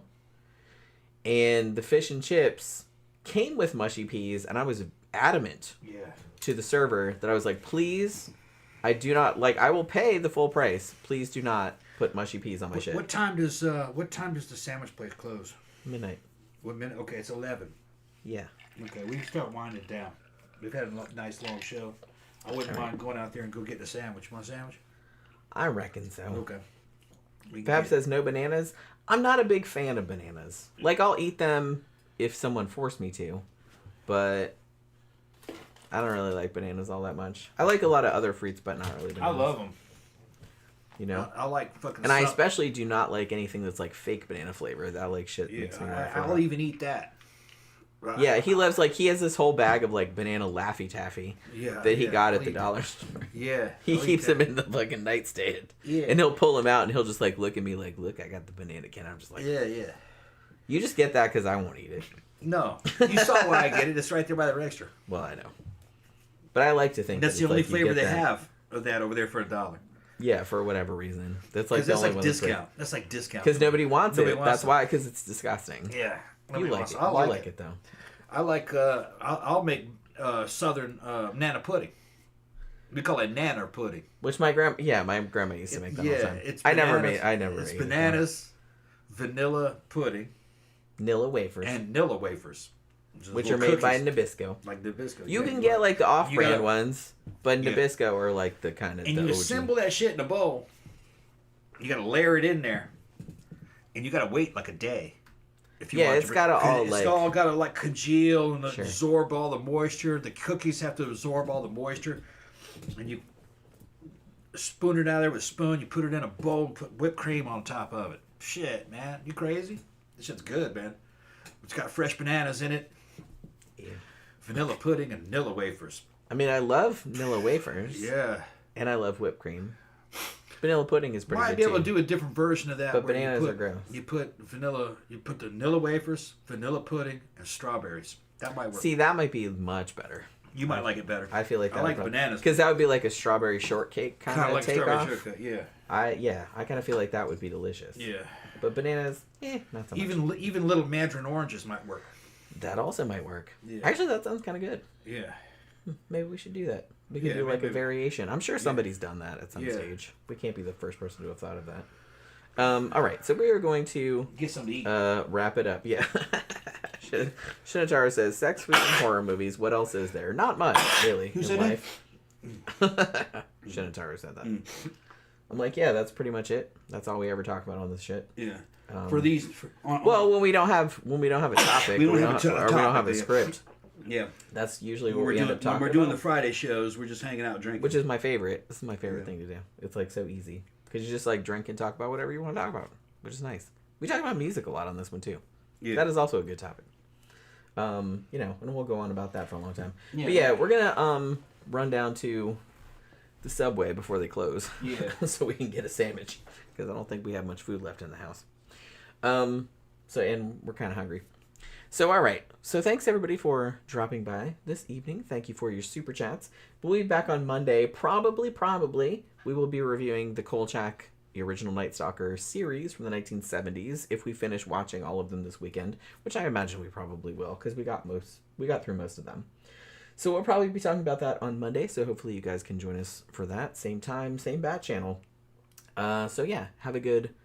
And the fish and chips came with mushy peas. And I was adamant to the server that I was like, please, I do not, like, I will pay the full price. Please do not put mushy peas on my shit. What time does the sandwich place close? Midnight. What minute? Okay, it's 11. Yeah. Okay, we can start winding down. We've had a nice long show. I wouldn't mind going out there and go get a sandwich. Want a sandwich? I reckon so. Okay. Fab says no bananas. I'm not a big fan of bananas. Like, I'll eat them if someone forced me to. But I don't really like bananas all that much. I like a lot of other fruits, but not really bananas. I love them. You know? I like fucking And I especially do not like anything that's like fake banana flavor. That like shit makes me laugh. I'll even eat that. Yeah, he loves, like, he has this whole bag of, like, banana Laffy Taffy that he got at the dollar store. Yeah. He keeps them in the fucking nightstand. Yeah. And he'll pull them out and he'll just, like, look at me like, look, I got the banana can. I'm just like, yeah. You just get that because I won't eat it. No. You saw why I get it. It's right there by the register. Well, I know. But I like to think that's the only like flavor they have of that over there for $1. Yeah, for whatever reason. That's like the only one. Discount. That's like discount. Because nobody wants it. That's why, because it's disgusting. Yeah. You like it. I like it, though. I like, I'll make southern nana pudding. We call it nana pudding. Which my grandma used to make that all the time. I never made it. Bananas, vanilla pudding. Nilla wafers. And Nilla wafers. Which are made by Nabisco. Like Nabisco. You can get like the off-brand ones, but Nabisco are like the kind of and you assemble that shit in a bowl. You got to layer it in there. And you got to wait like a day. It's got to like congeal and absorb all the moisture. The cookies have to absorb all the moisture, and you spoon it out there with a spoon. You put it in a bowl, and put whipped cream on top of it. Shit, man, you crazy? This shit's good, man. It's got fresh bananas in it, vanilla pudding, and Nilla wafers. I mean, I love Nilla wafers. Yeah, and I love whipped cream. Vanilla pudding is pretty good. Might be able to do a different version of that. But bananas are gross. You put vanilla. You put the Nilla wafers, vanilla pudding, and strawberries. That might work. See, that might be much better. You might like it better. I feel like that. I like bananas because that would be like a strawberry shortcake kind of like takeoff. Shortcake, yeah. I kind of feel like that would be delicious. Yeah. But bananas, not so much. Even little mandarin oranges might work. That also might work. Yeah. Actually, that sounds kind of good. Yeah. Maybe we should do that. We could do like a variation. I'm sure somebody's done that at some stage. We can't be the first person to have thought of that. All right, so we are going to get something to eat. Wrap it up. Yeah. Shinichara says, sex, food, and horror movies. What else is there? Not much, really. Who said life. Shinichara said that. I'm like, yeah, that's pretty much it. That's all we ever talk about on this shit. Yeah. When we don't have a topic, we don't have a script. Yeah, that's usually what we end up talking about. When we're doing the Friday shows, we're just hanging out drinking. Which is my favorite. This is my favorite thing to do. It's like so easy. Because you just like drink and talk about whatever you want to talk about. Which is nice. We talk about music a lot on this one too. Yeah. That is also a good topic. And we'll go on about that for a long time. Yeah. But yeah, we're going to run down to the Subway before they close. Yeah. So we can get a sandwich. Because I don't think we have much food left in the house. And we're kind of hungry. So, all right. So, thanks, everybody, for dropping by this evening. Thank you for your super chats. We'll be back on Monday. Probably, we will be reviewing the Kolchak, the original Night Stalker series from the 1970s, if we finish watching all of them this weekend, which I imagine we probably will, because we got through most of them. So, we'll probably be talking about that on Monday, so hopefully you guys can join us for that. Same time, same bat channel. So, yeah, have a good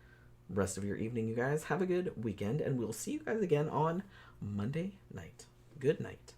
rest of your evening, you guys. Have a good weekend, and we'll see you guys again on Monday night. Good night.